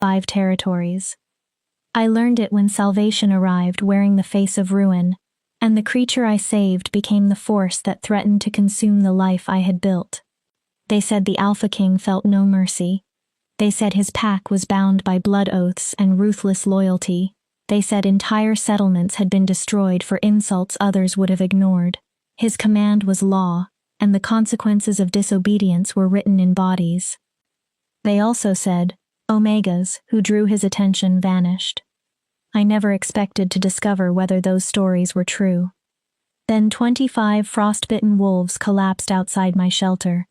5 territories. I learned it when salvation arrived wearing the face of ruin, and the creature I saved became the force that threatened to consume the life I had built. They said the Alpha King felt no mercy. They said his pack was bound by blood oaths and ruthless loyalty. They said entire settlements had been destroyed for insults others would have ignored. His command was law, and the consequences of disobedience were written in bodies. They also said, Omegas, who drew his attention, vanished. I never expected to discover whether those stories were true. Then 25 frostbitten wolves collapsed outside my shelter.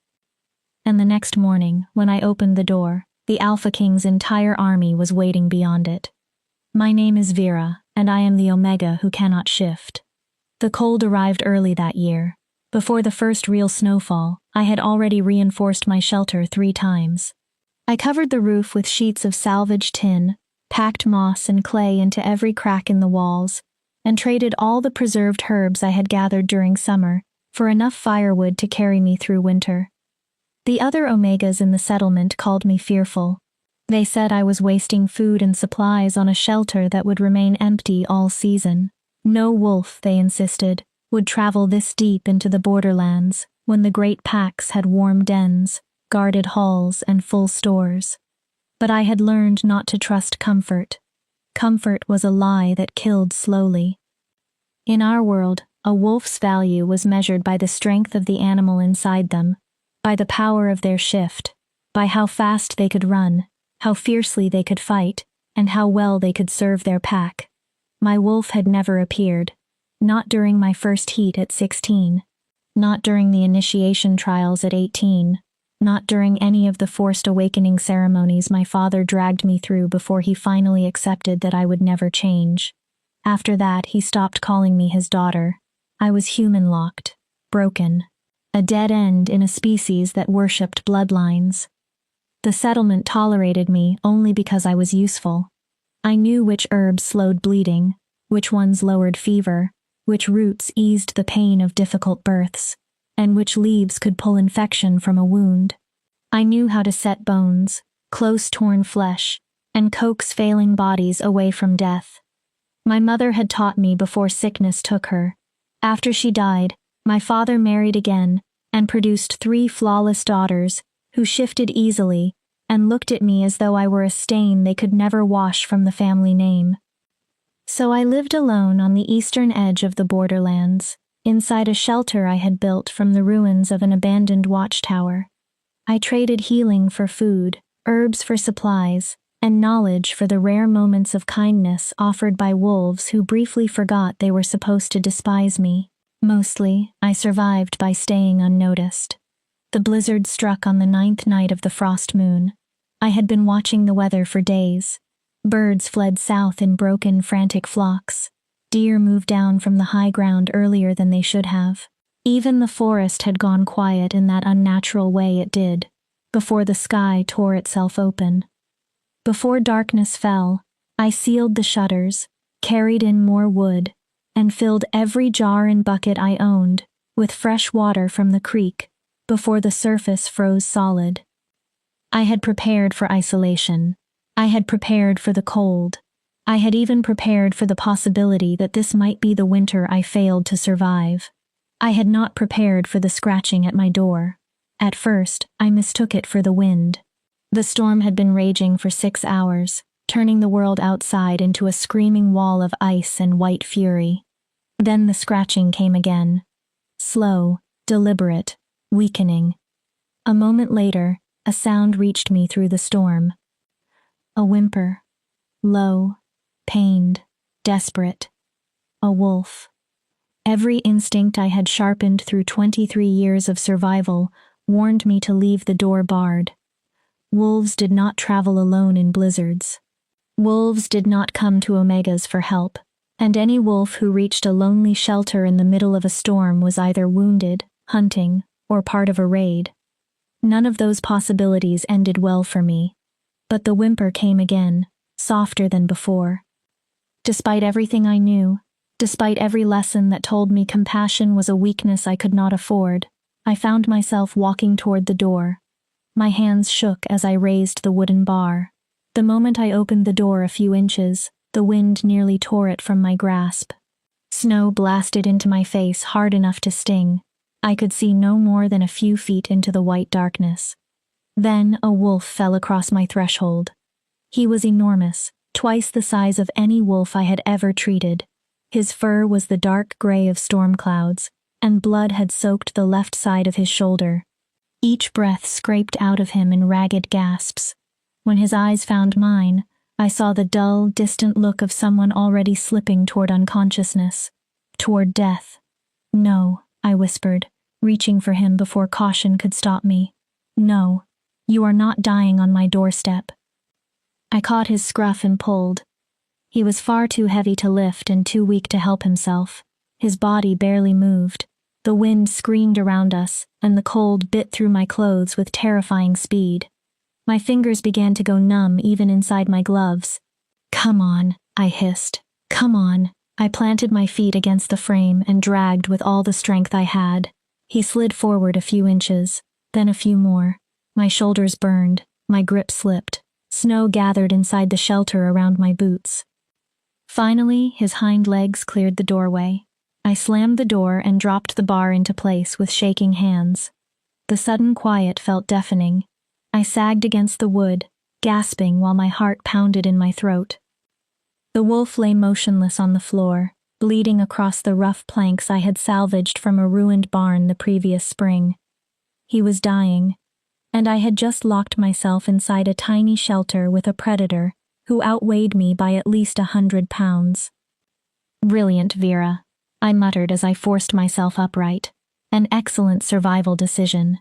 And the next morning, when I opened the door, the Alpha King's entire army was waiting beyond it. My name is Vera, and I am the Omega who cannot shift. The cold arrived early that year. Before the first real snowfall, I had already reinforced my shelter 3 times. I covered the roof with sheets of salvaged tin, packed moss and clay into every crack in the walls, and traded all the preserved herbs I had gathered during summer for enough firewood to carry me through winter. The other Omegas in the settlement called me fearful. They said I was wasting food and supplies on a shelter that would remain empty all season. No wolf, they insisted, would travel this deep into the borderlands when the great packs had warm dens, guarded halls, and full stores. But I had learned not to trust comfort. Comfort was a lie that killed slowly. In our world, a wolf's value was measured by the strength of the animal inside them, by the power of their shift, by how fast they could run, how fiercely they could fight, and how well they could serve their pack. My wolf had never appeared. Not during my first heat at 16. Not during the initiation trials at 18. Not during any of the forced awakening ceremonies my father dragged me through before he finally accepted that I would never change. After that, he stopped calling me his daughter. I was human-locked, broken. A dead end in a species that worshipped bloodlines. The settlement tolerated me only because I was useful. I knew which herbs slowed bleeding, which ones lowered fever, which roots eased the pain of difficult births, and which leaves could pull infection from a wound. I knew how to set bones, close torn flesh, and coax failing bodies away from death. My mother had taught me before sickness took her. After she died, my father married again and produced 3 flawless daughters who shifted easily and looked at me as though I were a stain they could never wash from the family name. So I lived alone on the eastern edge of the borderlands, inside a shelter I had built from the ruins of an abandoned watchtower. I traded healing for food, herbs for supplies, and knowledge for the rare moments of kindness offered by wolves who briefly forgot they were supposed to despise me. Mostly, I survived by staying unnoticed. The blizzard struck on the 9th night of the frost moon. I had been watching the weather for days. Birds fled south in broken, frantic flocks. Deer moved down from the high ground earlier than they should have. Even the forest had gone quiet in that unnatural way it did, before the sky tore itself open. Before darkness fell, I sealed the shutters, carried in more wood, and filled every jar and bucket I owned with fresh water from the creek before the surface froze solid. I had prepared for isolation. I had prepared for the cold. I had even prepared for the possibility that this might be the winter I failed to survive. I had not prepared for the scratching at my door. At first, I mistook it for the wind. The storm had been raging for 6 hours, turning the world outside into a screaming wall of ice and white fury. Then the scratching came again. Slow, deliberate, weakening. A moment later, a sound reached me through the storm. A whimper. Low, pained, desperate. A wolf. Every instinct I had sharpened through 23 years of survival warned me to leave the door barred. Wolves did not travel alone in blizzards. Wolves did not come to Omegas for help, and any wolf who reached a lonely shelter in the middle of a storm was either wounded, hunting, or part of a raid. None of those possibilities ended well for me, but the whimper came again, softer than before. Despite everything I knew, despite every lesson that told me compassion was a weakness I could not afford, I found myself walking toward the door. My hands shook as I raised the wooden bar. The moment I opened the door a few inches, the wind nearly tore it from my grasp. Snow blasted into my face hard enough to sting. I could see no more than a few feet into the white darkness. Then a wolf fell across my threshold. He was enormous, twice the size of any wolf I had ever treated. His fur was the dark gray of storm clouds, and blood had soaked the left side of his shoulder. Each breath scraped out of him in ragged gasps. When his eyes found mine, I saw the dull, distant look of someone already slipping toward unconsciousness, toward death. "No," I whispered, reaching for him before caution could stop me. "No, you are not dying on my doorstep." I caught his scruff and pulled. He was far too heavy to lift and too weak to help himself. His body barely moved. The wind screamed around us, and the cold bit through my clothes with terrifying speed. My fingers began to go numb even inside my gloves. "Come on," I hissed. "Come on." I planted my feet against the frame and dragged with all the strength I had. He slid forward a few inches, then a few more. My shoulders burned, my grip slipped. Snow gathered inside the shelter around my boots. Finally, his hind legs cleared the doorway. I slammed the door and dropped the bar into place with shaking hands. The sudden quiet felt deafening. I sagged against the wood, gasping while my heart pounded in my throat. The wolf lay motionless on the floor, bleeding across the rough planks I had salvaged from a ruined barn the previous spring. He was dying, and I had just locked myself inside a tiny shelter with a predator who outweighed me by at least 100 pounds. "Brilliant, Vera," I muttered as I forced myself upright. "An excellent survival decision."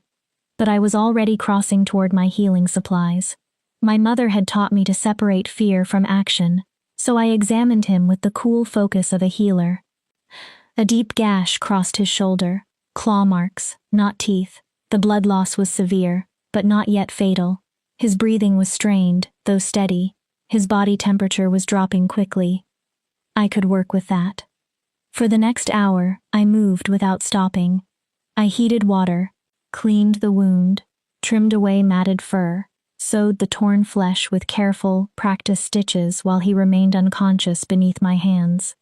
But I was already crossing toward my healing supplies. My mother had taught me to separate fear from action, so I examined him with the cool focus of a healer. A deep gash crossed his shoulder, claw marks, not teeth. The blood loss was severe, but not yet fatal. His breathing was strained, though steady. His body temperature was dropping quickly. I could work with that. For the next hour, I moved without stopping. I heated water, cleaned the wound, trimmed away matted fur, sewed the torn flesh with careful, practiced stitches while he remained unconscious beneath my hands.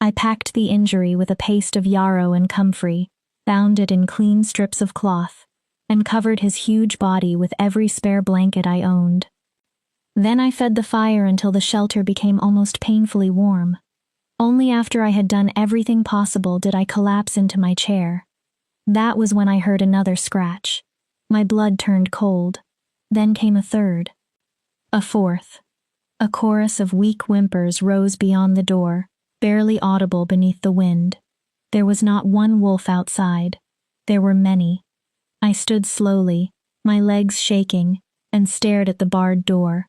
I packed the injury with a paste of yarrow and comfrey, bound it in clean strips of cloth, and covered his huge body with every spare blanket I owned. Then I fed the fire until the shelter became almost painfully warm. Only after I had done everything possible did I collapse into my chair. That was when I heard another scratch. My blood turned cold. Then came a third. A fourth. A chorus of weak whimpers rose beyond the door, barely audible beneath the wind. There was not one wolf outside. There were many. I stood slowly, my legs shaking, and stared at the barred door.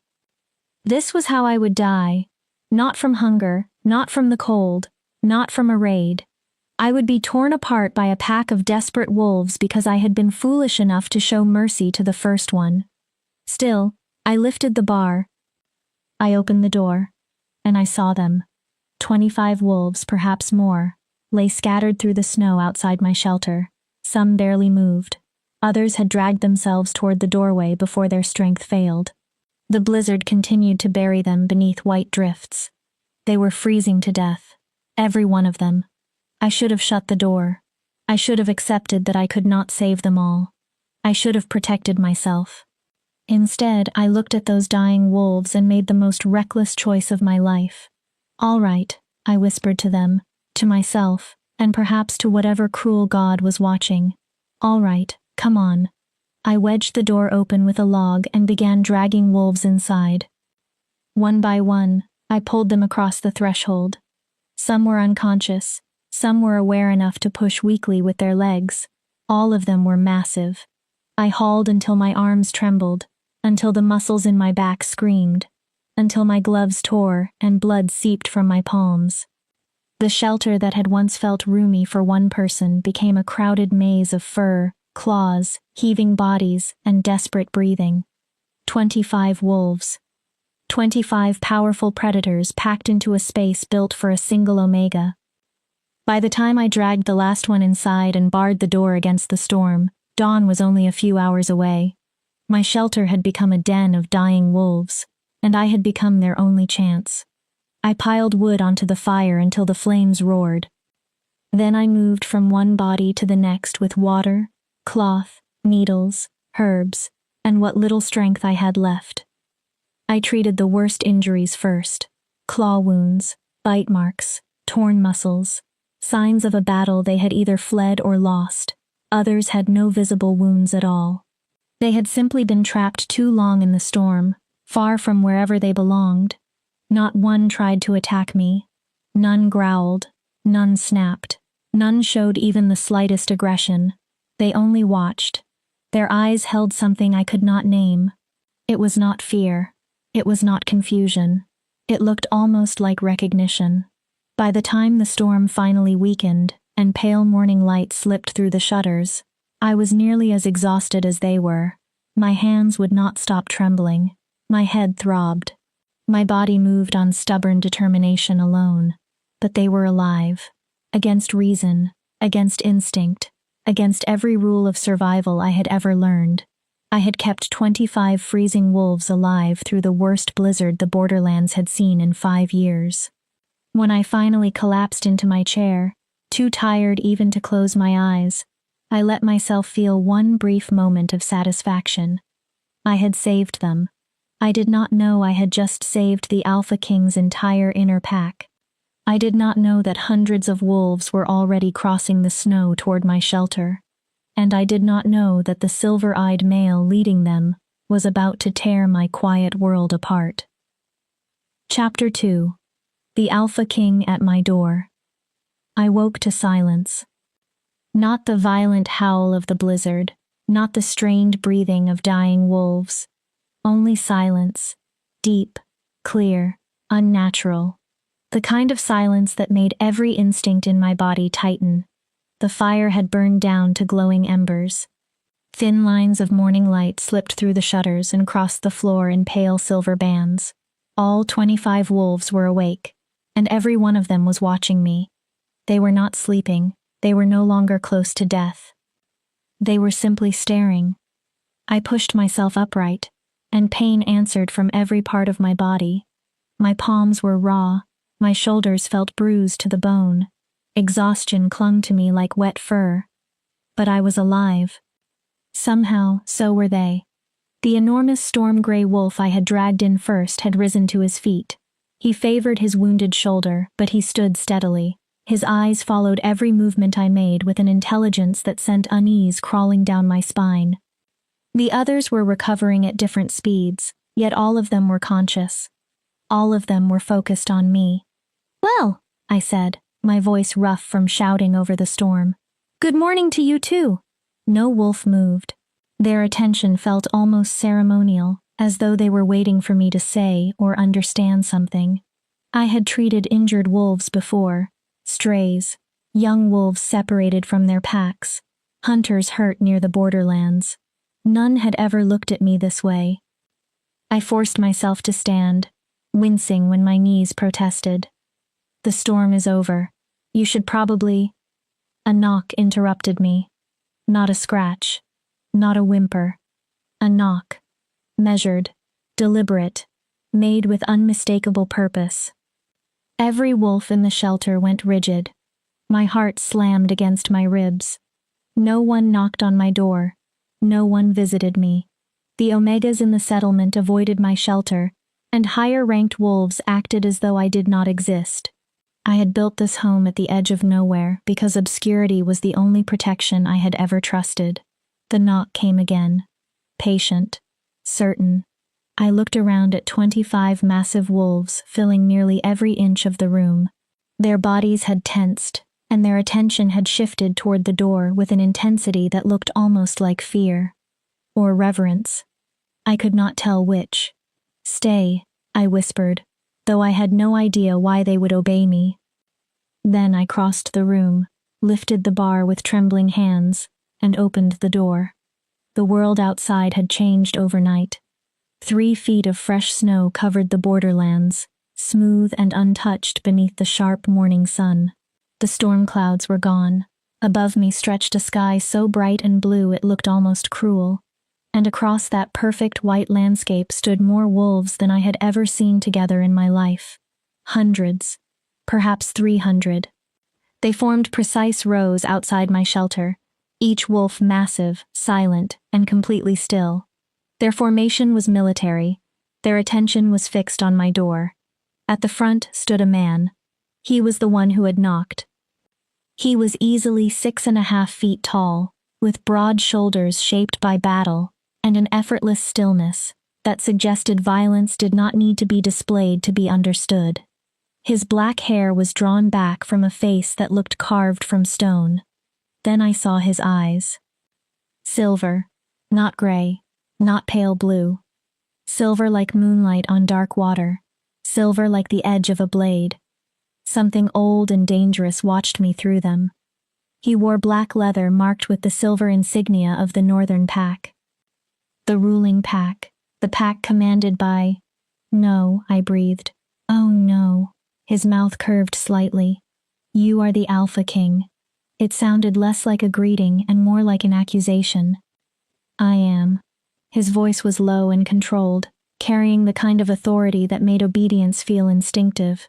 This was how I would die. Not from hunger, not from the cold, not from a raid. I would be torn apart by a pack of desperate wolves because I had been foolish enough to show mercy to the first one. Still, I lifted the bar. I opened the door, and I saw them. 25 wolves, perhaps more, lay scattered through the snow outside my shelter. Some barely moved. Others had dragged themselves toward the doorway before their strength failed. The blizzard continued to bury them beneath white drifts. They were freezing to death, every one of them. I should have shut the door. I should have accepted that I could not save them all. I should have protected myself. Instead, I looked at those dying wolves and made the most reckless choice of my life. "All right," I whispered to them, to myself, and perhaps to whatever cruel god was watching. "All right, come on." I wedged the door open with a log and began dragging wolves inside. One by one, I pulled them across the threshold. Some were unconscious. Some were aware enough to push weakly with their legs. All of them were massive. I hauled until my arms trembled, until the muscles in my back screamed, until my gloves tore and blood seeped from my palms. The shelter that had once felt roomy for one person became a crowded maze of fur, claws, heaving bodies, and desperate breathing. 25 wolves. 25 powerful predators packed into a space built for a single Omega. By the time I dragged the last one inside and barred the door against the storm, dawn was only a few hours away. My shelter had become a den of dying wolves, and I had become their only chance. I piled wood onto the fire until the flames roared. Then I moved from one body to the next with water, cloth, needles, herbs, and what little strength I had left. I treated the worst injuries first: claw wounds, bite marks, torn muscles, signs of a battle they had either fled or lost. Others had no visible wounds at all. They had simply been trapped too long in the storm, far from wherever they belonged. Not one tried to attack me. None growled. None snapped. None showed even the slightest aggression. They only watched. Their eyes held something I could not name. It was not fear. It was not confusion. It looked almost like recognition. By the time the storm finally weakened and pale morning light slipped through the shutters, I was nearly as exhausted as they were. My hands would not stop trembling. My head throbbed. My body moved on stubborn determination alone. But they were alive. Against reason, against instinct, against every rule of survival I had ever learned. I had kept 25 freezing wolves alive through the worst blizzard the Borderlands had seen in 5 years. When I finally collapsed into my chair, too tired even to close my eyes, I let myself feel one brief moment of satisfaction. I had saved them. I did not know I had just saved the Alpha King's entire inner pack. I did not know that hundreds of wolves were already crossing the snow toward my shelter, and I did not know that the silver-eyed male leading them was about to tear my quiet world apart. Chapter 2. The Alpha King at my door. I woke to silence. Not the violent howl of the blizzard, not the strained breathing of dying wolves. Only silence, deep, clear, unnatural. The kind of silence that made every instinct in my body tighten. The fire had burned down to glowing embers. Thin lines of morning light slipped through the shutters and crossed the floor in pale silver bands. All 25 wolves were awake, and every one of them was watching me. They were not sleeping. They were no longer close to death. They were simply staring. I pushed myself upright, and pain answered from every part of my body. My palms were raw. My shoulders felt bruised to the bone. Exhaustion clung to me like wet fur. But I was alive. Somehow, so were they. The enormous storm-gray wolf I had dragged in first had risen to his feet. He favored his wounded shoulder, but he stood steadily. His eyes followed every movement I made with an intelligence that sent unease crawling down my spine. The others were recovering at different speeds, yet all of them were conscious. All of them were focused on me. "Well," I said, my voice rough from shouting over the storm. "Good morning to you too." No wolf moved. Their attention felt almost ceremonial, as though they were waiting for me to say or understand something. I had treated injured wolves before. Strays, young wolves separated from their packs, hunters hurt near the Borderlands. None had ever looked at me this way. I forced myself to stand, wincing when my knees protested. "The storm is over. You should probably—" A knock interrupted me. Not a scratch. Not a whimper. A knock. Measured. Deliberate. Made with unmistakable purpose. Every wolf in the shelter went rigid. My heart slammed against my ribs. No one knocked on my door. No one visited me. The Omegas in the settlement avoided my shelter, and higher-ranked wolves acted as though I did not exist. I had built this home at the edge of nowhere because obscurity was the only protection I had ever trusted. The knock came again. Patient. Certain. I looked around at 25 massive wolves filling nearly every inch of the room. Their bodies had tensed, and their attention had shifted toward the door with an intensity that looked almost like fear. Or reverence. I could not tell which. "Stay," I whispered, though I had no idea why they would obey me. Then I crossed the room, lifted the bar with trembling hands, and opened the door. The world outside had changed overnight. 3 feet of fresh snow covered the Borderlands, smooth and untouched beneath the sharp morning sun. The storm clouds were gone. Above me stretched a sky so bright and blue it looked almost cruel. and across that perfect white landscape stood more wolves than I had ever seen together in my life. Hundreds, perhaps 300. They formed precise rows outside my shelter, each wolf massive, silent, and completely still. Their formation was military. Their attention was fixed on my door. At the front stood a man. He was the one who had knocked. He was easily 6.5 feet tall, with broad shoulders shaped by battle, and an effortless stillness that suggested violence did not need to be displayed to be understood. His black hair was drawn back from a face that looked carved from stone. Then I saw his eyes. Silver, not gray, not pale blue. Silver like moonlight on dark water, silver like the edge of a blade. Something old and dangerous watched me through them. He wore black leather marked with the silver insignia of the Northern Pack. The ruling pack, the pack commanded by... No, I breathed. Oh no. His mouth curved slightly. You are the Alpha King. It sounded less like a greeting and more like an accusation. I am. His voice was low and controlled, carrying the kind of authority that made obedience feel instinctive.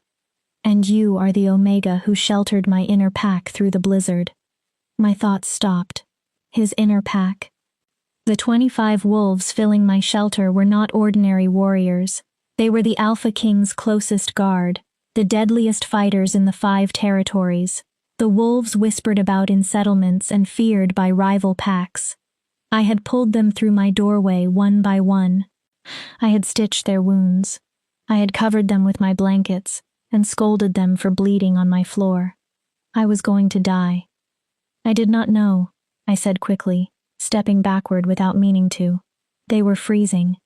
And you are the Omega who sheltered my inner pack through the blizzard. My thoughts stopped. His inner pack. The 25 wolves filling my shelter were not ordinary warriors. They were the Alpha King's closest guard, the deadliest fighters in the 5 territories. The wolves whispered about in settlements and feared by rival packs. I had pulled them through my doorway one by one. I had stitched their wounds. I had covered them with my blankets and scolded them for bleeding on my floor. I was going to die. I did not know, I said quickly, stepping backward without meaning to. They were freezing.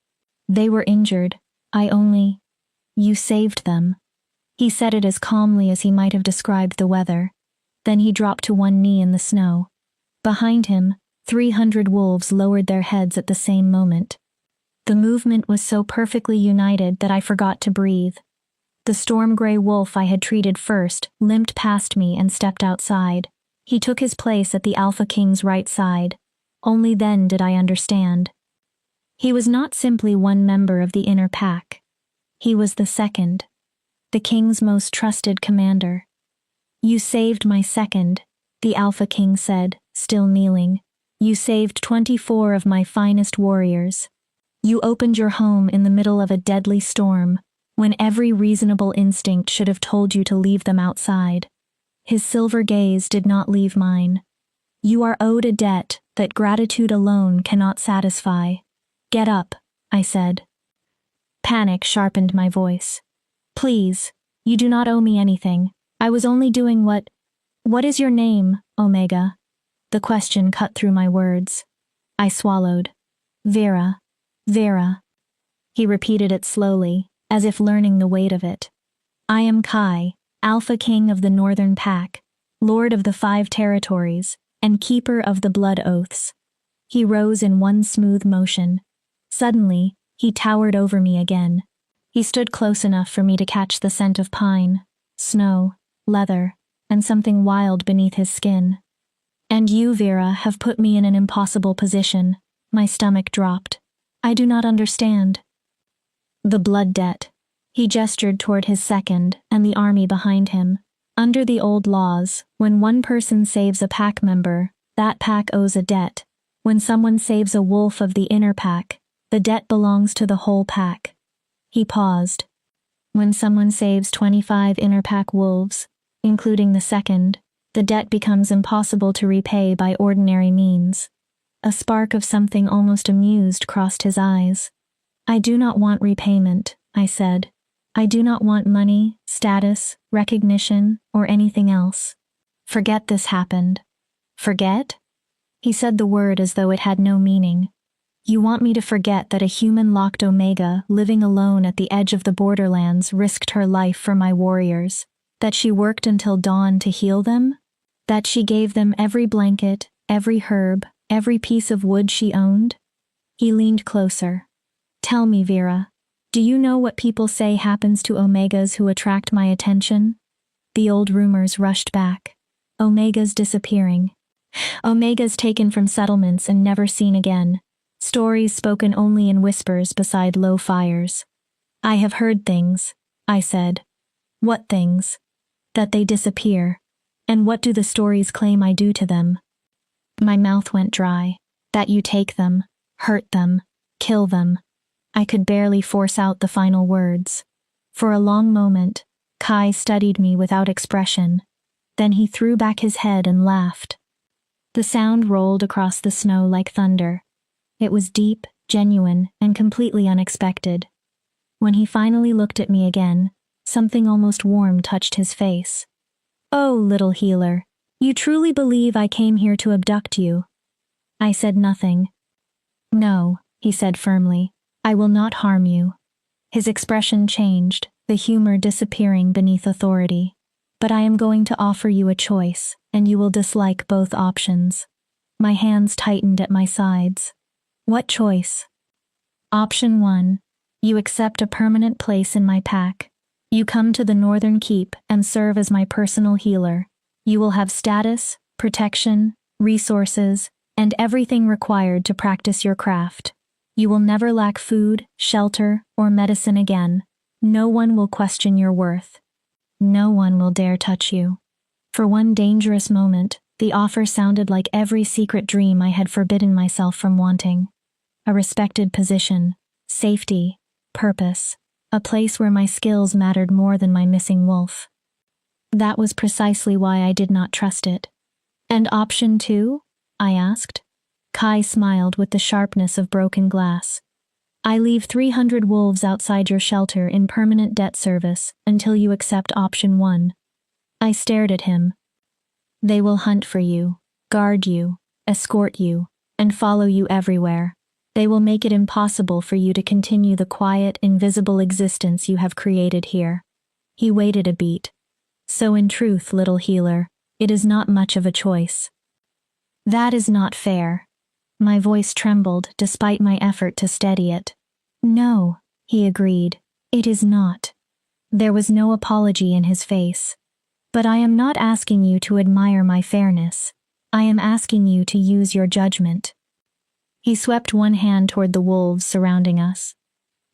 They were injured. You saved them. He said it as calmly as he might have described the weather. Then he dropped to one knee in the snow. Behind him, 300 wolves lowered their heads at the same moment. The movement was so perfectly united that I forgot to breathe. The storm gray wolf I had treated first limped past me and stepped outside. He took his place at the Alpha King's right side. Only then did I understand. He was not simply one member of the inner pack. He was the second, the King's most trusted commander. You saved my second, the Alpha King said, still kneeling. You saved 24 of my finest warriors. You opened your home in the middle of a deadly storm, when every reasonable instinct should have told you to leave them outside. His silver gaze did not leave mine. You are owed a debt that gratitude alone cannot satisfy. Get up, I said. Panic sharpened my voice. Please, you do not owe me anything. I was only doing What is your name, Omega? The question cut through my words. I swallowed. Vera. Vera. He repeated it slowly, as if learning the weight of it. I am Kai, Alpha King of the Northern Pack, Lord of the 5 territories, and Keeper of the Blood Oaths. He rose in one smooth motion. Suddenly, he towered over me again. He stood close enough for me to catch the scent of pine, snow, leather, and something wild beneath his skin. And you, Vera, have put me in an impossible position. My stomach dropped. I do not understand. The blood debt. He gestured toward his second and the army behind him. Under the old laws, when one person saves a pack member, that pack owes a debt. When someone saves a wolf of the inner pack, the debt belongs to the whole pack. He paused. When someone saves 25 inner pack wolves, including the second, the debt becomes impossible to repay by ordinary means. A spark of something almost amused crossed his eyes. I do not want repayment, I said. I do not want money, status, recognition, or anything else. Forget this happened. Forget? He said the word as though it had no meaning. You want me to forget that a human-locked Omega living alone at the edge of the borderlands risked her life for my warriors? That she worked until dawn to heal them? That she gave them every blanket, every herb, every piece of wood she owned? He leaned closer. Tell me, Vera, do you know what people say happens to Omegas who attract my attention? The old rumors rushed back. Omegas disappearing. Omegas taken from settlements and never seen again. Stories spoken only in whispers beside low fires. I have heard things, I said. What things? That they disappear. And what do the stories claim I do to them? My mouth went dry. That you take them, hurt them, kill them. I could barely force out the final words. For a long moment, Kai studied me without expression. Then he threw back his head and laughed. The sound rolled across the snow like thunder. It was deep, genuine, and completely unexpected. When he finally looked at me again, something almost warm touched his face. "Oh, little healer, you truly believe I came here to abduct you?" I said nothing. "No," he said firmly, "I will not harm you." His expression changed, the humor disappearing beneath authority. "But I am going to offer you a choice, and you will dislike both options." My hands tightened at my sides. "What choice?" "Option 1. You accept a permanent place in my pack. You come to the Northern Keep and serve as my personal healer. You will have status, protection, resources, and everything required to practice your craft. You will never lack food, shelter, or medicine again. No one will question your worth. No one will dare touch you." For one dangerous moment, the offer sounded like every secret dream I had forbidden myself from wanting. A respected position, safety, purpose, a place where my skills mattered more than my missing wolf. That was precisely why I did not trust it. "And option 2? I asked. Kai smiled with the sharpness of broken glass. "I leave 300 wolves outside your shelter in permanent debt service until you accept option 1. I stared at him. "They will hunt for you, guard you, escort you, and follow you everywhere. They will make it impossible for you to continue the quiet, invisible existence you have created here." He waited a beat. "So in truth, little healer, it is not much of a choice." "That is not fair." My voice trembled despite my effort to steady it. "No," he agreed, "it is not." There was no apology in his face. "But I am not asking you to admire my fairness. I am asking you to use your judgment." He swept one hand toward the wolves surrounding us.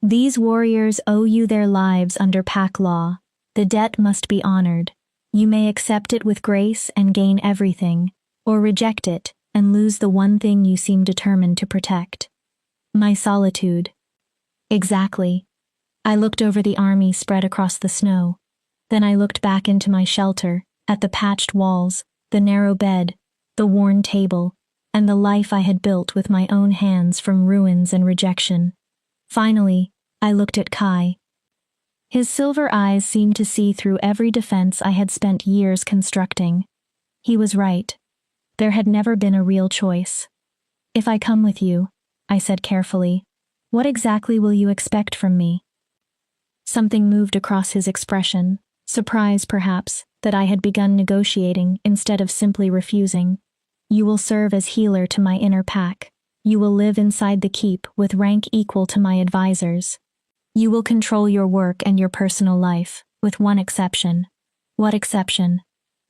"These warriors owe you their lives under pack law. The debt must be honored. You may accept it with grace and gain everything, or reject it and lose the one thing you seem determined to protect. My solitude." "Exactly." I looked over the army spread across the snow. Then I looked back into my shelter, at the patched walls, the narrow bed, the worn table, and the life I had built with my own hands from ruins and rejection. Finally, I looked at Kai. His silver eyes seemed to see through every defense I had spent years constructing. He was right. There had never been a real choice. "If I come with you," I said carefully, "what exactly will you expect from me?" Something moved across his expression, surprise perhaps, that I had begun negotiating instead of simply refusing. "You will serve as healer to my inner pack. You will live inside the keep with rank equal to my advisors. You will control your work and your personal life, with one exception." "What exception?"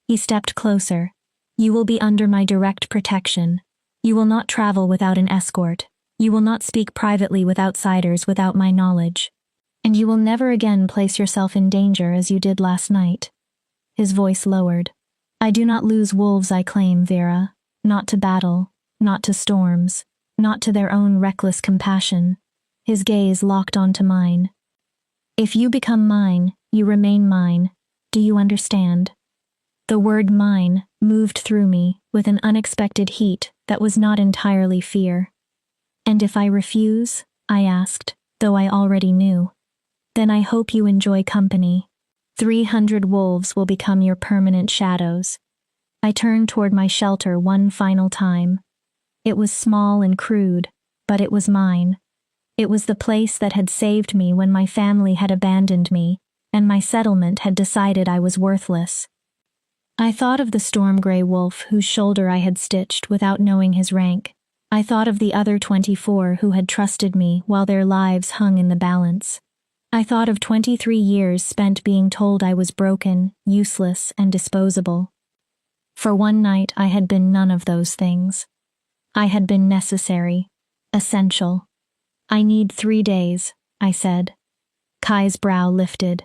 He stepped closer. "You will be under my direct protection. You will not travel without an escort. You will not speak privately with outsiders without my knowledge. And you will never again place yourself in danger as you did last night." His voice lowered. "I do not lose wolves I claim, Vera. Not to battle, not to storms, not to their own reckless compassion." His gaze locked onto mine. "If you become mine, you remain mine. Do you understand?" The word mine moved through me with an unexpected heat that was not entirely fear. "And if I refuse?" I asked, though I already knew. "Then I hope you enjoy company. 300 wolves will become your permanent shadows." I turned toward my shelter one final time. It was small and crude, but it was mine. It was the place that had saved me when my family had abandoned me, and my settlement had decided I was worthless. I thought of the storm gray wolf whose shoulder I had stitched without knowing his rank. I thought of the other 24 who had trusted me while their lives hung in the balance. I thought of 23 years spent being told I was broken, useless, and disposable. For one night I had been none of those things. I had been necessary, Essential. I need 3 days, I said. Kai's brow lifted.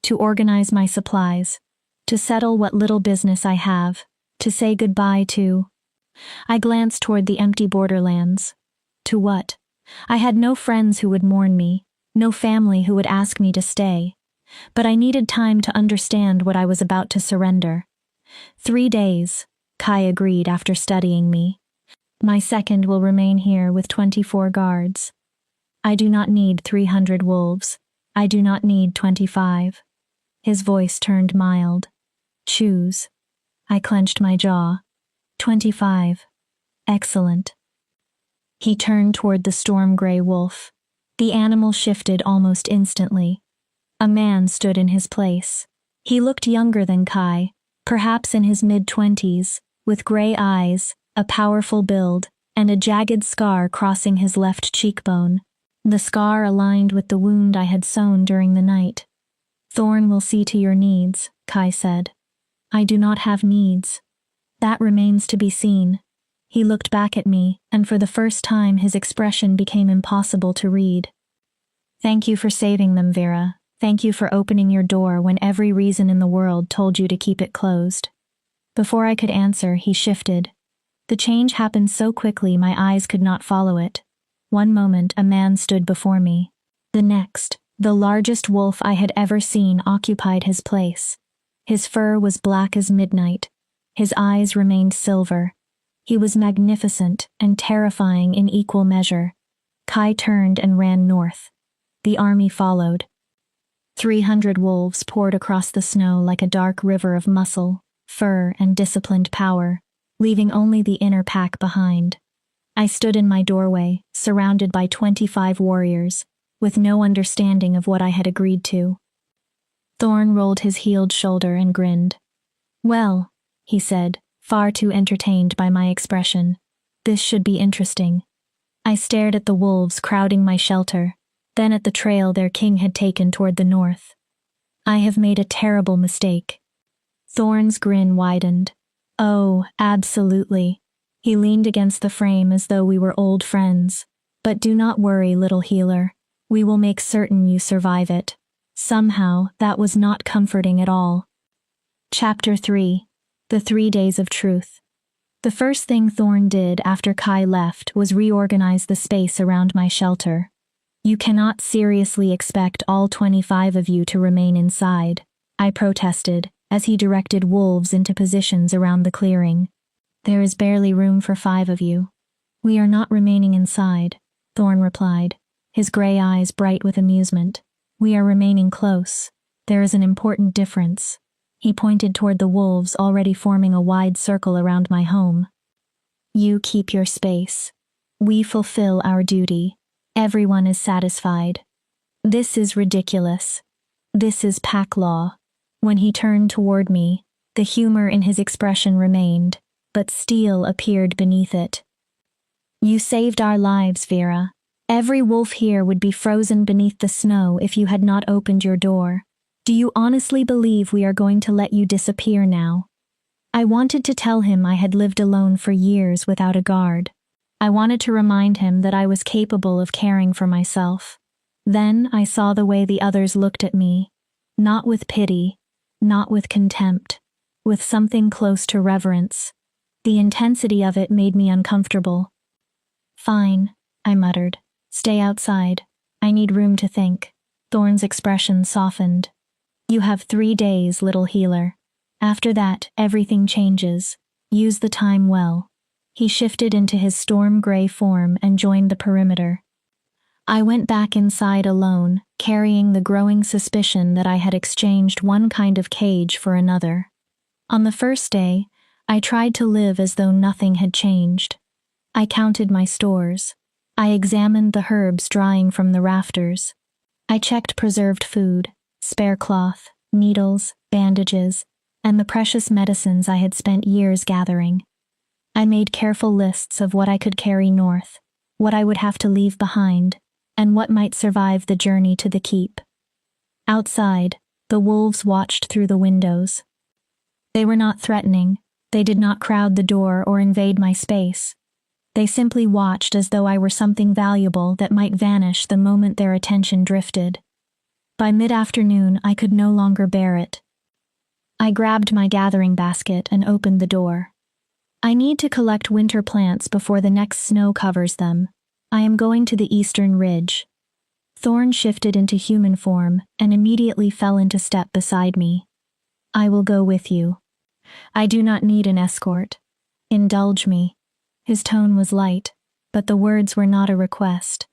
To organize my supplies. To settle what little business I have. To say goodbye to. I glanced toward the empty borderlands. To what? I had no friends who would mourn me, no family who would ask me to stay. But I needed time to understand what I was about to surrender. 3 days, Kai agreed after studying me. My second will remain here with 24 guards. I do not need 300 wolves. I do not need 25. His voice turned mild. Choose. I clenched my jaw. 25. Excellent. He turned toward the storm-gray wolf. The animal shifted almost instantly. A man stood in his place. He looked younger than Kai, perhaps in his mid-20s, with gray eyes, a powerful build, and a jagged scar crossing his left cheekbone. The scar aligned with the wound I had sewn during the night. Thorn will see to your needs, Kai said. I do not have needs. That remains to be seen. He looked back at me, and for the first time his expression became impossible to read. Thank you for saving them, Vera. Thank you for opening your door when every reason in the world told you to keep it closed. Before I could answer, he shifted. The change happened so quickly my eyes could not follow it. One moment a man stood before me. The next, the largest wolf I had ever seen occupied his place. His fur was black as midnight. His eyes remained silver. He was magnificent and terrifying in equal measure. Kai turned and ran north. The army followed. 300 wolves poured across the snow like a dark river of muscle, fur, and disciplined power, leaving only the inner pack behind. I stood in my doorway, surrounded by 25 warriors, with no understanding of what I had agreed to. Thorn rolled his healed shoulder and grinned. Well, he said, far too entertained by my expression. This should be interesting. I stared at the wolves crowding my shelter, then at the trail their king had taken toward the north. I have made a terrible mistake. Thorn's grin widened. Oh, absolutely. He leaned against the frame as though we were old friends. But do not worry, little healer. We will make certain you survive it. Somehow, that was not comforting at all. Chapter 3. The 3 Days of Truth. The first thing Thorn did after Kai left was reorganize the space around my shelter. You cannot seriously expect all 25 of you to remain inside, I protested, as he directed wolves into positions around the clearing. There is barely room for 5 of you. We are not remaining inside, Thorn replied, his gray eyes bright with amusement. We are remaining close. There is an important difference. He pointed toward the wolves already forming a wide circle around my home. You keep your space. We fulfill our duty. Everyone is satisfied. This is ridiculous. This is pack law. When he turned toward me, the humor in his expression remained, but steel appeared beneath it. You saved our lives, Vera. Every wolf here would be frozen beneath the snow if you had not opened your door. Do you honestly believe we are going to let you disappear now? I wanted to tell him I had lived alone for years without a guard. I wanted to remind him that I was capable of caring for myself. Then I saw the way the others looked at me, not with pity, not with contempt, with something close to reverence. The intensity of it made me uncomfortable. Fine, I muttered. Stay outside. I need room to think. Thorn's expression softened. You have 3 days, little healer. After that, everything changes. Use the time well. He shifted into his storm-gray form and joined the perimeter. I went back inside alone, carrying the growing suspicion that I had exchanged one kind of cage for another. On the first day, I tried to live as though nothing had changed. I counted my stores. I examined the herbs drying from the rafters. I checked preserved food, spare cloth, needles, bandages, and the precious medicines I had spent years gathering. I made careful lists of what I could carry north, what I would have to leave behind, and what might survive the journey to the keep. Outside, the wolves watched through the windows. They were not threatening. They did not crowd the door or invade my space. They simply watched as though I were something valuable that might vanish the moment their attention drifted. By mid-afternoon, I could no longer bear it. I grabbed my gathering basket and opened the door. I need to collect winter plants before the next snow covers them. I am going to the eastern ridge. Thorn shifted into human form and immediately fell into step beside me. I will go with you. I do not need an escort. Indulge me. His tone was light, but the words were not a request.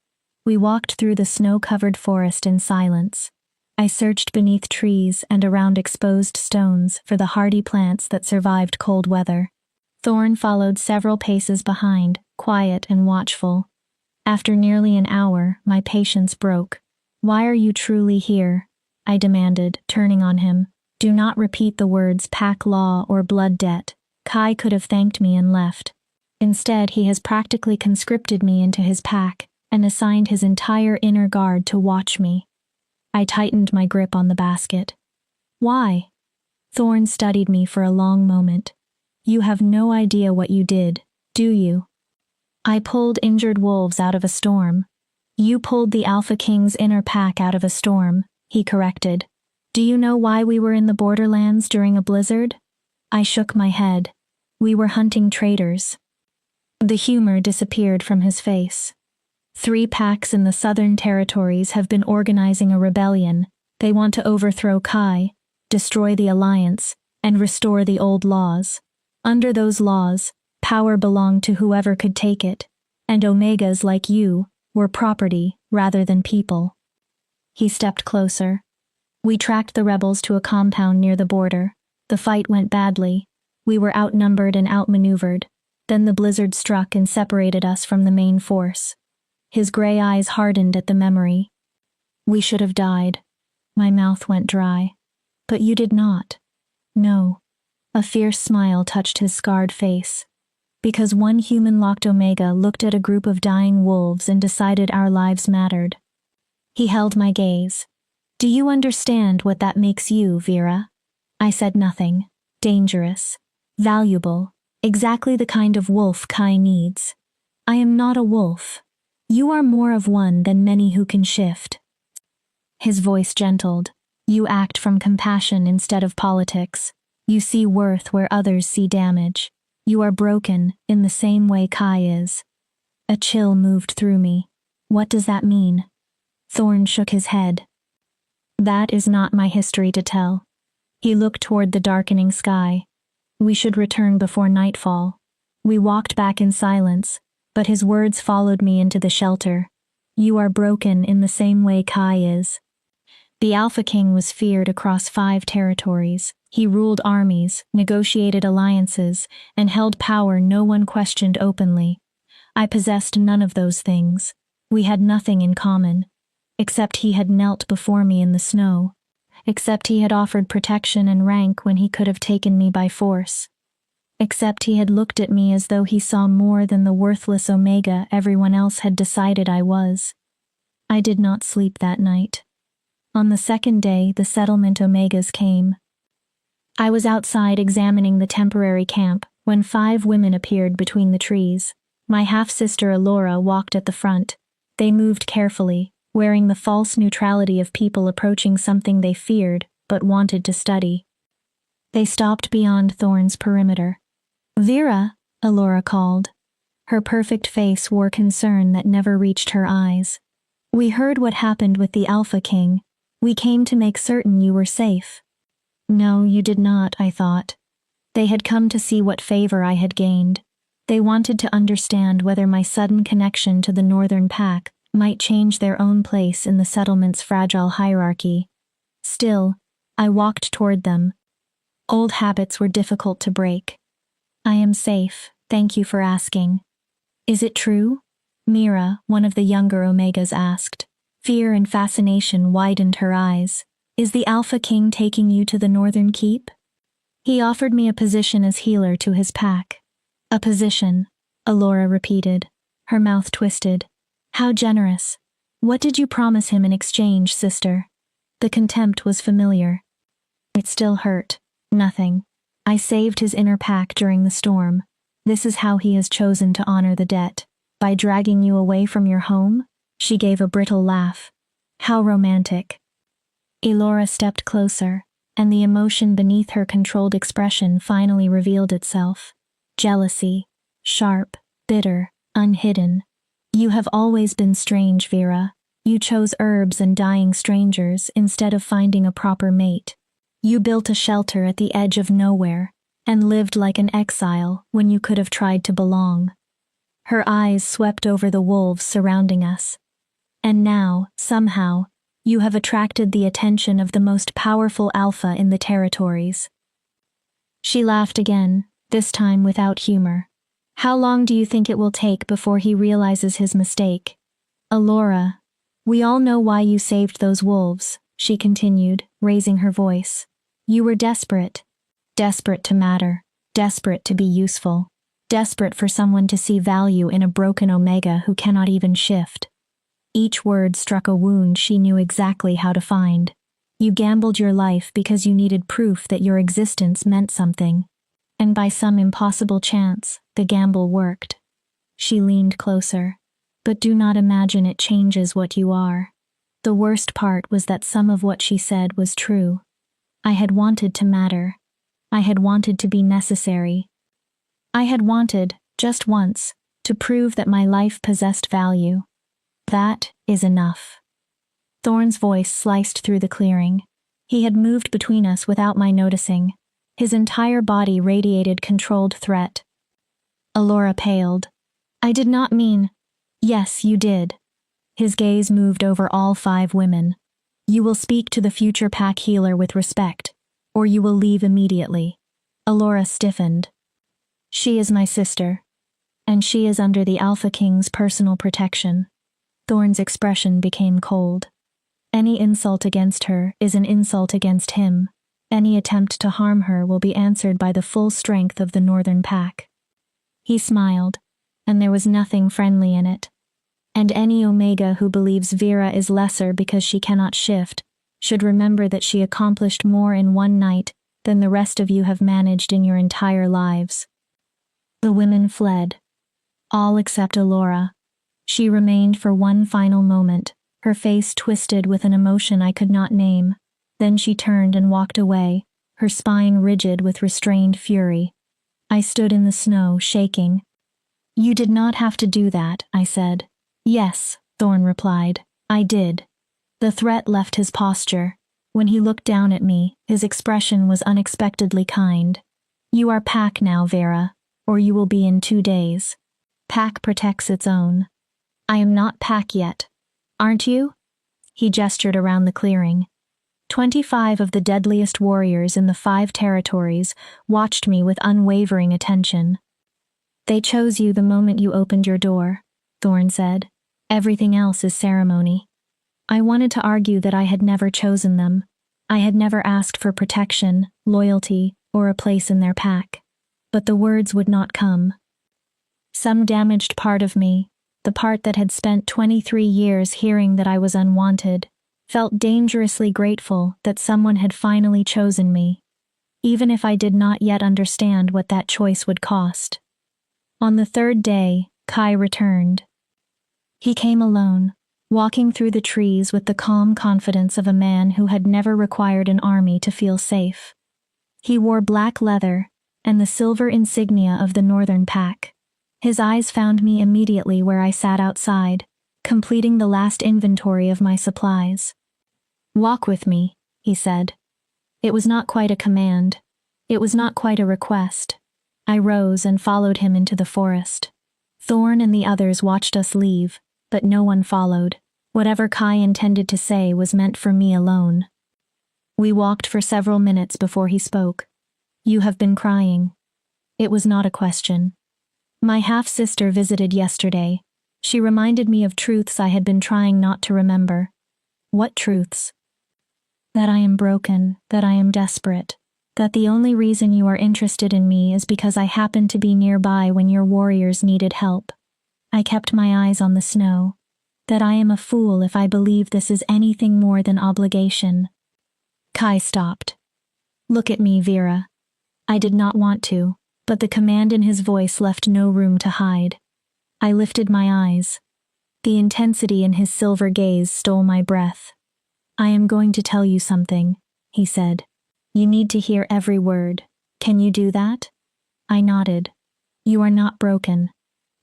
We walked through the snow-covered forest in silence. I searched beneath trees and around exposed stones for the hardy plants that survived cold weather. Thorn followed several paces behind, quiet and watchful. After nearly an hour, my patience broke. "Why are you truly here?" I demanded, turning on him. "Do not repeat the words pack law or blood debt." Kai could have thanked me and left. Instead, he has practically conscripted me into his pack and assigned his entire inner guard to watch me. I tightened my grip on the basket. "Why?" Thorn studied me for a long moment. "You have no idea what you did, do you?" "I pulled injured wolves out of a storm." "You pulled the Alpha King's inner pack out of a storm," he corrected. "Do you know why we were in the borderlands during a blizzard?" I shook my head. "We were hunting traitors." The humor disappeared from his face. 3 packs in the southern territories have been organizing a rebellion. They want to overthrow Kai, destroy the Alliance, and restore the old laws. Under those laws, power belonged to whoever could take it, and Omegas like you were property rather than people. He stepped closer. We tracked the rebels to a compound near the border. The fight went badly. We were outnumbered and outmaneuvered. Then the blizzard struck and separated us from the main force. His gray eyes hardened at the memory. "We should have died." My mouth went dry. "But you did not." "No." A fierce smile touched his scarred face. "Because one human-locked Omega looked at a group of dying wolves and decided our lives mattered." He held my gaze. "Do you understand what that makes you, Vera?" I said nothing. "Dangerous. Valuable. Exactly the kind of wolf Kai needs." "I am not a wolf. You are more of one than many who can shift." His voice gentled. "You act from compassion instead of politics. You see worth where others see damage. You are broken in the same way Kai is." A chill moved through me. "What does that mean?" Thorn shook his head. "That is not my history to tell." He looked toward the darkening sky. "We should return before nightfall." We walked back in silence, but his words followed me into the shelter. "You are broken in the same way Kai is." The Alpha King was feared across 5 territories. He ruled armies, negotiated alliances, and held power no one questioned openly. I possessed none of those things. We had nothing in common. Except he had knelt before me in the snow. Except he had offered protection and rank when he could have taken me by force. Except he had looked at me as though he saw more than the worthless Omega everyone else had decided I was. I did not sleep that night. On the second day, the settlement Omegas came. I was outside examining the temporary camp when 5 women appeared between the trees. My half-sister Alora walked at the front. They moved carefully, wearing the false neutrality of people approaching something they feared but wanted to study. They stopped beyond Thorn's perimeter. "Vera," Alora called. Her perfect face wore concern that never reached her eyes. "We heard what happened with the Alpha King. We came to make certain you were safe." "No, you did not," I thought. They had come to see what favor I had gained. They wanted to understand whether my sudden connection to the Northern Pack might change their own place in the settlement's fragile hierarchy. Still, I walked toward them. Old habits were difficult to break. "I am safe, thank you for asking." "Is it true?" Mira, one of the younger Omegas, asked. Fear and fascination widened her eyes. "Is the Alpha King taking you to the Northern Keep?" "He offered me a position as healer to his pack." "A position," Alora repeated. Her mouth twisted. "How generous. What did you promise him in exchange, sister?" The contempt was familiar. It still hurt. "Nothing. I saved his inner pack during the storm. This is how he has chosen to honor the debt. By dragging you away from your home? She gave a brittle laugh. How romantic. Elora stepped closer, and the emotion beneath her controlled expression finally revealed itself. Jealousy. Sharp, bitter, unhidden. You have always been strange, Vera. You chose herbs and dying strangers instead of finding a proper mate. You built a shelter at the edge of nowhere, and lived like an exile when you could have tried to belong. Her eyes swept over the wolves surrounding us. And now, somehow, you have attracted the attention of the most powerful alpha in the territories. She laughed again, this time without humor. How long do you think it will take before he realizes his mistake? Elora, we all know why you saved those wolves, she continued, raising her voice. You were desperate. Desperate to matter. Desperate to be useful. Desperate for someone to see value in a broken Omega who cannot even shift. Each word struck a wound she knew exactly how to find. You gambled your life because you needed proof that your existence meant something. And by some impossible chance, the gamble worked. She leaned closer. But do not imagine it changes what you are. The worst part was that some of what she said was true. I had wanted to matter. I had wanted to be necessary. I had wanted, just once, to prove that my life possessed value. That is enough. Thorn's voice sliced through the clearing. He had moved between us without my noticing. His entire body radiated controlled threat. Elora paled. I did not mean... Yes, you did. His gaze moved over all 5 women. You will speak to the future pack healer with respect, or you will leave immediately. Elora stiffened. She is my sister, and she is under the Alpha King's personal protection. Thorn's expression became cold. Any insult against her is an insult against him. Any attempt to harm her will be answered by the full strength of the Northern Pack. He smiled, and there was nothing friendly in it. And any Omega who believes Vera is lesser because she cannot shift should remember that she accomplished more in one night than the rest of you have managed in your entire lives. The women fled. All except Elora. She remained for one final moment, her face twisted with an emotion I could not name. Then she turned and walked away, her spine rigid with restrained fury. I stood in the snow, shaking. You did not have to do that, I said. Yes, Thorn replied. I did. The threat left his posture. When he looked down at me, his expression was unexpectedly kind. You are Pack now, Vera, or you will be in 2 days. Pack protects its own. I am not Pack yet. Aren't you? He gestured around the clearing. 25 of the deadliest warriors in the 5 territories watched me with unwavering attention. They chose you the moment you opened your door, Thorn said. Everything else is ceremony. I wanted to argue that I had never chosen them. I had never asked for protection, loyalty, or a place in their pack. But the words would not come. Some damaged part of me, the part that had spent 23 years hearing that I was unwanted, felt dangerously grateful that someone had finally chosen me, even if I did not yet understand what that choice would cost. On the 3rd day, Kai returned. He came alone, walking through the trees with the calm confidence of a man who had never required an army to feel safe. He wore black leather and the silver insignia of the Northern Pack. His eyes found me immediately where I sat outside, completing the last inventory of my supplies. Walk with me, he said. It was not quite a command. It was not quite a request. I rose and followed him into the forest. Thorn and the others watched us leave, but no one followed. Whatever Kai intended to say was meant for me alone. We walked for several minutes before he spoke. You have been crying. It was not a question. My half-sister visited yesterday. She reminded me of truths I had been trying not to remember. What truths? That I am broken, that I am desperate, that the only reason you are interested in me is because I happened to be nearby when your warriors needed help. I kept my eyes on the snow. That I am a fool if I believe this is anything more than obligation. Kai stopped. Look at me, Vera. I did not want to. but the command in his voice left no room to hide. I lifted my eyes. The intensity in his silver gaze stole my breath. "I am going to tell you something," he said. "You need to hear every word. Can you do that?" I nodded. "You are not broken."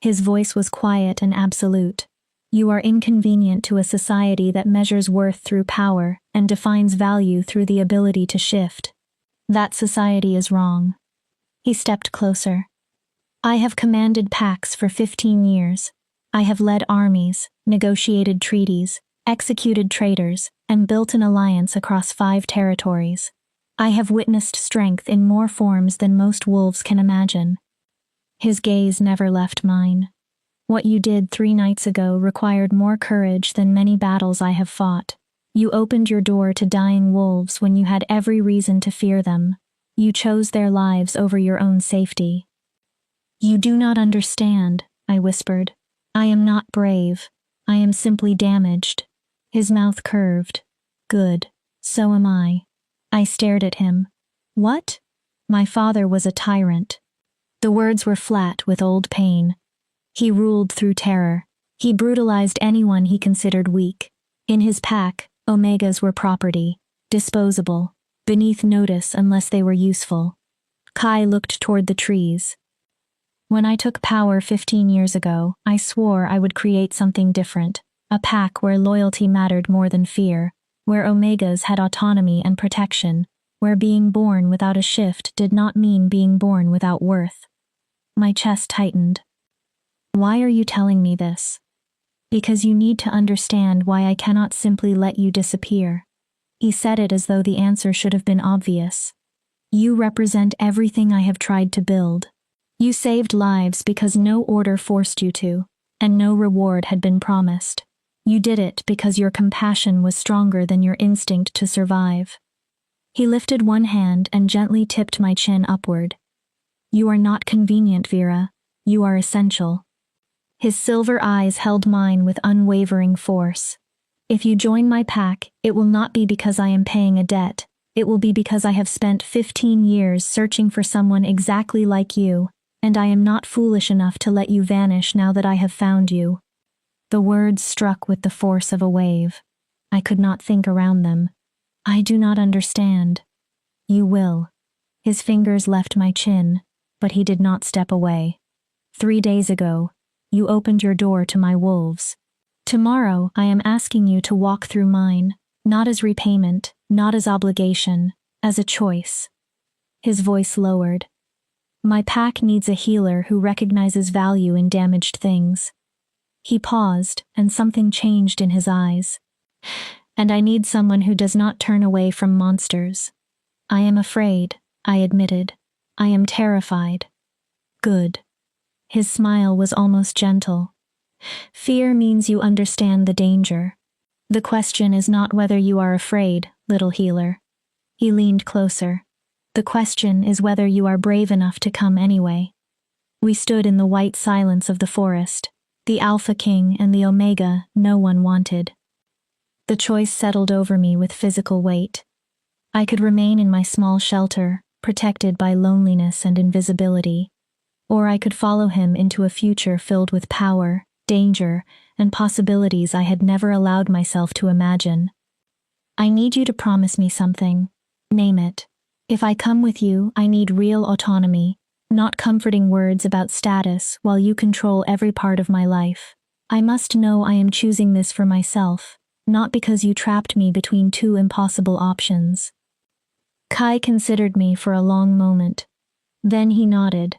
His voice was quiet and absolute. "You are inconvenient to a society that measures worth through power and defines value through the ability to shift. That society is wrong." He stepped closer. "I have commanded packs for 15 years. I have led armies, negotiated treaties, executed traitors, and built an alliance across 5 territories. I have witnessed strength in more forms than most wolves can imagine." His gaze never left mine. "What you did 3 nights ago required more courage than many battles I have fought. You opened your door to dying wolves when you had every reason to fear them. You chose their lives over your own safety." "You do not understand," I whispered. "I am not brave. I am simply damaged." His mouth curved. "Good. So am I." I stared at him. "What?" "My father was a tyrant." The words were flat with old pain. He ruled through terror. He brutalized anyone he considered weak. In his pack, Omegas were property, disposable, beneath notice unless they were useful. Kai looked toward the trees. "When I took power 15 years ago, I swore I would create something different, a pack where loyalty mattered more than fear, where Omegas had autonomy and protection, where being born without a shift did not mean being born without worth." My chest tightened. "Why are you telling me this?" "Because you need to understand why I cannot simply let you disappear." He said it as though the answer should have been obvious. "You represent everything I have tried to build. You saved lives because no order forced you to, and no reward had been promised. You did it because your compassion was stronger than your instinct to survive." He lifted one hand and gently tipped my chin upward. "You are not convenient, Vera. You are essential." His silver eyes held mine with unwavering force. "If you join my pack, it will not be because I am paying a debt. It will be because I have spent 15 years searching for someone exactly like you, and I am not foolish enough to let you vanish now that I have found you." The words struck with the force of a wave. I could not think around them. "I do not understand." "You will." His fingers left my chin, but he did not step away. 3 days ago, you opened your door to my wolves. Tomorrow, I am asking you to walk through mine, not as repayment, not as obligation, as a choice. His voice lowered. "My pack needs a healer who recognizes value in damaged things." He paused, and something changed in his eyes. "And I need someone who does not turn away from monsters." "I am afraid," I admitted. "I am terrified." "Good." His smile was almost gentle. "Fear means you understand the danger. The question is not whether you are afraid, little healer." He leaned closer. "The question is whether you are brave enough to come anyway." We stood in the white silence of the forest, the Alpha King and the Omega no one wanted. The choice settled over me with physical weight. I could remain in my small shelter, protected by loneliness and invisibility, or I could follow him into a future filled with power, danger, and possibilities I had never allowed myself to imagine. "I need you to promise me something. Name it. If I come with you, I need real autonomy, not comforting words about status while you control every part of my life. I must know I am choosing this for myself, not because you trapped me between 2 impossible options." Kai considered me for a long moment. Then he nodded.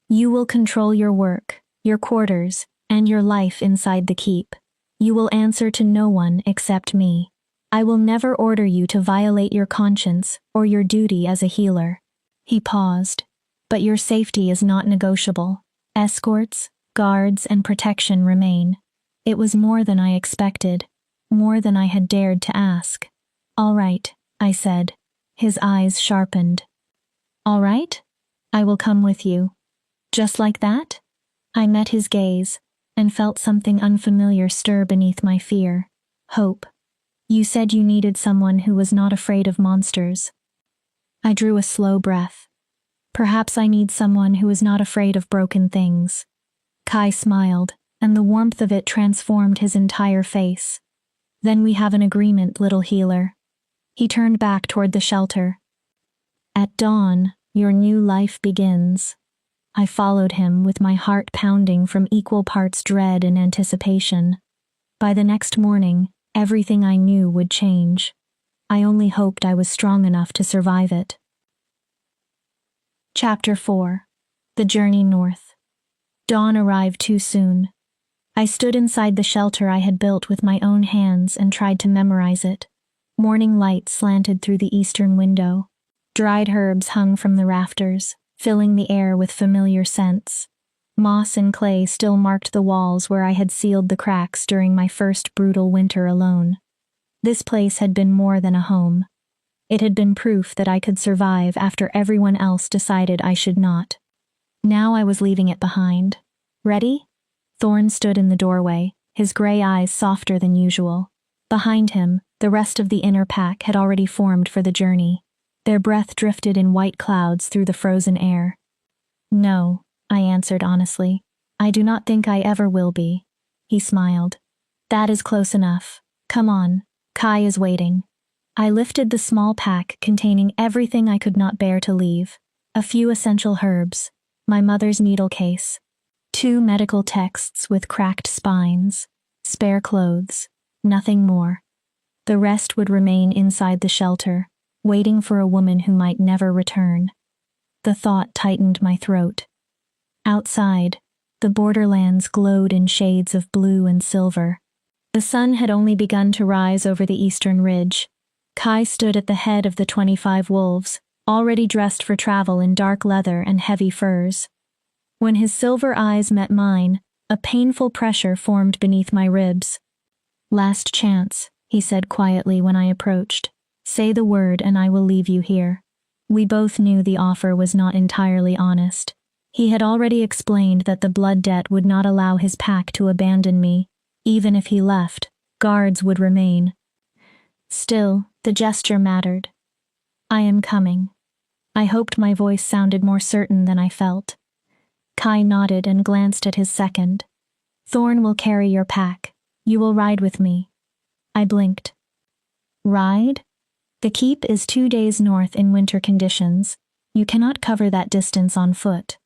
"You will control your work, your quarters, and your life inside the keep. You will answer to no one except me. I will never order you to violate your conscience or your duty as a healer." He paused. "But your safety is not negotiable. Escorts, guards, and protection remain." It was more than I expected, more than I had dared to ask. "All right," I said. His eyes sharpened. "All right? I will come with you." "Just like that?" I met his gaze, and felt something unfamiliar stir beneath my fear. Hope. "You said you needed someone who was not afraid of monsters." I drew a slow breath. Perhaps I need someone who is not afraid of broken things. Kai smiled, and the warmth of it transformed his entire face. Then we have an agreement, little healer. He turned back toward the shelter. At dawn, your new life begins. I followed him with my heart pounding from equal parts dread and anticipation. By the next morning, everything I knew would change. I only hoped I was strong enough to survive it. Chapter 4. The Journey North. Dawn arrived too soon. I stood inside the shelter I had built with my own hands and tried to memorize it. Morning light slanted through the eastern window. Dried herbs hung from the rafters, filling the air with familiar scents. Moss and clay still marked the walls where I had sealed the cracks during my first brutal winter alone. This place had been more than a home. It had been proof that I could survive after everyone else decided I should not. Now I was leaving it behind. Ready? Thorn stood in the doorway, his gray eyes softer than usual. Behind him, the rest of the inner pack had already formed for the journey. Their breath drifted in white clouds through the frozen air. No, I answered honestly. I do not think I ever will be. He smiled. That is close enough. Come on, Kai is waiting. I lifted the small pack containing everything I could not bear to leave. A few essential herbs, my mother's needle case, 2 medical texts with cracked spines, spare clothes, nothing more. The rest would remain inside the shelter, waiting for a woman who might never return. The thought tightened my throat. Outside, the borderlands glowed in shades of blue and silver. The sun had only begun to rise over the eastern ridge. Kai stood at the head of the 25 wolves, already dressed for travel in dark leather and heavy furs. When his silver eyes met mine, a painful pressure formed beneath my ribs. Last chance, he said quietly when I approached. Say the word and I will leave you here. We both knew the offer was not entirely honest. He had already explained that the blood debt would not allow his pack to abandon me. Even if he left, guards would remain. Still, the gesture mattered. I am coming. I hoped my voice sounded more certain than I felt. Kai nodded and glanced at his second. Thorn will carry your pack. You will ride with me. I blinked. Ride? The keep is 2 days north in winter conditions. You cannot cover that distance on foot.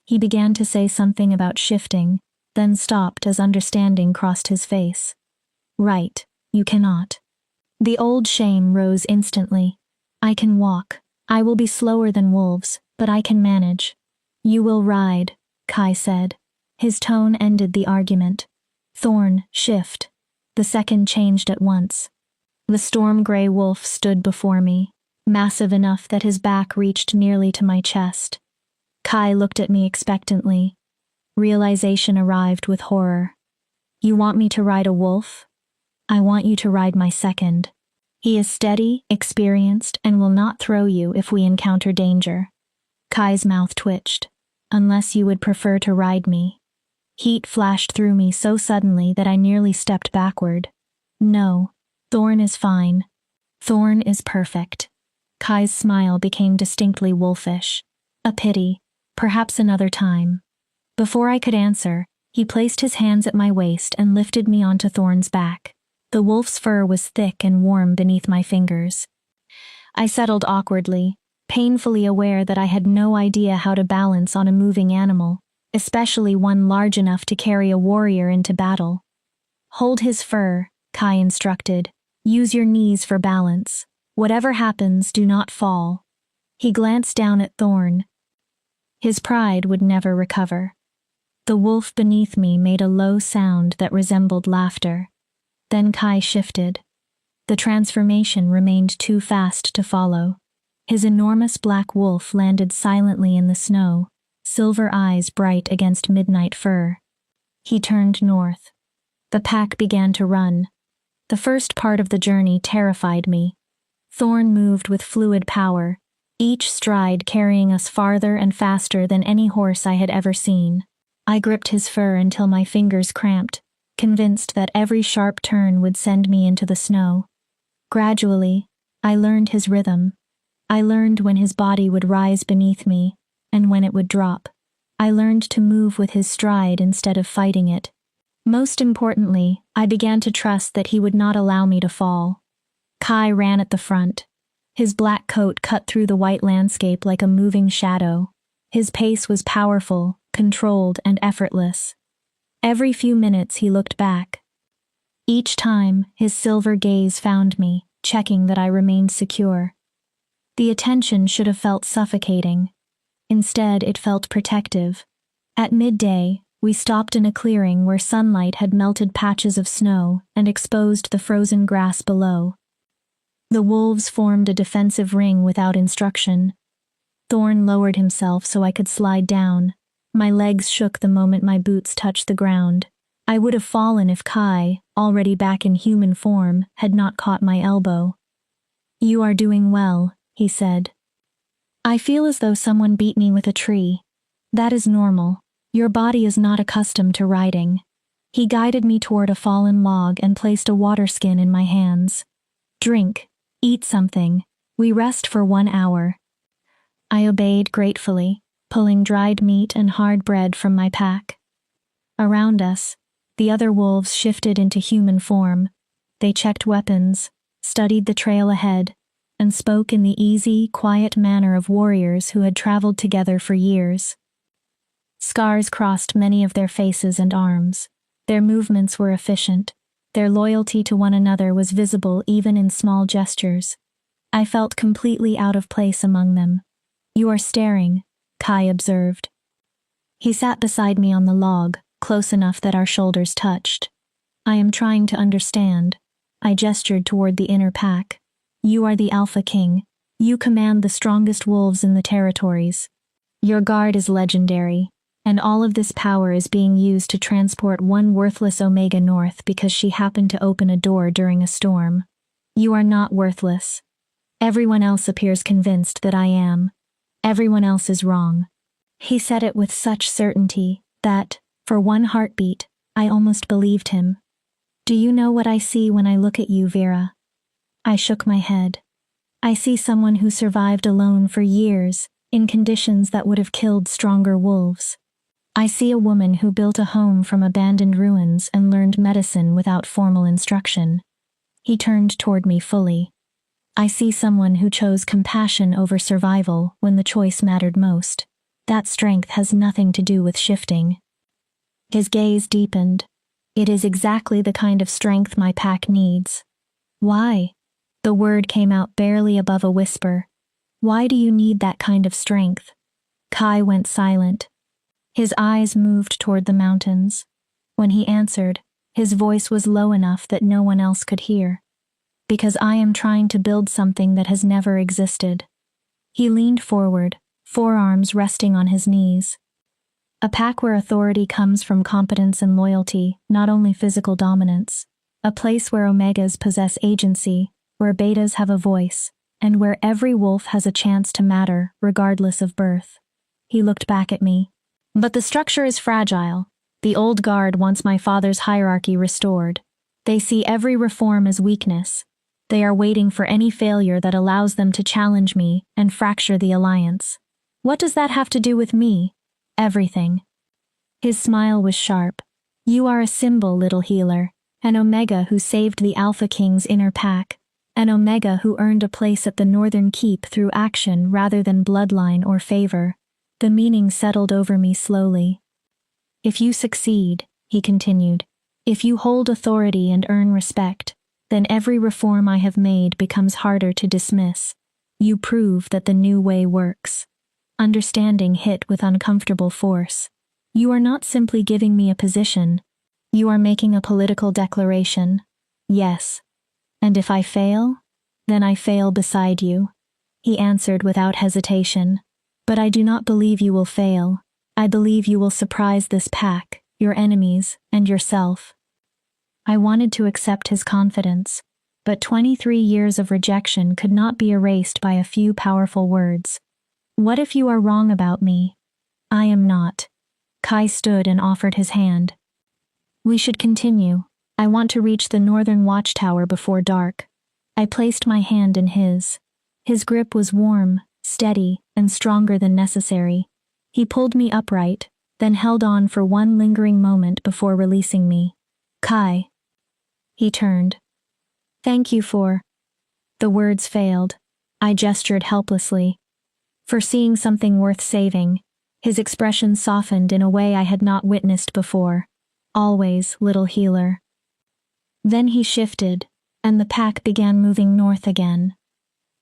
He began to say something about shifting, then stopped as understanding crossed his face. Right, you cannot. The old shame rose instantly. I can walk. I will be slower than wolves, but I can manage. You will ride, Kai said. His tone ended the argument. Thorn, shift. The second changed at once. The storm-gray wolf stood before me, massive enough that his back reached nearly to my chest. Kai looked at me expectantly. Realization arrived with horror. You want me to ride a wolf? I want you to ride my second. He is steady, experienced, and will not throw you if we encounter danger. Kai's mouth twitched. Unless you would prefer to ride me. Heat flashed through me so suddenly that I nearly stepped backward. No, Thorn is fine. Thorn is perfect. Kai's smile became distinctly wolfish. A pity, perhaps another time. Before I could answer, he placed his hands at my waist and lifted me onto Thorn's back. The wolf's fur was thick and warm beneath my fingers. I settled awkwardly, painfully aware that I had no idea how to balance on a moving animal, especially one large enough to carry a warrior into battle. Hold his fur, Kai instructed. Use your knees for balance. Whatever happens, do not fall. He glanced down at Thorn. His pride would never recover. The wolf beneath me made a low sound that resembled laughter. Then Kai shifted. The transformation remained too fast to follow. His enormous black wolf landed silently in the snow, silver eyes bright against midnight fur. He turned north. The pack began to run. The first part of the journey terrified me. Thorn moved with fluid power, each stride carrying us farther and faster than any horse I had ever seen. I gripped his fur until my fingers cramped, convinced that every sharp turn would send me into the snow. Gradually, I learned his rhythm. I learned when his body would rise beneath me, and when it would drop. I learned to move with his stride instead of fighting it. Most importantly, I began to trust that he would not allow me to fall. Kai ran at the front. His black coat cut through the white landscape like a moving shadow. His pace was powerful, controlled, and effortless. Every few minutes he looked back. Each time, his silver gaze found me, checking that I remained secure. The attention should have felt suffocating. Instead, it felt protective. At midday, we stopped in a clearing where sunlight had melted patches of snow and exposed the frozen grass below. The wolves formed a defensive ring without instruction. Thorn lowered himself so I could slide down. My legs shook the moment my boots touched the ground. I would have fallen if Kai, already back in human form, had not caught my elbow. "You are doing well," he said. "I feel as though someone beat me with a tree. That is normal. Your body is not accustomed to riding." He guided me toward a fallen log and placed a water skin in my hands. "Drink. Eat something. We rest for 1 hour." I obeyed gratefully, pulling dried meat and hard bread from my pack. Around us, the other wolves shifted into human form. They checked weapons, studied the trail ahead, and spoke in the easy, quiet manner of warriors who had traveled together for years. Scars crossed many of their faces and arms. Their movements were efficient. Their loyalty to one another was visible even in small gestures. I felt completely out of place among them. "You are staring," Kai observed. He sat beside me on the log, close enough that our shoulders touched. "I am trying to understand." I gestured toward the inner pack. "You are the Alpha King. You command the strongest wolves in the territories. Your guard is legendary, and all of this power is being used to transport one worthless Omega north because she happened to open a door during a storm. You are not worthless. Everyone else appears convinced that I am. Everyone else is wrong." He said it with such certainty that, for one heartbeat, I almost believed him. "Do you know what I see when I look at you, Vera?" I shook my head. "I see someone who survived alone for years, in conditions that would have killed stronger wolves. I see a woman who built a home from abandoned ruins and learned medicine without formal instruction." He turned toward me fully. "I see someone who chose compassion over survival when the choice mattered most. That strength has nothing to do with shifting." His gaze deepened. "It is exactly the kind of strength my pack needs." "Why?" The word came out barely above a whisper. "Why do you need that kind of strength?" Kai went silent. His eyes moved toward the mountains. When he answered, his voice was low enough that no one else could hear. "Because I am trying to build something that has never existed." He leaned forward, forearms resting on his knees. "A pack where authority comes from competence and loyalty, not only physical dominance. A place where Omegas possess agency, where Betas have a voice, and where every wolf has a chance to matter, regardless of birth." He looked back at me. "But the structure is fragile. The old guard wants my father's hierarchy restored. They see every reform as weakness. They are waiting for any failure that allows them to challenge me and fracture the alliance. What does that have to do with me? Everything." His smile was sharp. "You are a symbol, little healer. An Omega who saved the Alpha King's inner pack. An Omega who earned a place at the Northern Keep through action rather than bloodline or favor." The meaning settled over me slowly. "If you succeed," he continued, "if you hold authority and earn respect, then every reform I have made becomes harder to dismiss. You prove that the new way works." Understanding hit with uncomfortable force. "You are not simply giving me a position. You are making a political declaration." "Yes. And if I fail, then I fail beside you," he answered without hesitation. "But I do not believe you will fail. I believe you will surprise this pack, your enemies, and yourself." I wanted to accept his confidence, but 23 years of rejection could not be erased by a few powerful words. "What if you are wrong about me?" "I am not." Kai stood and offered his hand. "We should continue. I want to reach the northern watchtower before dark." I placed my hand in his. His grip was warm, steady, and stronger than necessary. He pulled me upright, then held on for one lingering moment before releasing me. Kai. He turned. Thank you for... The words failed. I gestured helplessly. For seeing something worth saving. His expression softened in a way I had not witnessed before. Always, little healer. Then he shifted, and the pack began moving north again.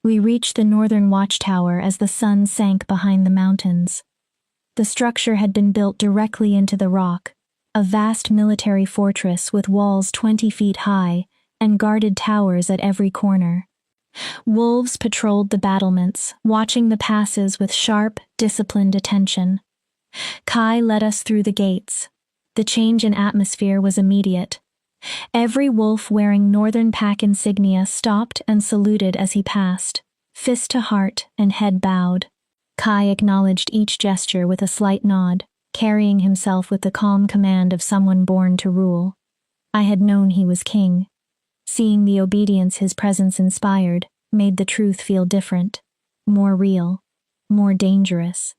We reached the northern watchtower as the sun sank behind the mountains. The structure had been built directly into the rock, a vast military fortress with walls 20 feet high and guarded towers at every corner. Wolves patrolled the battlements, watching the passes with sharp, disciplined attention. Kai led us through the gates. The change in atmosphere was immediate. Every wolf wearing Northern Pack insignia stopped and saluted as he passed, fist to heart and head bowed. Kai acknowledged each gesture with a slight nod, carrying himself with the calm command of someone born to rule. I had known he was king. Seeing the obedience his presence inspired made the truth feel different, more real, more dangerous.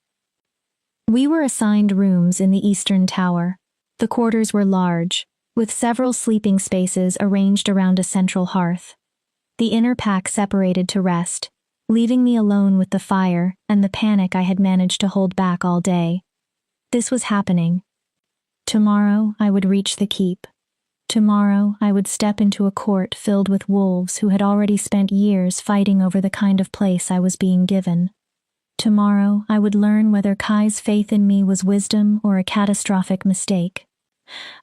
We were assigned rooms in the Eastern Tower. The quarters were large, with several sleeping spaces arranged around a central hearth. The inner pack separated to rest, leaving me alone with the fire and the panic I had managed to hold back all day. This was happening. Tomorrow I would reach the keep. Tomorrow I would step into a court filled with wolves who had already spent years fighting over the kind of place I was being given. Tomorrow I would learn whether Kai's faith in me was wisdom or a catastrophic mistake.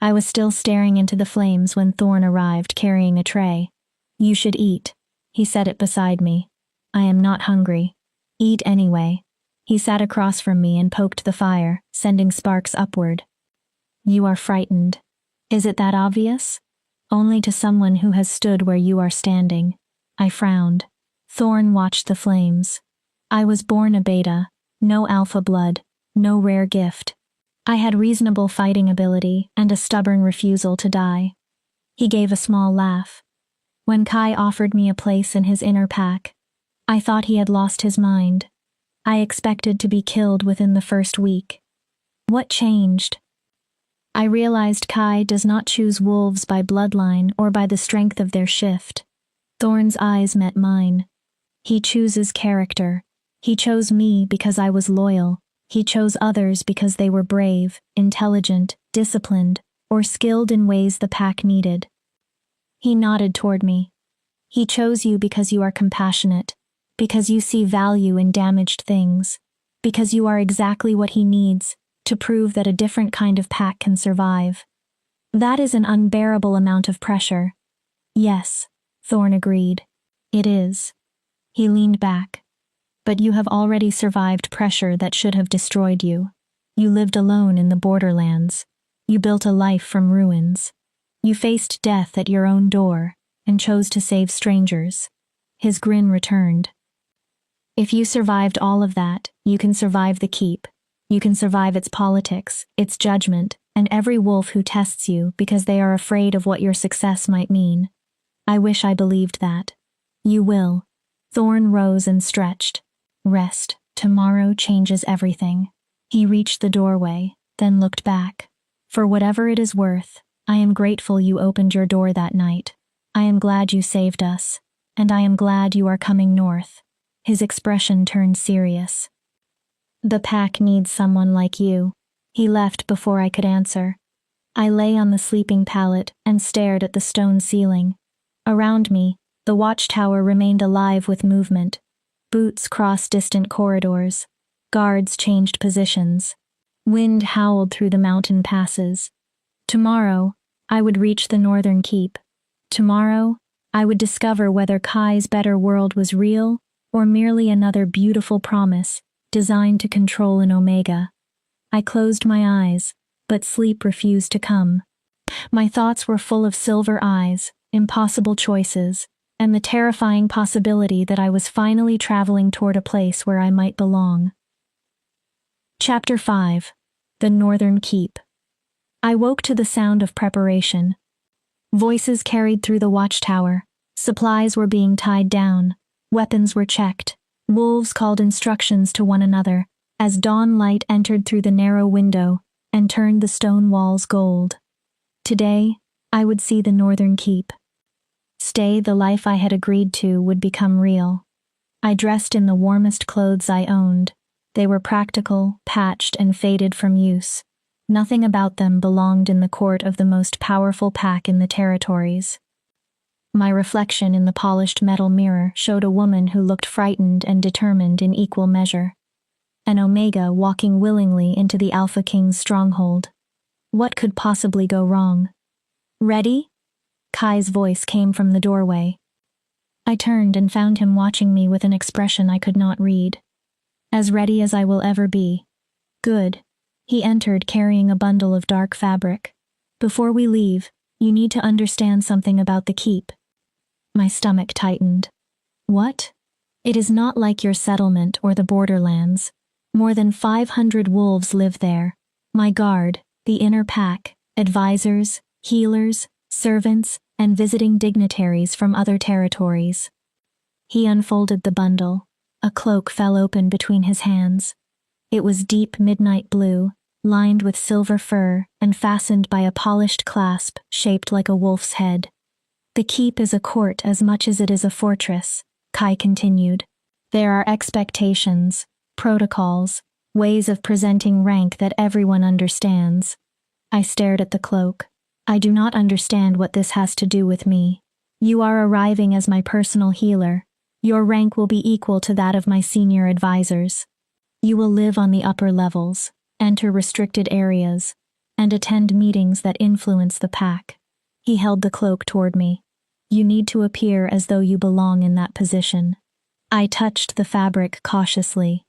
I was still staring into the flames when Thorn arrived carrying a tray. You should eat. He set it beside me. I am not hungry. Eat anyway. He sat across from me and poked the fire, sending sparks upward. You are frightened. Is it that obvious? Only to someone who has stood where you are standing. I frowned. Thorn watched the flames. I was born a beta, no alpha blood, no rare gift. I had reasonable fighting ability and a stubborn refusal to die. He gave a small laugh. When Kai offered me a place in his inner pack, I thought he had lost his mind. I expected to be killed within the first week. What changed? I realized Kai does not choose wolves by bloodline or by the strength of their shift. Thorn's eyes met mine. He chooses character. He chose me because I was loyal. He chose others because they were brave, intelligent, disciplined, or skilled in ways the pack needed. He nodded toward me. He chose you because you are compassionate, because you see value in damaged things, because you are exactly what he needs to prove that a different kind of pack can survive. That is an unbearable amount of pressure. Yes, Thorn agreed. It is. He leaned back. But you have already survived pressure that should have destroyed you. You lived alone in the borderlands. You built a life from ruins. You faced death at your own door and chose to save strangers. His grin returned. If you survived all of that, you can survive the keep. You can survive its politics, its judgment, and every wolf who tests you because they are afraid of what your success might mean. I wish I believed that. You will. Thorn rose and stretched. Rest. Tomorrow changes everything. He reached the doorway, then looked back. For whatever it is worth, I am grateful you opened your door that night. I am glad you saved us. And I am glad you are coming north. His expression turned serious. The pack needs someone like you. He left before I could answer. I lay on the sleeping pallet and stared at the stone ceiling. Around me, the watchtower remained alive with movement. Boots crossed distant corridors. Guards changed positions. Wind howled through the mountain passes. Tomorrow, I would reach the northern keep. Tomorrow, I would discover whether Kai's better world was real or merely another beautiful promise designed to control an Omega. I closed my eyes, but sleep refused to come. My thoughts were full of silver eyes, impossible choices, and the terrifying possibility that I was finally traveling toward a place where I might belong. Chapter 5. The Northern Keep. I woke to the sound of preparation. Voices carried through the watchtower. Supplies were being tied down. Weapons were checked. Wolves called instructions to one another. as dawn light entered through the narrow window and turned the stone walls gold. Today, I would see the Northern Keep. Stay, the life I had agreed to would become real. I dressed in the warmest clothes I owned. They were practical, patched, and faded from use. Nothing about them belonged in the court of the most powerful pack in the territories. My reflection in the polished metal mirror showed a woman who looked frightened and determined in equal measure. An Omega walking willingly into the Alpha King's stronghold. What could possibly go wrong? Ready? Kai's voice came from the doorway. I turned and found him watching me with an expression I could not read. As ready as I will ever be. Good. He entered carrying a bundle of dark fabric. Before we leave, you need to understand something about the keep. My stomach tightened. What? It is not like your settlement or the borderlands. More than 500 wolves live there. My guard, the inner pack, advisors, healers, servants, and visiting dignitaries from other territories. He unfolded the bundle. A cloak fell open between his hands. It was deep midnight blue, lined with silver fur and fastened by a polished clasp shaped like a wolf's head. The keep is a court as much as it is a fortress, Kai continued. There are expectations, protocols, ways of presenting rank that everyone understands. I stared at the cloak. I do not understand what this has to do with me. You are arriving as my personal healer. Your rank will be equal to that of my senior advisors. You will live on the upper levels, enter restricted areas, and attend meetings that influence the pack. He held the cloak toward me. You need to appear as though you belong in that position. I touched the fabric cautiously.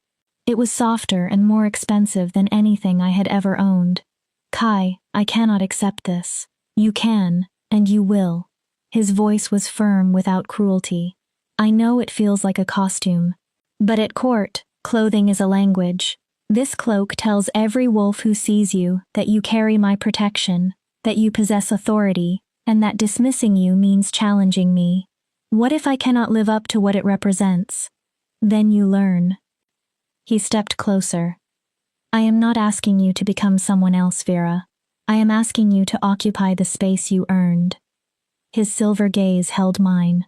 It was softer and more expensive than anything I had ever owned. Kai, I cannot accept this. You can, and you will. His voice was firm without cruelty. I know it feels like a costume. But at court, clothing is a language. This cloak tells every wolf who sees you that you carry my protection, that you possess authority, and that dismissing you means challenging me. What if I cannot live up to what it represents? Then you learn. He stepped closer. I am not asking you to become someone else, Vera. I am asking you to occupy the space you earned. His silver gaze held mine.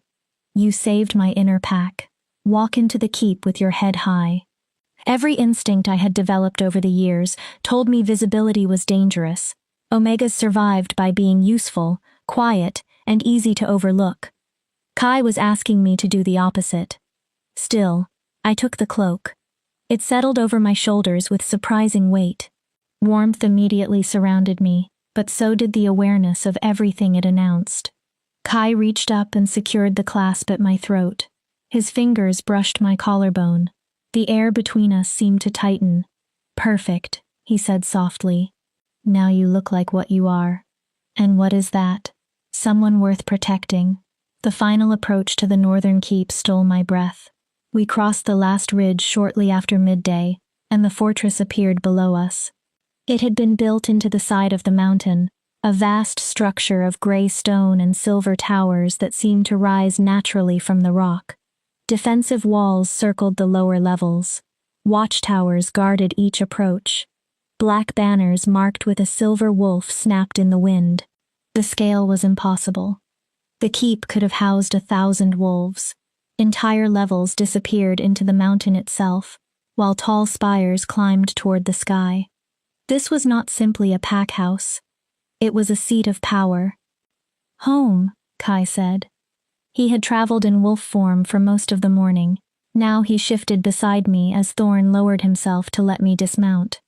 You saved my inner pack. Walk into the keep with your head high. Every instinct I had developed over the years told me visibility was dangerous. Omegas survived by being useful, quiet, and easy to overlook. Kai was asking me to do the opposite. Still, I took the cloak. It settled over my shoulders with surprising weight. Warmth immediately surrounded me, but so did the awareness of everything it announced. Kai reached up and secured the clasp at my throat. His fingers brushed my collarbone. The air between us seemed to tighten. Perfect, he said softly. Now you look like what you are. And what is that? Someone worth protecting. The final approach to the Northern Keep stole my breath. We crossed the last ridge shortly after midday, and the fortress appeared below us. It had been built into the side of the mountain, a vast structure of gray stone and silver towers that seemed to rise naturally from the rock. Defensive walls circled the lower levels. Watchtowers guarded each approach. Black banners marked with a silver wolf snapped in the wind. The scale was impossible. The keep could have housed 1,000 wolves. Entire levels disappeared into the mountain itself, while tall spires climbed toward the sky. This was not simply a pack house. It was a seat of power. Home, Kai said. He had traveled in wolf form for most of the morning. Now he shifted beside me as Thorn lowered himself to let me dismount.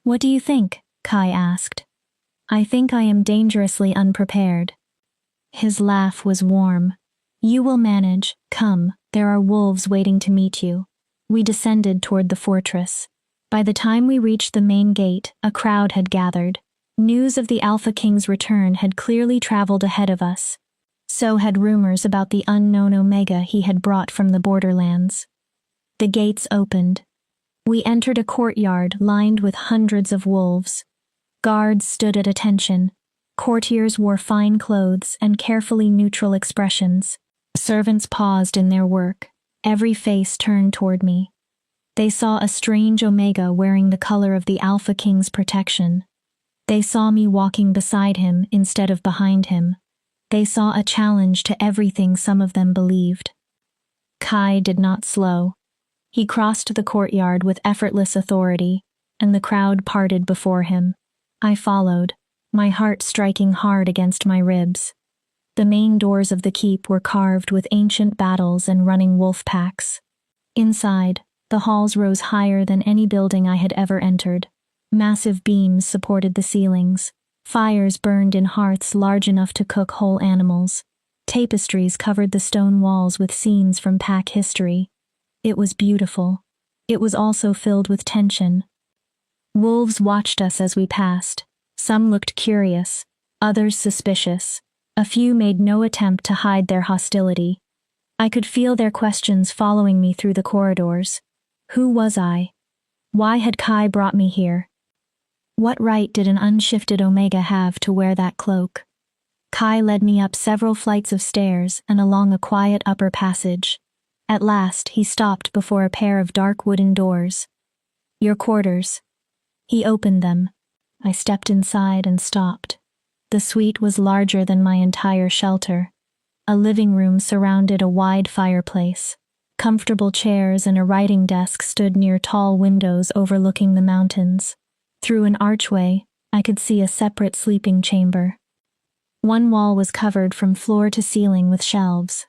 What do you think? Kai asked. I think I am dangerously unprepared. His laugh was warm. You will manage. Come, there are wolves waiting to meet you. We descended toward the fortress. By the time we reached the main gate, a crowd had gathered. News of the Alpha King's return had clearly traveled ahead of us. So had rumors about the unknown Omega he had brought from the borderlands. The gates opened. We entered a courtyard lined with hundreds of wolves. Guards stood at attention. Courtiers wore fine clothes and carefully neutral expressions. Servants paused in their work, every face turned toward me. They saw a strange Omega wearing the color of the Alpha King's protection. They saw me walking beside him instead of behind him. They saw a challenge to everything some of them believed. Kai did not slow. He crossed the courtyard with effortless authority, and the crowd parted before him. I followed, my heart striking hard against my ribs. The main doors of the keep were carved with ancient battles and running wolf packs. Inside, the halls rose higher than any building I had ever entered. Massive beams supported the ceilings. Fires burned in hearths large enough to cook whole animals. Tapestries covered the stone walls with scenes from pack history. It was beautiful. It was also filled with tension. Wolves watched us as we passed. Some looked curious, others suspicious. A few made no attempt to hide their hostility. I could feel their questions following me through the corridors. Who was I? Why had Kai brought me here? What right did an unshifted Omega have to wear that cloak? Kai led me up several flights of stairs and along a quiet upper passage. At last, he stopped before a pair of dark wooden doors. Your quarters. He opened them. I stepped inside and stopped. The suite was larger than my entire shelter. A living room surrounded a wide fireplace. Comfortable chairs and a writing desk stood near tall windows overlooking the mountains. Through an archway, I could see a separate sleeping chamber. One wall was covered from floor to ceiling with shelves.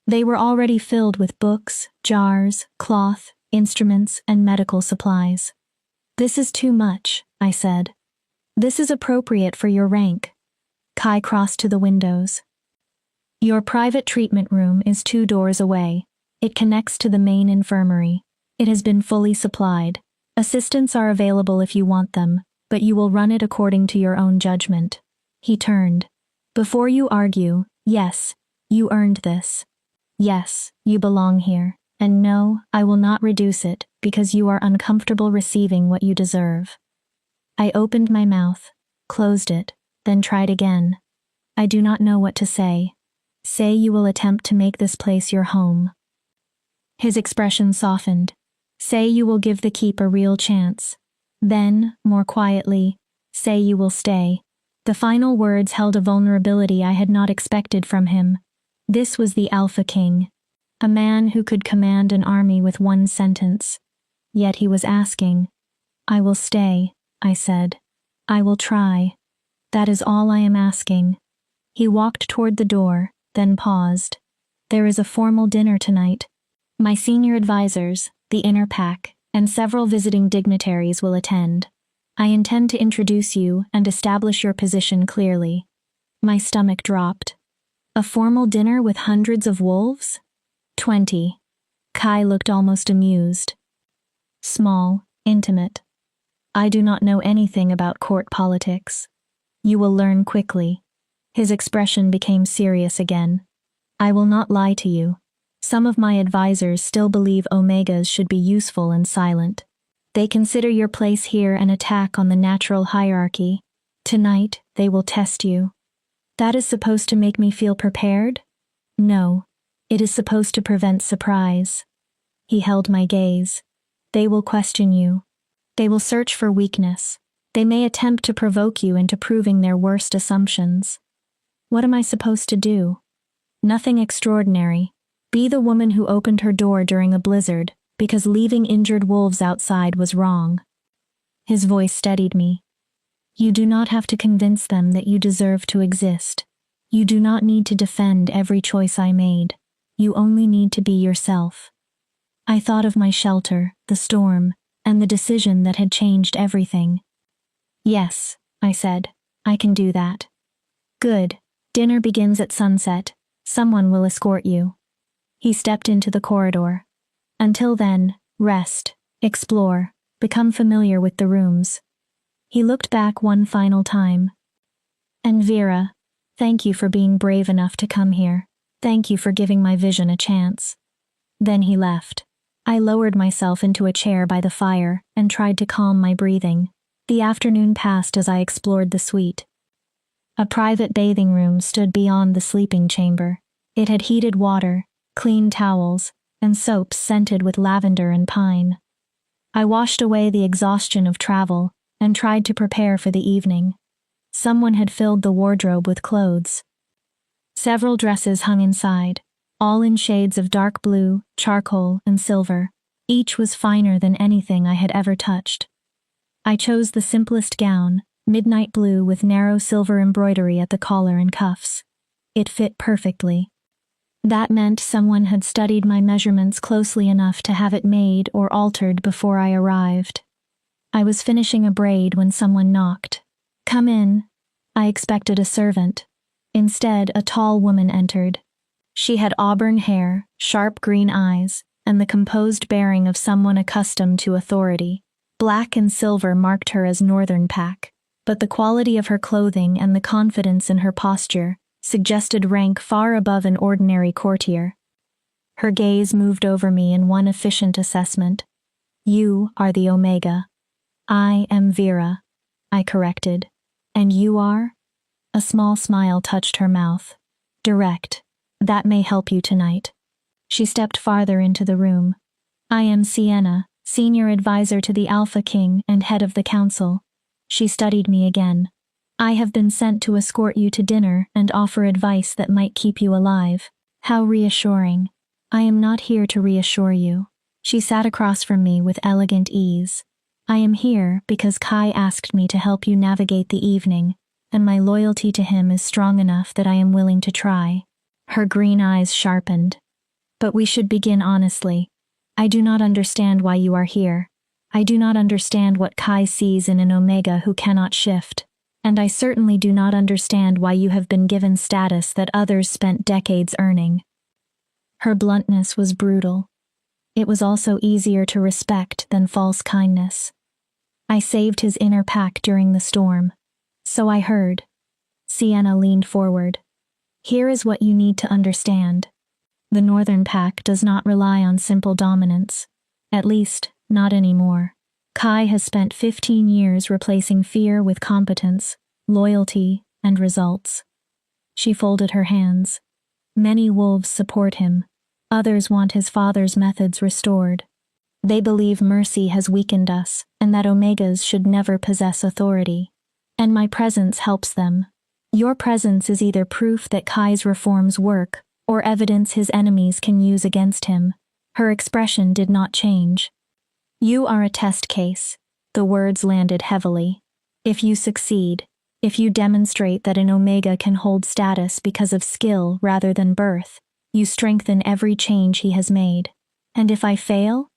They were already filled with books, jars, cloth, instruments, and medical supplies. This is too much, I said. This is appropriate for your rank. Kai crossed to the windows. Your private treatment room is 2 doors away. It connects to the main infirmary. It has been fully supplied. Assistants are available if you want them, but you will run it according to your own judgment. He turned. Before you argue, yes, you earned this. Yes, you belong here. And no, I will not reduce it because you are uncomfortable receiving what you deserve. I opened my mouth, closed it, then tried again. I do not know what to say. Say you will attempt to make this place your home. His expression softened. Say you will give the keep a real chance. Then, more quietly, say you will stay. The final words held a vulnerability I had not expected from him. This was the Alpha King, a man who could command an army with one sentence. Yet he was asking. I will stay, I said. I will try. That is all I am asking. He walked toward the door, then paused. There is a formal dinner tonight. My senior advisors, the inner pack, and several visiting dignitaries will attend. I intend to introduce you and establish your position clearly. My stomach dropped. A formal dinner with hundreds of wolves? 20. Kai looked almost amused. Small, intimate. I do not know anything about court politics. You will learn quickly. His expression became serious again. I will not lie to you. Some of my advisors still believe Omegas should be useful and silent. They consider your place here an attack on the natural hierarchy. Tonight, they will test you. That is supposed to make me feel prepared? No, it is supposed to prevent surprise. He held my gaze. They will question you. They will search for weakness. They may attempt to provoke you into proving their worst assumptions. What am I supposed to do? Nothing extraordinary. Be the woman who opened her door during a blizzard because leaving injured wolves outside was wrong. His voice steadied me. You do not have to convince them that you deserve to exist. You do not need to defend every choice I made. You only need to be yourself. I thought of my shelter, the storm, and the decision that had changed everything. Yes, I said, I can do that. Good. Dinner begins at sunset. Someone will escort you. He stepped into the corridor. Until then, rest, explore, become familiar with the rooms. He looked back one final time. And Vera, thank you for being brave enough to come here. Thank you for giving my vision a chance. Then he left. I lowered myself into a chair by the fire and tried to calm my breathing. The afternoon passed as I explored the suite. A private bathing room stood beyond the sleeping chamber. It had heated water, clean towels, and soaps scented with lavender and pine. I washed away the exhaustion of travel and tried to prepare for the evening. Someone had filled the wardrobe with clothes. Several dresses hung inside, all in shades of dark blue, charcoal, and silver. Each was finer than anything I had ever touched. I chose the simplest gown, midnight blue with narrow silver embroidery at the collar and cuffs. It fit perfectly. That meant someone had studied my measurements closely enough to have it made or altered before I arrived. I was finishing a braid when someone knocked. "Come in." I expected a servant. Instead, a tall woman entered. She had auburn hair, sharp green eyes, and the composed bearing of someone accustomed to authority. Black and silver marked her as Northern Pack, but the quality of her clothing and the confidence in her posture suggested rank far above an ordinary courtier. Her gaze moved over me in one efficient assessment. "You are the Omega." "I am Vera," I corrected. "And you are?" A small smile touched her mouth. "Direct. That may help you tonight." She stepped farther into the room. "I am Sienna, senior advisor to the Alpha King and head of the council." She studied me again. "I have been sent to escort you to dinner and offer advice that might keep you alive." How reassuring. "I am not here to reassure you." She sat across from me with elegant ease. "I am here because Kai asked me to help you navigate the evening, and my loyalty to him is strong enough that I am willing to try." Her green eyes sharpened. "But we should begin honestly. I do not understand why you are here. I do not understand what Kai sees in an Omega who cannot shift. And I certainly do not understand why you have been given status that others spent decades earning." Her bluntness was brutal. It was also easier to respect than false kindness. "I saved his inner pack during the storm." "So I heard." Sienna leaned forward. "Here is what you need to understand. The Northern Pack does not rely on simple dominance. At least, not anymore. Kai has spent 15 years replacing fear with competence, loyalty, and results." She folded her hands. "Many wolves support him. Others want his father's methods restored. They believe mercy has weakened us and that Omegas should never possess authority. And my presence helps them. Your presence is either proof that Kai's reforms work or evidence his enemies can use against him." Her expression did not change. "You are a test case." The words landed heavily. "If you succeed, if you demonstrate that an Omega can hold status because of skill rather than birth, you strengthen every change he has made. And if I fail,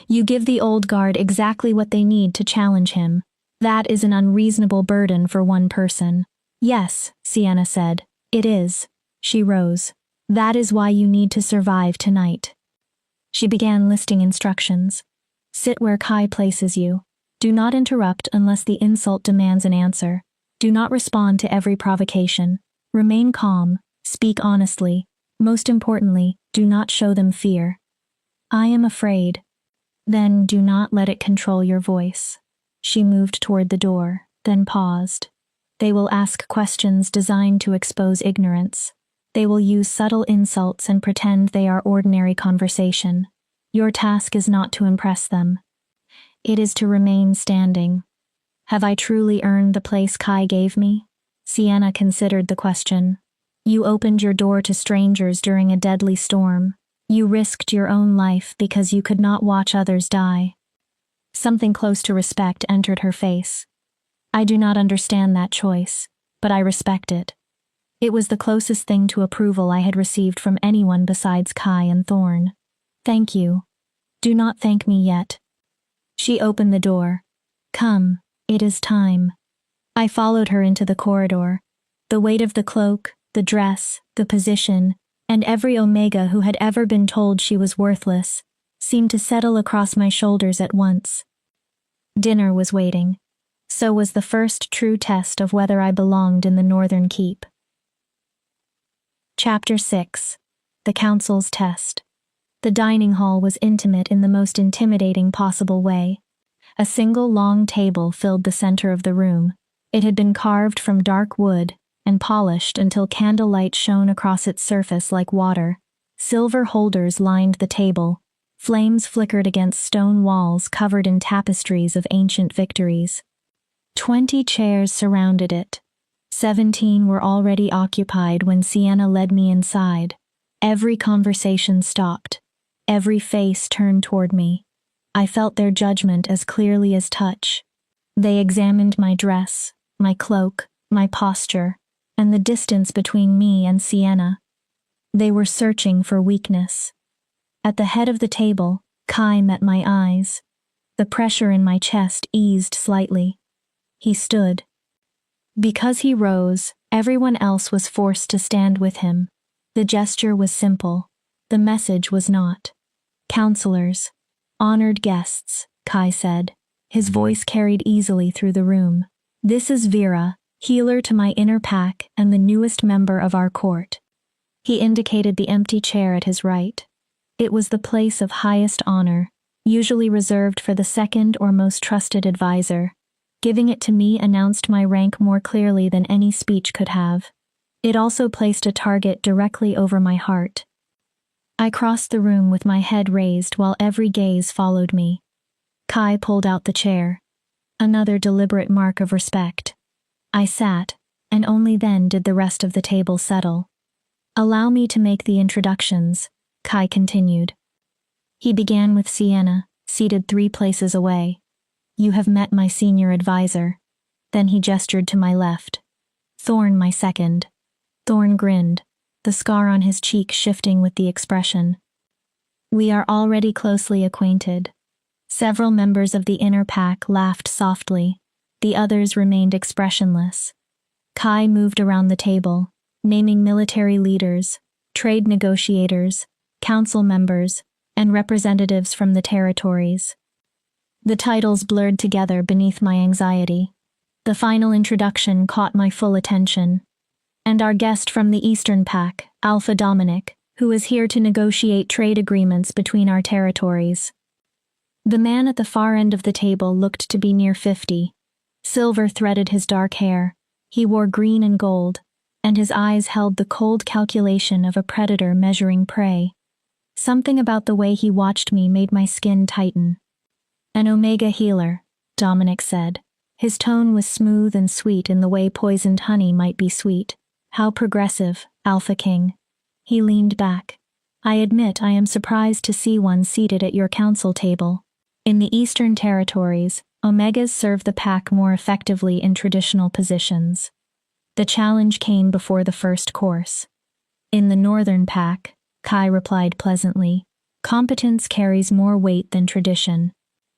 you give the old guard exactly what they need to challenge him. That is an unreasonable burden for one person." "Yes," Sienna said. "It is." She rose. "That is why you need to survive tonight." She began listing instructions. "Sit where Kai places you. Do not interrupt unless the insult demands an answer. Do not respond to every provocation. Remain calm. Speak honestly. Most importantly, do not show them fear." "I am afraid." "Then do not let it control your voice." She moved toward the door, then paused. "They will ask questions designed to expose ignorance. They will use subtle insults and pretend they are ordinary conversation. Your task is not to impress them. It is to remain standing." "Have I truly earned the place Kai gave me?" Sienna considered the question. "You opened your door to strangers during a deadly storm. You risked your own life because you could not watch others die." Something close to respect entered her face. "I do not understand that choice, but I respect it." It was the closest thing to approval I had received from anyone besides Kai and Thorn. "Thank you." "Do not thank me yet." She opened the door. "Come, it is time." I followed her into the corridor. The weight of the cloak, the dress, the position, and every Omega who had ever been told she was worthless seemed to settle across my shoulders at once. Dinner was waiting. So was the first true test of whether I belonged in the Northern Keep. Chapter 6. The Council's Test. The dining hall was intimate in the most intimidating possible way. A single long table filled the center of the room. It had been carved from dark wood and polished until candlelight shone across its surface like water. Silver holders lined the table, Flames flickered against stone walls covered in tapestries of ancient victories. 20 chairs surrounded it. 17 were already occupied when Sienna led me inside. Every conversation stopped. Every face turned toward me. I felt their judgment as clearly as touch. They examined my dress, my cloak, my posture, and the distance between me and Sienna. They were searching for weakness. At the head of the table, Kai met my eyes. The pressure in my chest eased slightly. He stood. Because he rose, everyone else was forced to stand with him. The gesture was simple. The message was not. Counselors, honored guests, Kai said. His voice carried easily through the room. This is Vera, healer to my inner pack and the newest member of our court. He indicated the empty chair at his right. It was the place of highest honor, usually reserved for the second or most trusted advisor. Giving it to me announced my rank more clearly than any speech could have. It also placed a target directly over my heart. I crossed the room with my head raised while every gaze followed me. Kai pulled out the chair. Another deliberate mark of respect. I sat, and only then did the rest of the table settle. Allow me to make the introductions, Kai continued. He began with Sienna, seated 3 places away. You have met my senior advisor. Then he gestured to my left. Thorn, my second. Thorn grinned, the scar on his cheek shifting with the expression. We are already closely acquainted. Several members of the inner pack laughed softly. The others remained expressionless. Kai moved around the table, naming military leaders, trade negotiators, council members, and representatives from the territories. The titles blurred together beneath my anxiety. The final introduction caught my full attention. And our guest from the Eastern Pack, Alpha Dominic, who is here to negotiate trade agreements between our territories. The man at the far end of the table looked to be near 50. Silver threaded his dark hair. He wore green and gold, and his eyes held the cold calculation of a predator measuring prey. Something about the way he watched me made my skin tighten. An Omega healer, Dominic said. His tone was smooth and sweet in the way poisoned honey might be sweet. How progressive, Alpha King. He leaned back. I admit I am surprised to see one seated at your council table. In the Eastern Territories, Omegas serve the pack more effectively in traditional positions. The challenge came before the first course. In the Northern Pack, Kai replied pleasantly, competence carries more weight than tradition.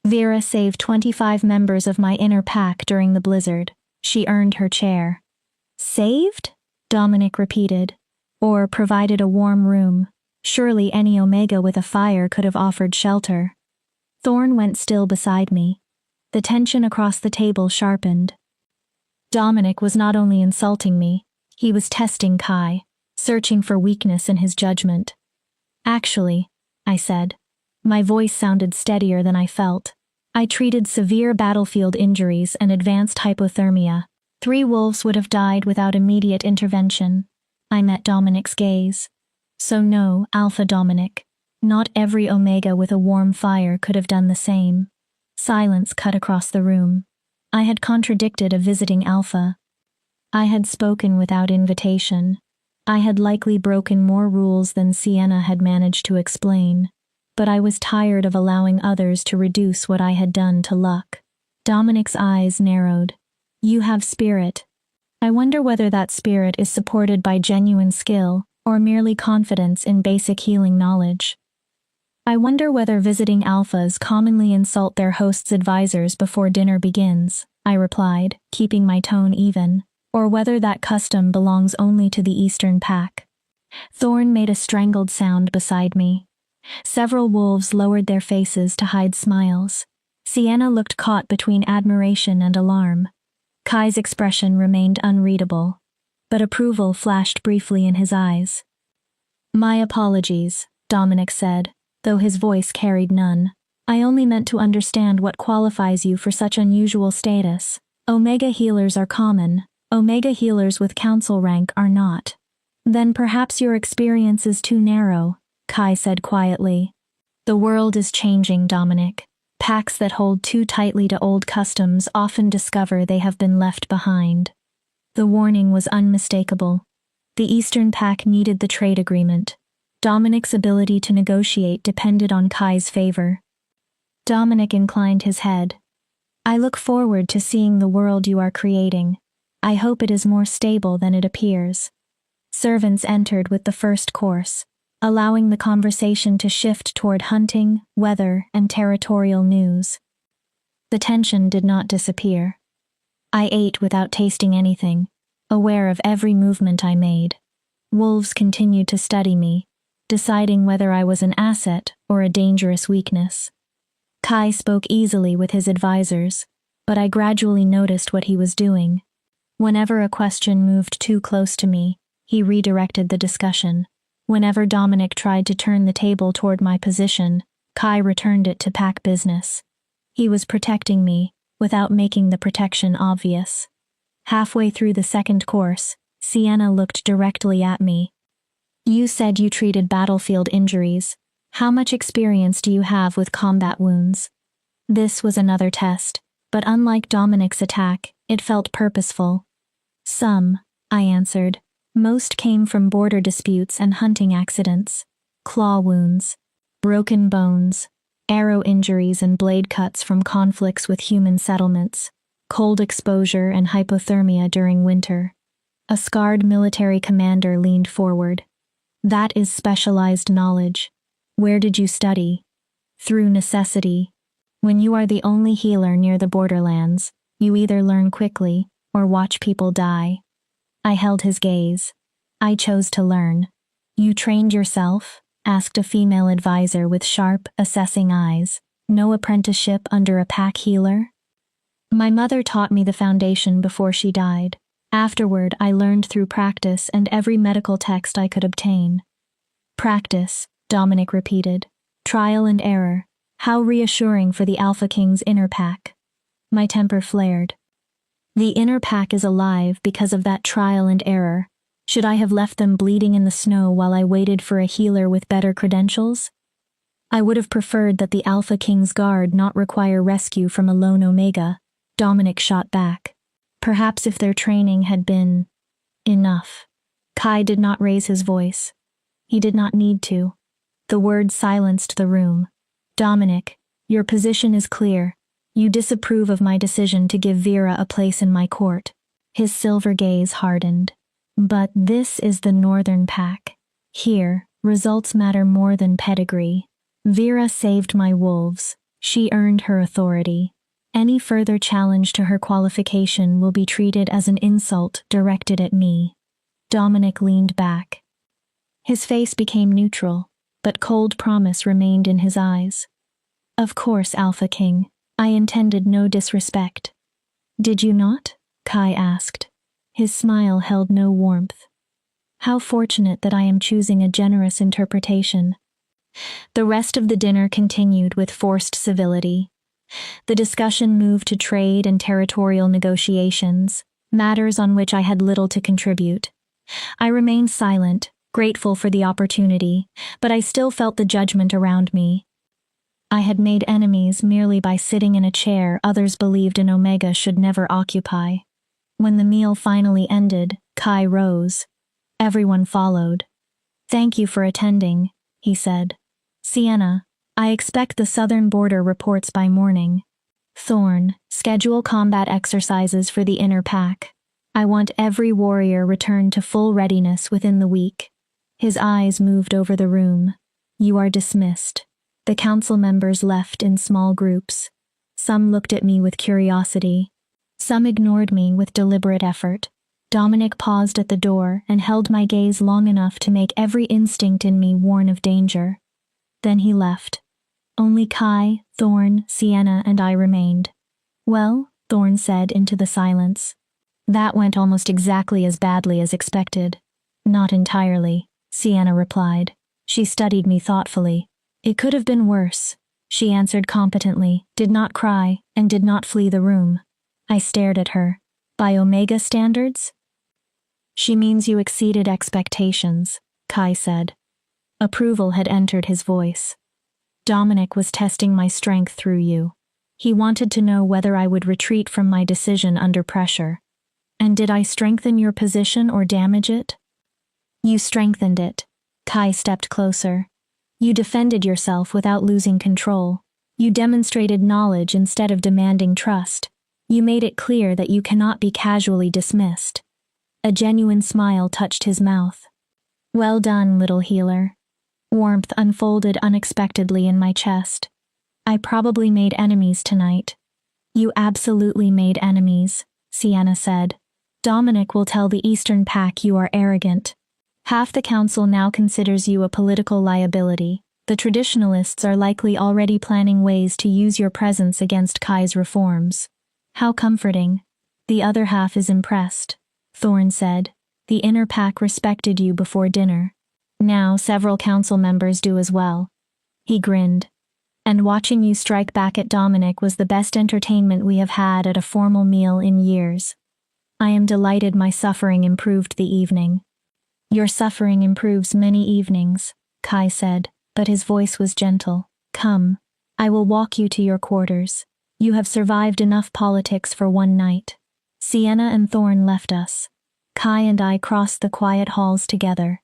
Vera saved 25 members of my inner pack during the blizzard. She earned her chair. Saved? Dominic repeated. Or provided a warm room. Surely any Omega with a fire could have offered shelter. Thorn went still beside me. The tension across the table sharpened. Dominic was not only insulting me, he was testing Kai, searching for weakness in his judgment. Actually, I said. My voice sounded steadier than I felt. I treated severe battlefield injuries and advanced hypothermia. 3 wolves would have died without immediate intervention. I met Dominic's gaze. So no, Alpha Dominic. Not every Omega with a warm fire could have done the same. Silence cut across the room. I had contradicted a visiting Alpha. I had spoken without invitation. I had likely broken more rules than Sienna had managed to explain. But I was tired of allowing others to reduce what I had done to luck. Dominic's eyes narrowed. You have spirit. I wonder whether that spirit is supported by genuine skill or merely confidence in basic healing knowledge. I wonder whether visiting alphas commonly insult their hosts' advisors before dinner begins, I replied, keeping my tone even, or whether that custom belongs only to the Eastern Pack. Thorn made a strangled sound beside me. Several wolves lowered their faces to hide smiles. Sienna looked caught between admiration and alarm. Kai's expression remained unreadable, but approval flashed briefly in his eyes. My apologies, Dominic said, though his voice carried none. I only meant to understand what qualifies you for such unusual status. Omega healers are common. Omega healers with council rank are not. Then perhaps your experience is too narrow, Kai said quietly. The world is changing, Dominic. Packs that hold too tightly to old customs often discover they have been left behind. The warning was unmistakable. The Eastern Pack needed the trade agreement. Dominic's ability to negotiate depended on Kai's favor. Dominic inclined his head. I look forward to seeing the world you are creating. I hope it is more stable than it appears. Servants entered with the first course, allowing the conversation to shift toward hunting, weather, and territorial news. The tension did not disappear. I ate without tasting anything, aware of every movement I made. Wolves continued to study me, deciding whether I was an asset or a dangerous weakness. Kai spoke easily with his advisors, but I gradually noticed what he was doing. Whenever a question moved too close to me, he redirected the discussion. Whenever Dominic tried to turn the table toward my position, Kai returned it to pack business. He was protecting me, without making the protection obvious. Halfway through the second course, Sienna looked directly at me. You said you treated battlefield injuries. How much experience do you have with combat wounds? This was another test, but unlike Dominic's attack, it felt purposeful. Some, I answered. Most came from border disputes and hunting accidents, claw wounds, broken bones, arrow injuries and blade cuts from conflicts with human settlements, cold exposure and hypothermia during winter. A scarred military commander leaned forward. That is specialized knowledge. Where did you study? Through necessity. When you are the only healer near the borderlands, you either learn quickly or watch people die. I held his gaze. I chose to learn. You trained yourself? Asked a female advisor with sharp, assessing eyes. No apprenticeship under a pack healer? My mother taught me the foundation before she died. Afterward, I learned through practice and every medical text I could obtain. Practice, Dominic repeated. Trial and error. How reassuring for the Alpha King's inner pack. My temper flared. The inner pack is alive because of that trial and error. Should I have left them bleeding in the snow while I waited for a healer with better credentials? I would have preferred that the Alpha King's guard not require rescue from a lone Omega, Dominic shot back. Perhaps if their training had been enough. Kai did not raise his voice. He did not need to. The words silenced the room. Dominic, your position is clear. You disapprove of my decision to give Vera a place in my court. His silver gaze hardened. But this is the Northern Pack. Here, results matter more than pedigree. Vera saved my wolves. She earned her authority. Any further challenge to her qualification will be treated as an insult directed at me. Dominic leaned back. His face became neutral, but cold promise remained in his eyes. Of course, Alpha King. I intended no disrespect. Did you not? Kai asked. His smile held no warmth. How fortunate that I am choosing a generous interpretation. The rest of the dinner continued with forced civility. The discussion moved to trade and territorial negotiations, matters on which I had little to contribute. I remained silent, grateful for the opportunity, but I still felt the judgment around me. I had made enemies merely by sitting in a chair others believed an Omega should never occupy. When the meal finally ended, Kai rose. Everyone followed. Thank you for attending, he said. Sienna, I expect the southern border reports by morning. Thorn, schedule combat exercises for the inner pack. I want every warrior returned to full readiness within the week. His eyes moved over the room. You are dismissed. The council members left in small groups. Some looked at me with curiosity. Some ignored me with deliberate effort. Dominic paused at the door and held my gaze long enough to make every instinct in me warn of danger. Then he left. Only Kai, Thorn, Sienna, and I remained. Well, Thorn said into the silence. That went almost exactly as badly as expected. Not entirely, Sienna replied. She studied me thoughtfully. It could have been worse, she answered competently, did not cry, and did not flee the room. I stared at her. By Omega standards? She means you exceeded expectations, Kai said. Approval had entered his voice. Dominic was testing my strength through you. He wanted to know whether I would retreat from my decision under pressure. And did I strengthen your position or damage it? You strengthened it. Kai stepped closer. You defended yourself without losing control. You demonstrated knowledge instead of demanding trust. You made it clear that you cannot be casually dismissed. A genuine smile touched his mouth. Well done, little healer. Warmth unfolded unexpectedly in my chest. I probably made enemies tonight. You absolutely made enemies, Sienna said. Dominic will tell the Eastern Pack you are arrogant. Half the council now considers you a political liability. The traditionalists are likely already planning ways to use your presence against Kai's reforms. How comforting. The other half is impressed, Thorn said. The inner pack respected you before dinner. Now several council members do as well. He grinned. And watching you strike back at Dominic was the best entertainment we have had at a formal meal in years. I am delighted my suffering improved the evening. Your suffering improves many evenings, Kai said, but his voice was gentle. Come, I will walk you to your quarters. You have survived enough politics for one night. Sienna and Thorn left us. Kai and I crossed the quiet halls together.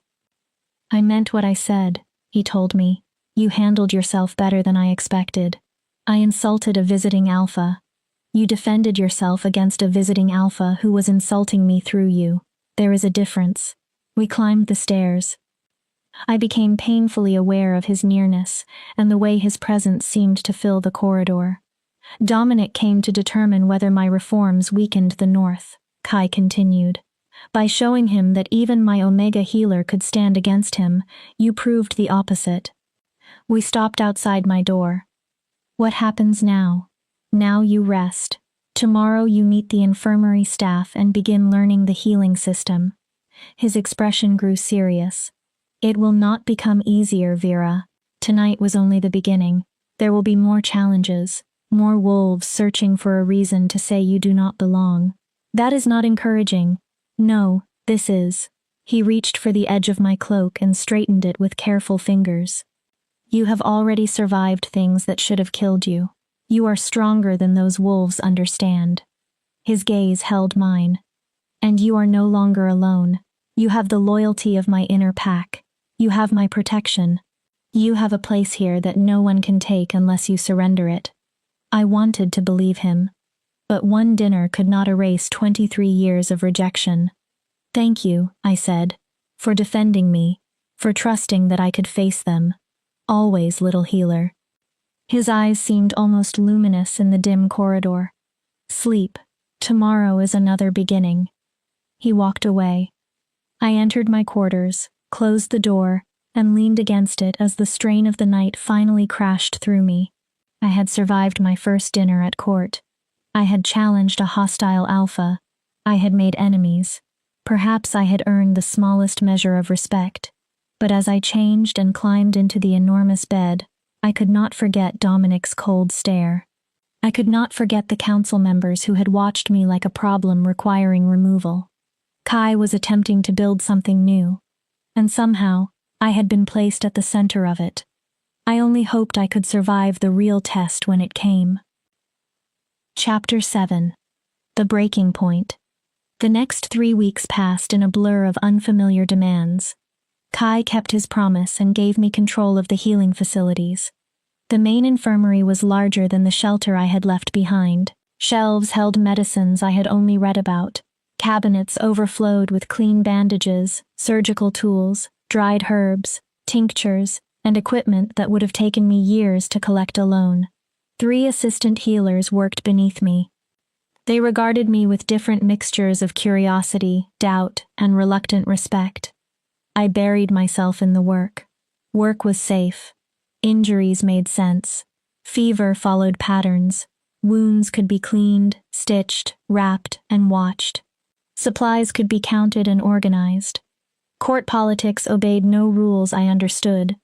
I meant what I said, he told me. You handled yourself better than I expected. I insulted a visiting alpha. You defended yourself against a visiting alpha who was insulting me through you. There is a difference. We climbed the stairs. I became painfully aware of his nearness and the way his presence seemed to fill the corridor. Dominic came to determine whether my reforms weakened the North, Kai continued. By showing him that even my Omega healer could stand against him, you proved the opposite. We stopped outside my door. What happens now? Now you rest. Tomorrow you meet the infirmary staff and begin learning the healing system. His expression grew serious. It will not become easier, Vera. Tonight was only the beginning. There will be more challenges, more wolves searching for a reason to say you do not belong. That is not encouraging. No, this is. He reached for the edge of my cloak and straightened it with careful fingers. You have already survived things that should have killed you. You are stronger than those wolves understand. His gaze held mine. And you are no longer alone. You have the loyalty of my inner pack. You have my protection. You have a place here that no one can take unless you surrender it. I wanted to believe him. But one dinner could not erase 23 years of rejection. Thank you, I said, for defending me, for trusting that I could face them. Always, little healer. His eyes seemed almost luminous in the dim corridor. Sleep. Tomorrow is another beginning. He walked away. I entered my quarters, closed the door, and leaned against it as the strain of the night finally crashed through me. I had survived my first dinner at court. I had challenged a hostile alpha. I had made enemies. Perhaps I had earned the smallest measure of respect. But as I changed and climbed into the enormous bed, I could not forget Dominic's cold stare. I could not forget the council members who had watched me like a problem requiring removal. Kai was attempting to build something new, and somehow I had been placed at the center of it. I only hoped I could survive the real test when it came. Chapter 7. The Breaking Point. The next 3 weeks passed in a blur of unfamiliar demands. Kai kept his promise and gave me control of the healing facilities. The main infirmary was larger than the shelter I had left behind. Shelves held medicines I had only read about. Cabinets overflowed with clean bandages, surgical tools, dried herbs, tinctures, and equipment that would have taken me years to collect alone. 3 assistant healers worked beneath me. They regarded me with different mixtures of curiosity, doubt, and reluctant respect. I buried myself in the work. Work was safe. Injuries made sense. Fever followed patterns. Wounds could be cleaned, stitched, wrapped, and watched. Supplies could be counted and organized. Court politics obeyed no rules I understood.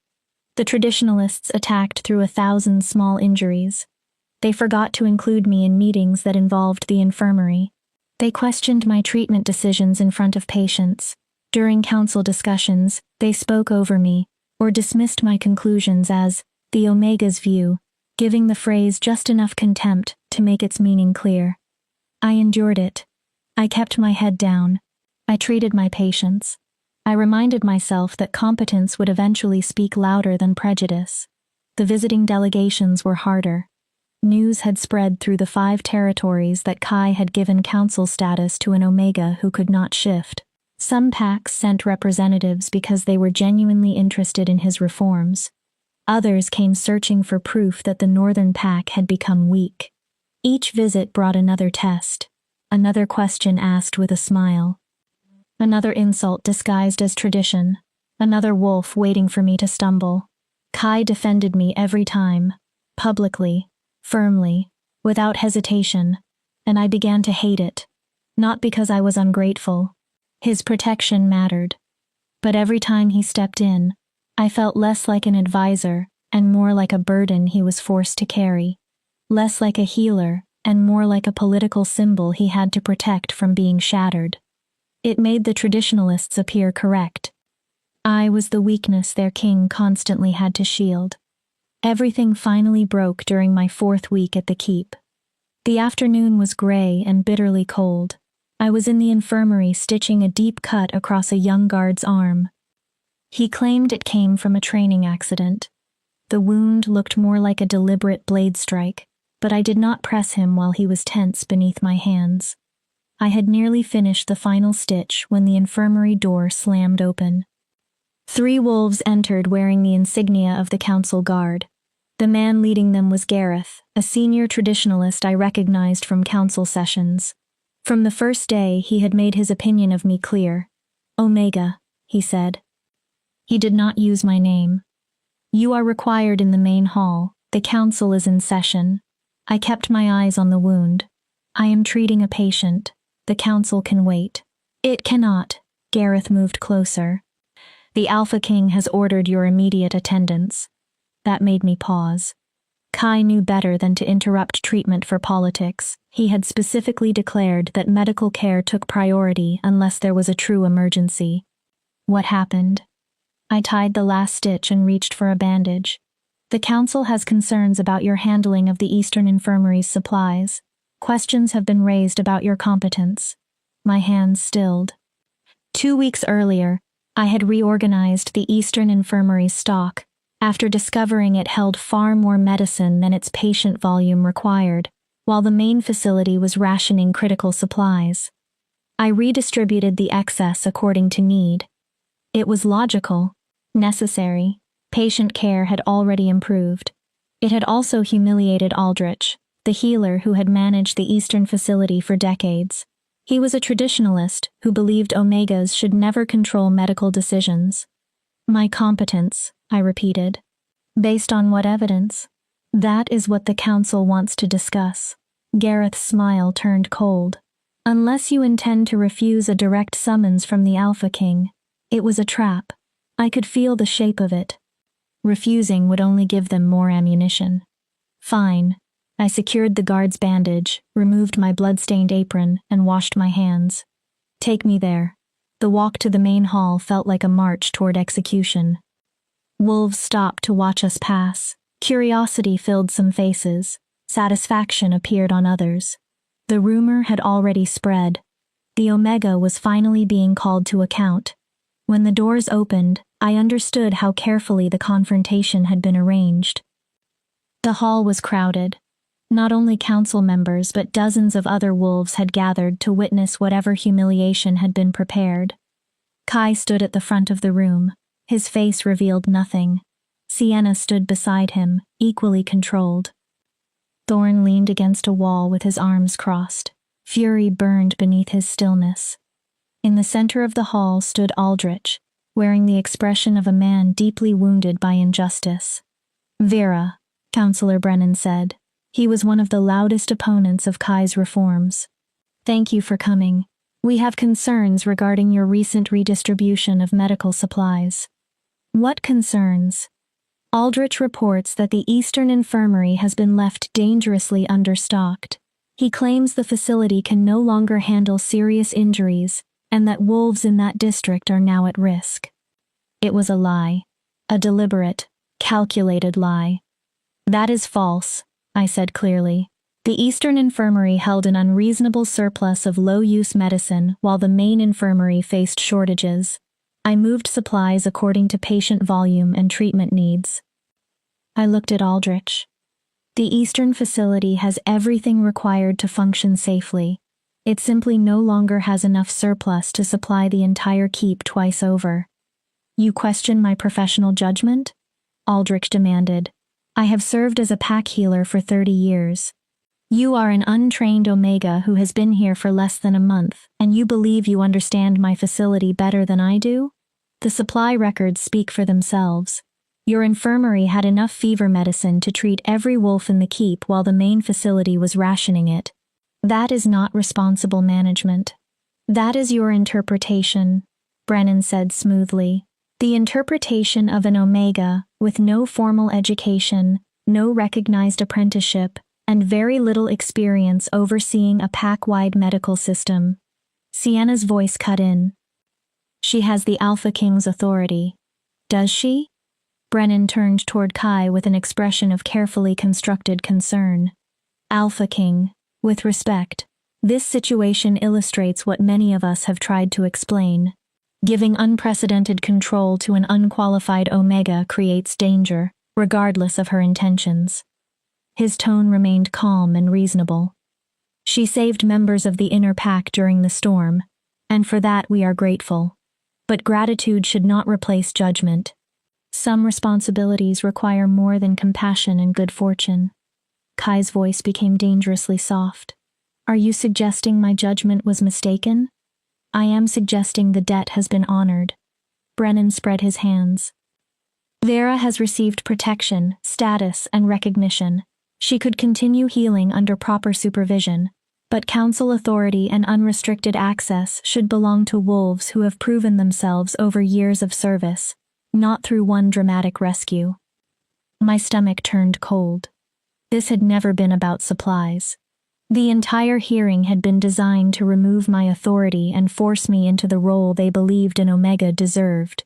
The traditionalists attacked through 1,000 small injuries. They forgot to include me in meetings that involved the infirmary. They questioned my treatment decisions in front of patients. During council discussions, they spoke over me, or dismissed my conclusions as the Omega's view, giving the phrase just enough contempt to make its meaning clear. I endured it. I kept my head down. I treated my patients. I reminded myself that competence would eventually speak louder than prejudice. The visiting delegations were harder. News had spread through the 5 territories that Kai had given council status to an Omega who could not shift. Some packs sent representatives because they were genuinely interested in his reforms. Others came searching for proof that the Northern Pack had become weak. Each visit brought another test, another question asked with a smile, another insult disguised as tradition, another wolf waiting for me to stumble. Kai defended me every time, publicly, firmly, without hesitation, and I began to hate it, not because I was ungrateful. His protection mattered. But every time he stepped in, I felt less like an advisor and more like a burden he was forced to carry, less like a healer and more like a political symbol he had to protect from being shattered. It made the traditionalists appear correct. I was the weakness their king constantly had to shield. Everything finally broke during my 4th week at the keep. The afternoon was gray and bitterly cold. I was in the infirmary stitching a deep cut across a young guard's arm. He claimed it came from a training accident. The wound looked more like a deliberate blade strike, but I did not press him while he was tense beneath my hands. I had nearly finished the final stitch when the infirmary door slammed open. 3 wolves entered wearing the insignia of the council guard. The man leading them was Gareth, a senior traditionalist I recognized from council sessions. From the first day, he had made his opinion of me clear. Omega, he said. He did not use my name. You are required in the main hall. The council is in session. I kept my eyes on the wound. I am treating a patient. The council can wait. It cannot. Gareth moved closer. The Alpha King has ordered your immediate attendance. That made me pause. Kai knew better than to interrupt treatment for politics. He had specifically declared that medical care took priority unless there was a true emergency. What happened? I tied the last stitch and reached for a bandage. The council has concerns about your handling of the Eastern Infirmary's supplies. Questions have been raised about your competence. My hands stilled. 2 weeks earlier, I had reorganized the Eastern Infirmary's stock, after discovering it held far more medicine than its patient volume required, while the main facility was rationing critical supplies. I redistributed the excess according to need. It was logical, necessary. Patient care had already improved. It had also humiliated Aldrich, the healer who had managed the Eastern facility for decades. He was a traditionalist who believed Omegas should never control medical decisions. My competence, I repeated. Based on what evidence? That is what the council wants to discuss. Gareth's smile turned cold. Unless you intend to refuse a direct summons from the Alpha King. It was a trap. I could feel the shape of it. Refusing would only give them more ammunition. Fine. I secured the guard's bandage, removed my blood-stained apron, and washed my hands. Take me there. The walk to the main hall felt like a march toward execution. Wolves stopped to watch us pass. Curiosity filled some faces. Satisfaction appeared on others. The rumor had already spread. The Omega was finally being called to account. When the doors opened, I understood how carefully the confrontation had been arranged. The hall was crowded. Not only council members but dozens of other wolves had gathered to witness whatever humiliation had been prepared. Kai stood at the front of the room. His face revealed nothing. Sienna stood beside him, equally controlled. Thorn leaned against a wall with his arms crossed. Fury burned beneath his stillness. In the center of the hall stood Aldrich, wearing the expression of a man deeply wounded by injustice. Vera, Councillor Brennan said. He was one of the loudest opponents of Kai's reforms. Thank you for coming. We have concerns regarding your recent redistribution of medical supplies. What concerns? Aldrich reports that the Eastern Infirmary has been left dangerously understocked. He claims the facility can no longer handle serious injuries and that wolves in that district are now at risk. It was a lie. A deliberate, Calculated lie. That is false, I said clearly. The Eastern Infirmary held an unreasonable surplus of low-use medicine while the main infirmary faced shortages. I moved supplies according to patient volume and treatment needs. I looked at Aldrich. The Eastern facility has everything required to function safely. It simply no longer has enough surplus to supply the entire keep twice over. You question my professional judgment? Aldrich demanded. I have served as a pack healer for 30 years. You are an untrained Omega who has been here for less than a month, and you believe you understand my facility better than I do? The supply records speak for themselves. Your infirmary had enough fever medicine to treat every wolf in the keep while the main facility was rationing it. That is not responsible management. That is your interpretation, Brennan said smoothly. The interpretation of an Omega with no formal education, no recognized apprenticeship, and very little experience overseeing a pack-wide medical system. Sienna's voice cut in. She has the Alpha King's authority. Does she? Brennan turned toward Kai with an expression of carefully constructed concern. Alpha King, with respect, this situation illustrates what many of us have tried to explain. Giving unprecedented control to an unqualified Omega creates danger, regardless of her intentions. His tone remained calm and reasonable. She saved members of the inner pack during the storm, and for that we are grateful. But gratitude should not replace judgment. Some responsibilities require more than compassion and good fortune. Kai's voice became dangerously soft. Are you suggesting my judgment was mistaken? I am suggesting the debt has been honored. Brennan spread his hands. Vera has received protection, status, and recognition. She could continue healing under proper supervision, but council authority and unrestricted access should belong to wolves who have proven themselves over years of service, not through one dramatic rescue. My stomach turned cold. This had never been about supplies. The entire hearing had been designed to remove my authority and force me into the role they believed an Omega deserved.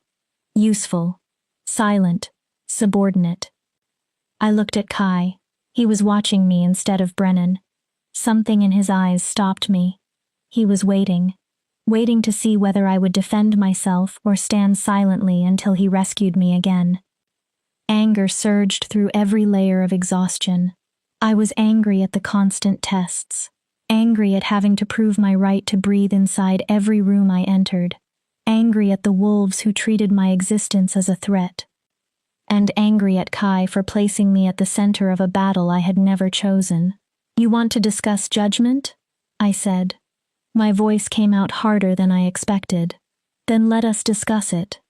Useful, silent, subordinate. I looked at Kai. He was watching me instead of Brennan. Something in his eyes stopped me. He was waiting to see whether I would defend myself or stand silently until he rescued me again. Anger surged through every layer of exhaustion. I was angry at the constant tests, angry at having to prove my right to breathe inside every room I entered, angry at the wolves who treated my existence as a threat, and angry at Kai for placing me at the center of a battle I had never chosen. You want to discuss judgment? I said. My voice came out harder than I expected. Then let us discuss it.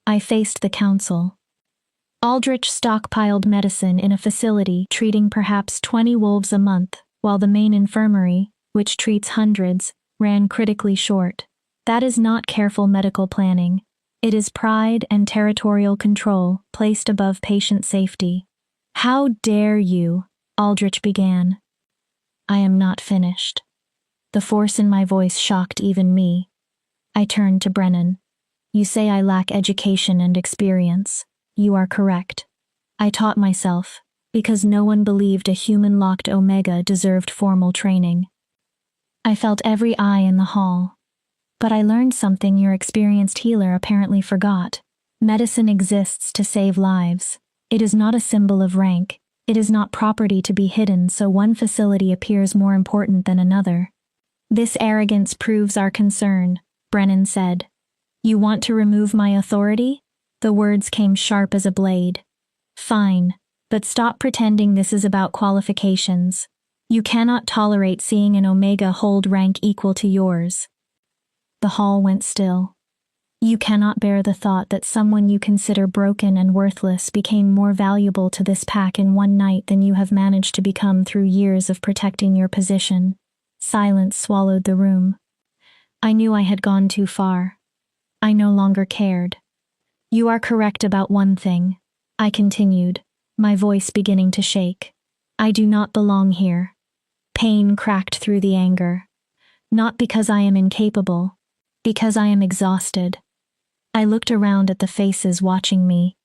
I faced the council. Aldrich stockpiled medicine in a facility treating perhaps 20 wolves a month, while the main infirmary, which treats hundreds, ran critically short. That is not careful medical planning. It is pride and territorial control placed above patient safety. How dare you? Aldrich began. I am not finished. The force in my voice shocked even me. I turned to Brennan. You say I lack education and experience. You are correct. I taught myself, because no one believed a human-locked Omega deserved formal training. I felt every eye in the hall. But I learned something your experienced healer apparently forgot. Medicine exists to save lives. It is not a symbol of rank. It is not property to be hidden so one facility appears more important than another. This arrogance proves our concern, Brennan said. You want to remove my authority? The words came sharp as a blade. Fine, but stop pretending this is about qualifications. You cannot tolerate seeing an Omega hold rank equal to yours. The hall went still. You cannot bear the thought that someone you consider broken and worthless became more valuable to this pack in one night than you have managed to become through years of protecting your position. Silence swallowed the room. I knew I had gone too far. I no longer cared. You are correct about one thing, I continued, my voice beginning to shake. I do not belong here. Pain cracked through the anger. Not because I am incapable, because I am exhausted. I looked around at the faces watching me.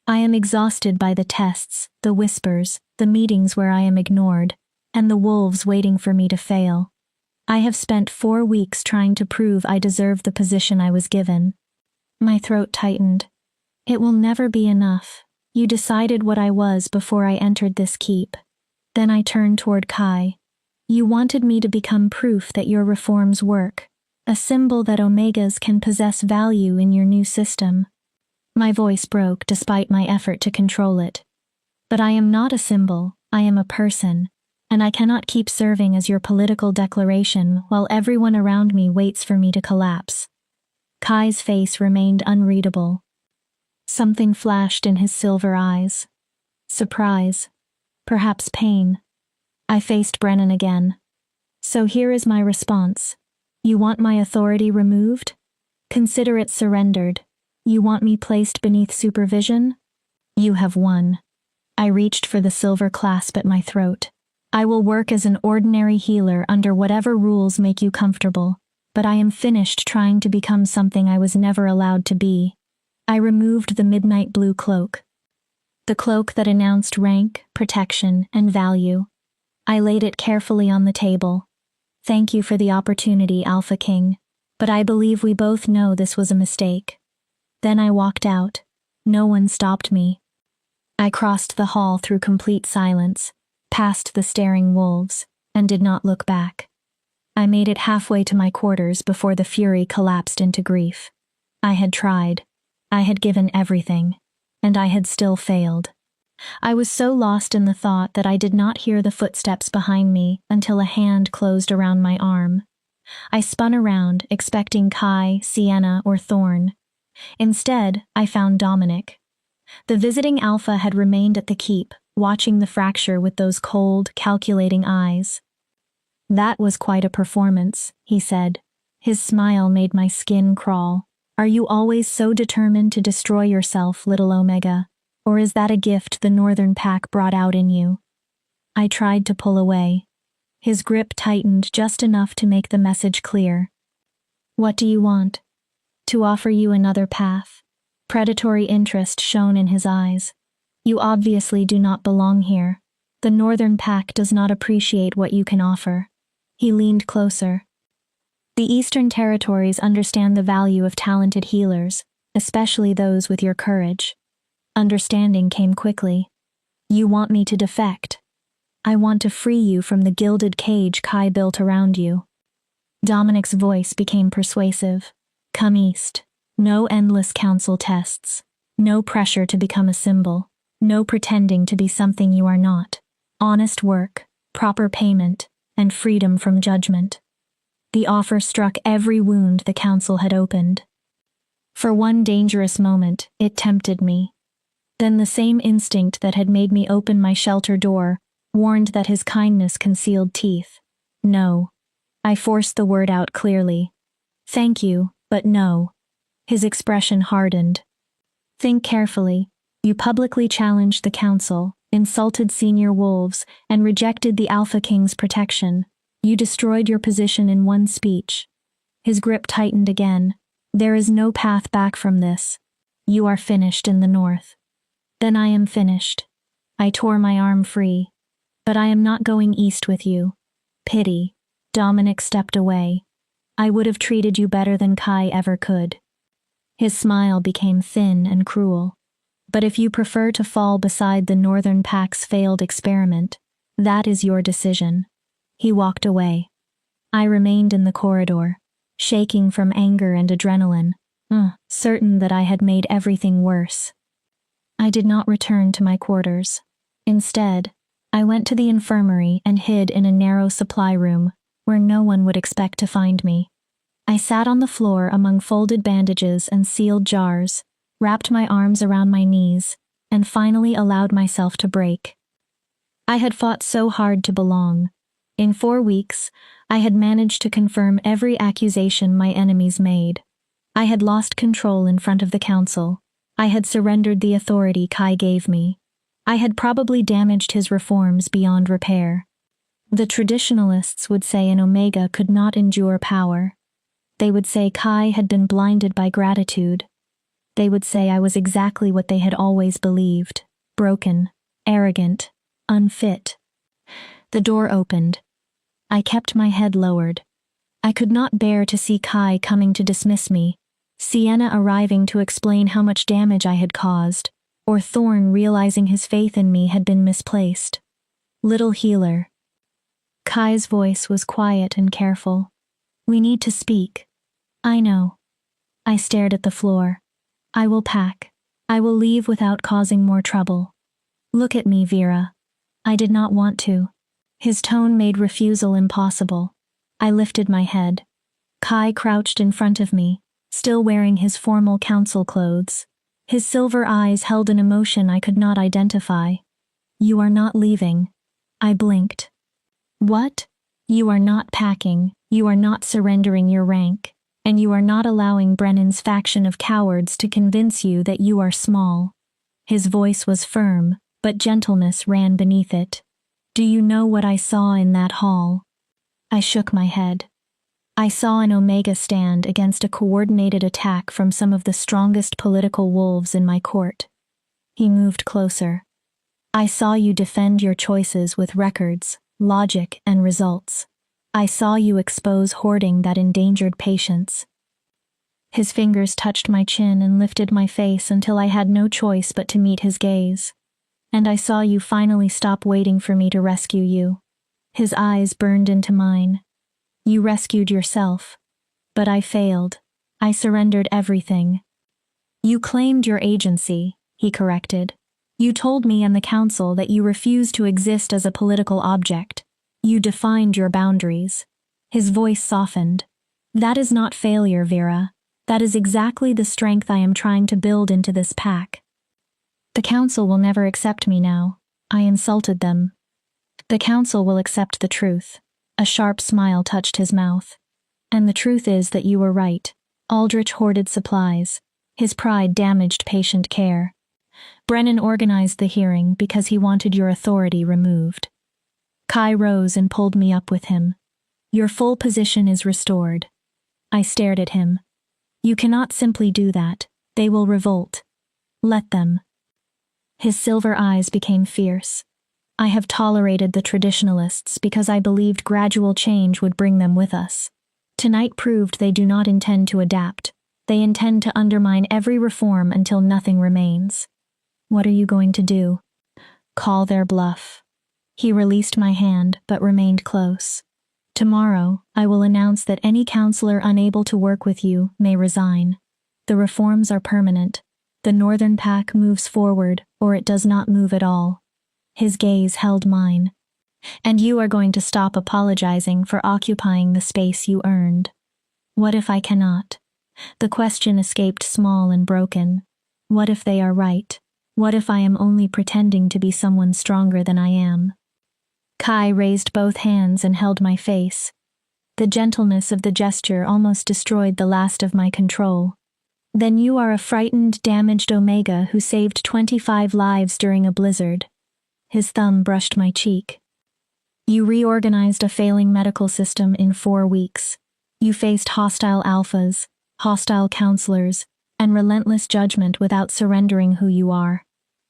I am exhausted by the tests, the whispers, the meetings where I am ignored, and the wolves waiting for me to fail. I have spent 4 weeks trying to prove I deserve the position I was given. My throat tightened. It will never be enough. You decided what I was before I entered this keep. Then I turned toward Kai. You wanted me to become proof that your reforms work, a symbol that Omegas can possess value in your new system. My voice broke despite my effort to control it. But I am not a symbol, I am a person, and I cannot keep serving as your political declaration while everyone around me waits for me to collapse. Kai's face remained unreadable. Something flashed in his silver eyes. Surprise. Perhaps pain. I faced Brennan again. So here is my response. You want my authority removed? Consider it surrendered. You want me placed beneath supervision? You have won. I reached for the silver clasp at my throat. I will work as an ordinary healer under whatever rules make you comfortable, but I am finished trying to become something I was never allowed to be. I removed the midnight blue cloak. The cloak that announced rank, protection, and value. I laid it carefully on the table. Thank you for the opportunity, Alpha King, but I believe we both know this was a mistake. Then I walked out. No one stopped me. I crossed the hall through complete silence, past the staring wolves, and did not look back. I made it halfway to my quarters before the fury collapsed into grief. I had tried. I had given everything, and I had still failed. I was so lost in the thought that I did not hear the footsteps behind me until a hand closed around my arm. I spun around, expecting Kai, Sienna, or Thorn. Instead, I found Dominic. The visiting Alpha had remained at the keep, watching the fracture with those cold, calculating eyes. That was quite a performance, he said. His smile made my skin crawl. Are you always so determined to destroy yourself, little Omega? Or is that a gift the Northern Pack brought out in you? I tried to pull away. His grip tightened just enough to make the message clear. What do you want? To offer you another path. Predatory interest shone in his eyes. You obviously do not belong here. The Northern Pack does not appreciate what you can offer. He leaned closer. The Eastern Territories understand the value of talented healers, especially those with your courage. Understanding came quickly. You want me to defect. I want to free you from the gilded cage Kai built around you. Dominic's voice became persuasive. Come east. No endless council tests. No pressure to become a symbol. No pretending to be something you are not. Honest work, proper payment, and freedom from judgment. The offer struck every wound the council had opened. For one dangerous moment, it tempted me. Then the same instinct that had made me open my shelter door warned that his kindness concealed teeth. No. I forced the word out clearly. Thank you, but no. His expression hardened. Think carefully. You publicly challenged the council, insulted senior wolves, and rejected the Alpha King's protection. You destroyed your position in one speech. His grip tightened again. There is no path back from this. You are finished in the North. Then I am finished. I tore my arm free. But I am not going east with you. Pity. Dominic stepped away. I would have treated you better than Kai ever could. His smile became thin and cruel. But if you prefer to fall beside the Northern Pack's failed experiment, that is your decision. He walked away. I remained in the corridor, shaking from anger and adrenaline, certain that I had made everything worse. I did not return to my quarters. Instead, I went to the infirmary and hid in a narrow supply room where no one would expect to find me. I sat on the floor among folded bandages and sealed jars, wrapped my arms around my knees, and finally allowed myself to break. I had fought so hard to belong. In 4 weeks, I had managed to confirm every accusation my enemies made. I had lost control in front of the council. I had surrendered the authority Kai gave me. I had probably damaged his reforms beyond repair. The traditionalists would say an Omega could not endure power. They would say Kai had been blinded by gratitude. They would say I was exactly what they had always believed: broken, arrogant, unfit. The door opened. I kept my head lowered. I could not bear to see Kai coming to dismiss me, Sienna arriving to explain how much damage I had caused, or Thorn realizing his faith in me had been misplaced. Little healer. Kai's voice was quiet and careful. We need to speak. I know. I stared at the floor. I will pack. I will leave without causing more trouble. Look at me, Vera. I did not want to. His tone made refusal impossible. I lifted my head. Kai crouched in front of me, still wearing his formal council clothes. His silver eyes held an emotion I could not identify. You are not leaving. I blinked. What? You are not packing, you are not surrendering your rank, and you are not allowing Brennan's faction of cowards to convince you that you are small. His voice was firm, but gentleness ran beneath it. Do you know what I saw in that hall? I shook my head. I saw an Omega stand against a coordinated attack from some of the strongest political wolves in my court. He moved closer. I saw you defend your choices with records, logic, and results. I saw you expose hoarding that endangered patients. His fingers touched my chin and lifted my face until I had no choice but to meet his gaze. And I saw you finally stop waiting for me to rescue you. His eyes burned into mine. You rescued yourself. But I failed. I surrendered everything. You claimed your agency, he corrected. You told me and the council that you refused to exist as a political object. You defined your boundaries. His voice softened. That is not failure, Vera. That is exactly the strength I am trying to build into this pack. The council will never accept me now. I insulted them. The council will accept the truth. A sharp smile touched his mouth. And the truth is that you were right. Aldrich hoarded supplies. His pride damaged patient care. Brennan organized the hearing because he wanted your authority removed. Kai rose and pulled me up with him. Your full position is restored. I stared at him. You cannot simply do that. They will revolt. Let them. His silver eyes became fierce. I have tolerated the traditionalists because I believed gradual change would bring them with us. Tonight proved they do not intend to adapt. They intend to undermine every reform until nothing remains. What are you going to do? Call their bluff. He released my hand, but remained close. Tomorrow, I will announce that any counselor unable to work with you may resign. The reforms are permanent. The Northern Pack moves forward, or it does not move at all. His gaze held mine. And you are going to stop apologizing for occupying the space you earned. What if I cannot? The question escaped small and broken. What if they are right? What if I am only pretending to be someone stronger than I am? Kai raised both hands and held my face. The gentleness of the gesture almost destroyed the last of my control. Then you are a frightened, damaged Omega who saved 25 lives during a blizzard. His thumb brushed my cheek. You reorganized a failing medical system in 4 weeks. You faced hostile alphas, hostile counselors, and relentless judgment without surrendering who you are.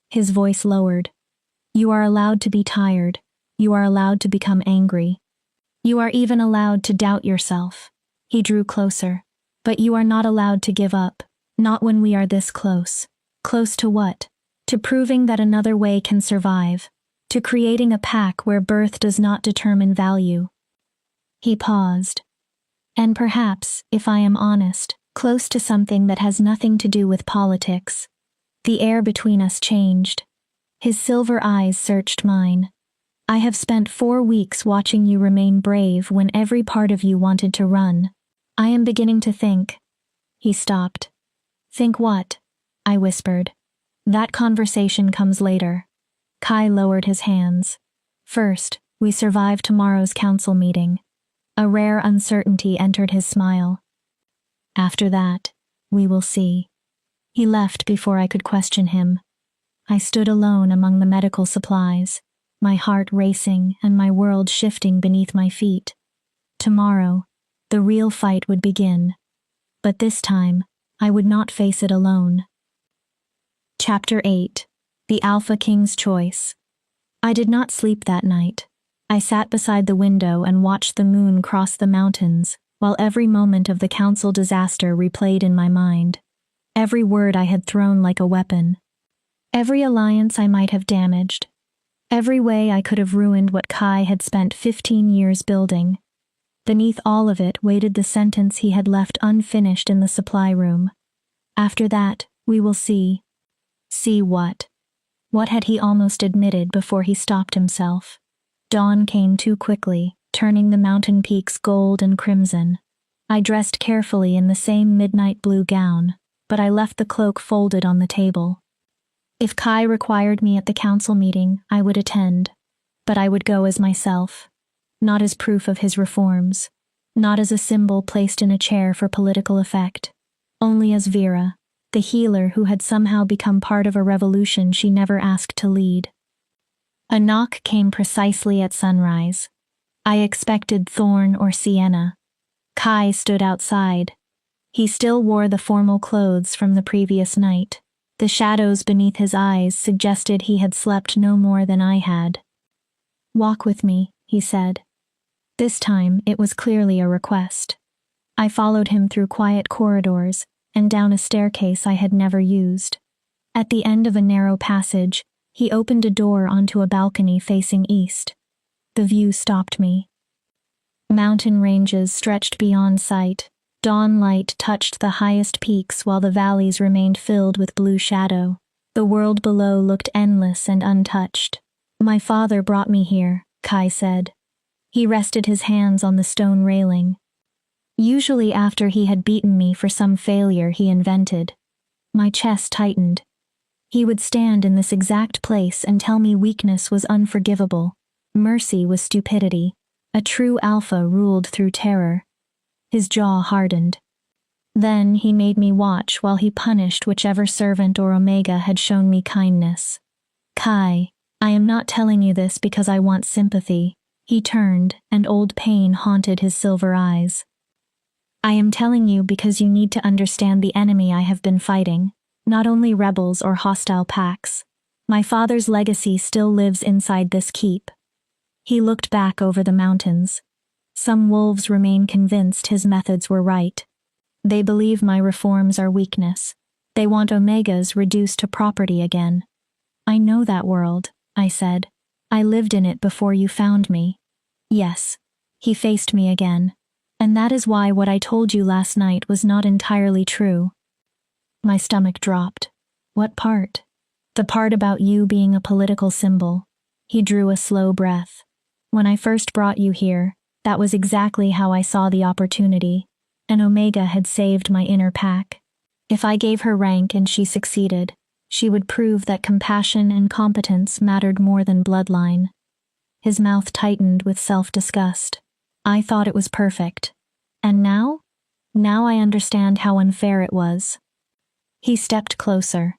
His voice lowered. You are allowed to be tired. You are allowed to become angry. You are even allowed to doubt yourself. He drew closer. But you are not allowed to give up. Not when we are this close. Close to what? To proving that another way can survive. To creating a pack where birth does not determine value. He paused. And perhaps, if I am honest, close to something that has nothing to do with politics. The air between us changed. His silver eyes searched mine. I have spent 4 weeks watching you remain brave when every part of you wanted to run. I am beginning to think. He stopped. Think what? I whispered. That conversation comes later. Kai lowered his hands. First, we survive tomorrow's council meeting. A rare uncertainty entered his smile. After that, we will see. He left before I could question him. I stood alone among the medical supplies, my heart racing and my world shifting beneath my feet. Tomorrow, the real fight would begin. But this time, I would not face it alone. Chapter 8. The Alpha King's Choice. I did not sleep that night. I sat beside the window and watched the moon cross the mountains, while every moment of the council disaster replayed in my mind. Every word I had thrown like a weapon. Every alliance I might have damaged. Every way I could have ruined what Kai had spent 15 years building. Beneath all of it waited the sentence he had left unfinished in the supply room. After that, we will see. See what? What had he almost admitted before he stopped himself? Dawn came too quickly, turning the mountain peaks gold and crimson. I dressed carefully in the same midnight blue gown, but I left the cloak folded on the table. If Kai required me at the council meeting, I would attend, but I would go as myself, not as proof of his reforms, not as a symbol placed in a chair for political effect, only as Vera, the healer who had somehow become part of a revolution she never asked to lead. A knock came precisely at sunrise. I expected Thorn or Sienna. Kai stood outside. He still wore the formal clothes from the previous night. The shadows beneath his eyes suggested he had slept no more than I had. "Walk with me," he said. This time it was clearly a request. I followed him through quiet corridors and down a staircase I had never used. At the end of a narrow passage, he opened a door onto a balcony facing east. The view stopped me. Mountain ranges stretched beyond sight. Dawn light touched the highest peaks while the valleys remained filled with blue shadow. The world below looked endless and untouched. "My father brought me here," Kai said. He rested his hands on the stone railing. Usually after he had beaten me for some failure he invented. My chest tightened. He would stand in this exact place and tell me weakness was unforgivable, mercy was stupidity, a true alpha ruled through terror. His jaw hardened. Then he made me watch while he punished whichever servant or Omega had shown me kindness. "Kai, I am not telling you this because I want sympathy." He turned, and old pain haunted his silver eyes. "I am telling you because you need to understand the enemy I have been fighting, not only rebels or hostile packs. My father's legacy still lives inside this keep." He looked back over the mountains. Some wolves remain convinced his methods were right. They believe my reforms are weakness. They want Omegas reduced to property again. "I know that world," I said. "I lived in it before you found me." "Yes." He faced me again. "And that is why what I told you last night was not entirely true." My stomach dropped. "What part?" "The part about you being a political symbol." He drew a slow breath. "When I first brought you here, that was exactly how I saw the opportunity. An Omega had saved my inner pack. If I gave her rank and she succeeded, she would prove that compassion and competence mattered more than bloodline." His mouth tightened with self-disgust. "I thought it was perfect. And now? Now I understand how unfair it was." He stepped closer.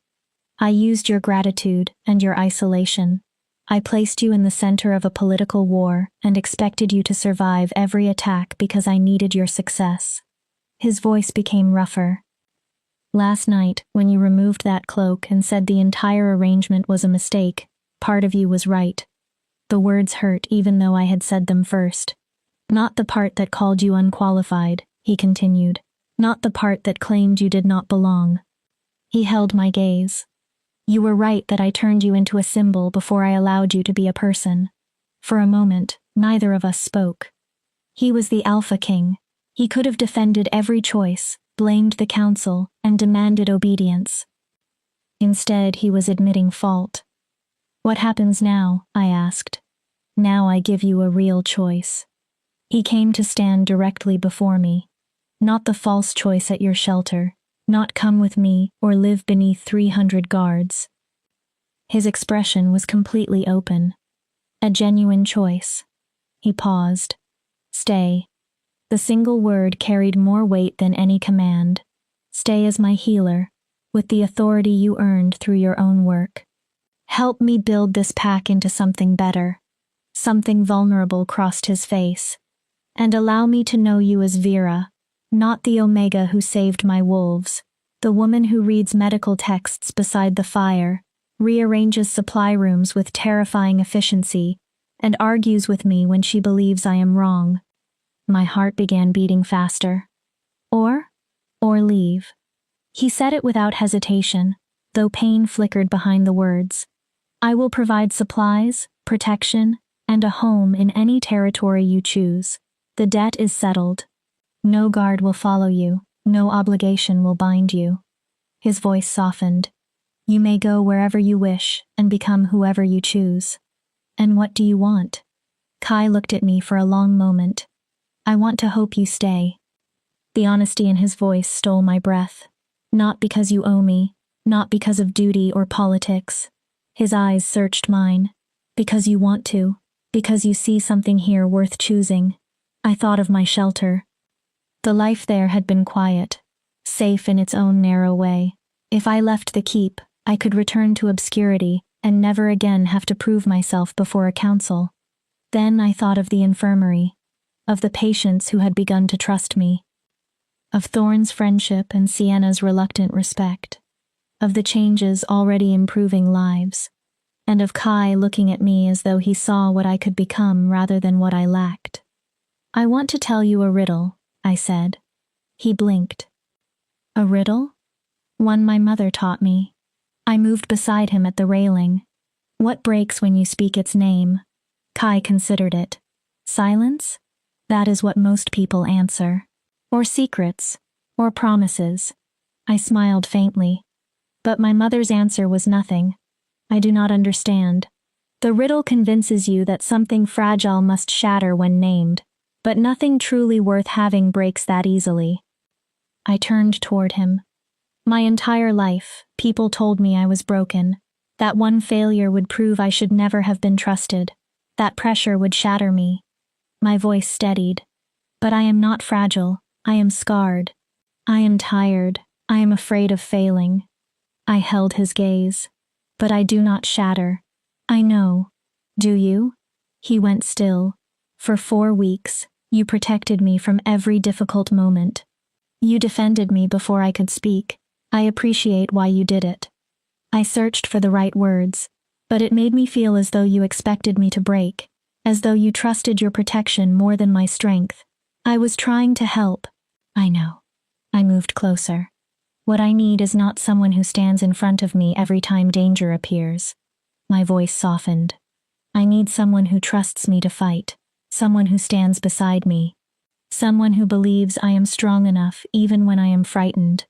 "I used your gratitude and your isolation. I placed you in the center of a political war and expected you to survive every attack because I needed your success." His voice became rougher. "Last night, when you removed that cloak and said the entire arrangement was a mistake, part of you was right. The words hurt even though I had said them first. Not the part that called you unqualified," he continued. "Not the part that claimed you did not belong." He held my gaze. "You were right that I turned you into a symbol before I allowed you to be a person." For a moment, neither of us spoke. He was the Alpha King. He could have defended every choice, blamed the council, and demanded obedience. Instead, he was admitting fault. "What happens now?" I asked. "Now I give you a real choice." He came to stand directly before me. "Not the false choice at your shelter. Not come with me or live beneath 300 guards." His expression was completely open. "A genuine choice." He paused. "Stay." The single word carried more weight than any command. "Stay as my healer, with the authority you earned through your own work. Help me build this pack into something better." Something vulnerable crossed his face. "And allow me to know you as Vera, not the Omega who saved my wolves, The woman who reads medical texts beside the fire, rearranges supply rooms with terrifying efficiency, and argues with me when she believes I am wrong. My heart began beating faster. Or leave. He said it without hesitation, though pain flickered behind the words. I will provide supplies, protection, and a home in any territory you choose. The debt is settled. No guard will follow you, no obligation will bind you. His voice softened. You may go wherever you wish and become whoever you choose. And what do you want? Kai looked at me for a long moment. I want to hope you stay. The honesty in his voice stole my breath. Not because you owe me, not because of duty or politics. His eyes searched mine. Because you want to, because you see something here worth choosing. I thought of my shelter. The life there had been quiet, safe in its own narrow way. If I left the keep, I could return to obscurity and never again have to prove myself before a council. Then I thought of the infirmary, of the patients who had begun to trust me, of Thorne's friendship and Sienna's reluctant respect, of the changes already improving lives, and of Kai looking at me as though he saw what I could become rather than what I lacked. I want to tell you a riddle, I said. He blinked. A riddle? One my mother taught me. I moved beside him at the railing. What breaks when you speak its name? Kai considered it. Silence? That is what most people answer. Or secrets. Or promises. I smiled faintly. But my mother's answer was nothing. I do not understand. The riddle convinces you that something fragile must shatter when named, but nothing truly worth having breaks that easily. I turned toward him. My entire life, people told me I was broken, that one failure would prove I should never have been trusted, that pressure would shatter me. My voice steadied. But I am not fragile, I am scarred. I am tired, I am afraid of failing. I held his gaze. But I do not shatter. I know. Do you? He went still. For 4 weeks, you protected me from every difficult moment. You defended me before I could speak. I appreciate why you did it. I searched for the right words, but it made me feel as though you expected me to break, as though you trusted your protection more than my strength. I was trying to help. I know. I moved closer. What I need is not someone who stands in front of me every time danger appears. My voice softened. I need someone who trusts me to fight, someone who stands beside me, someone who believes I am strong enough even when I am frightened.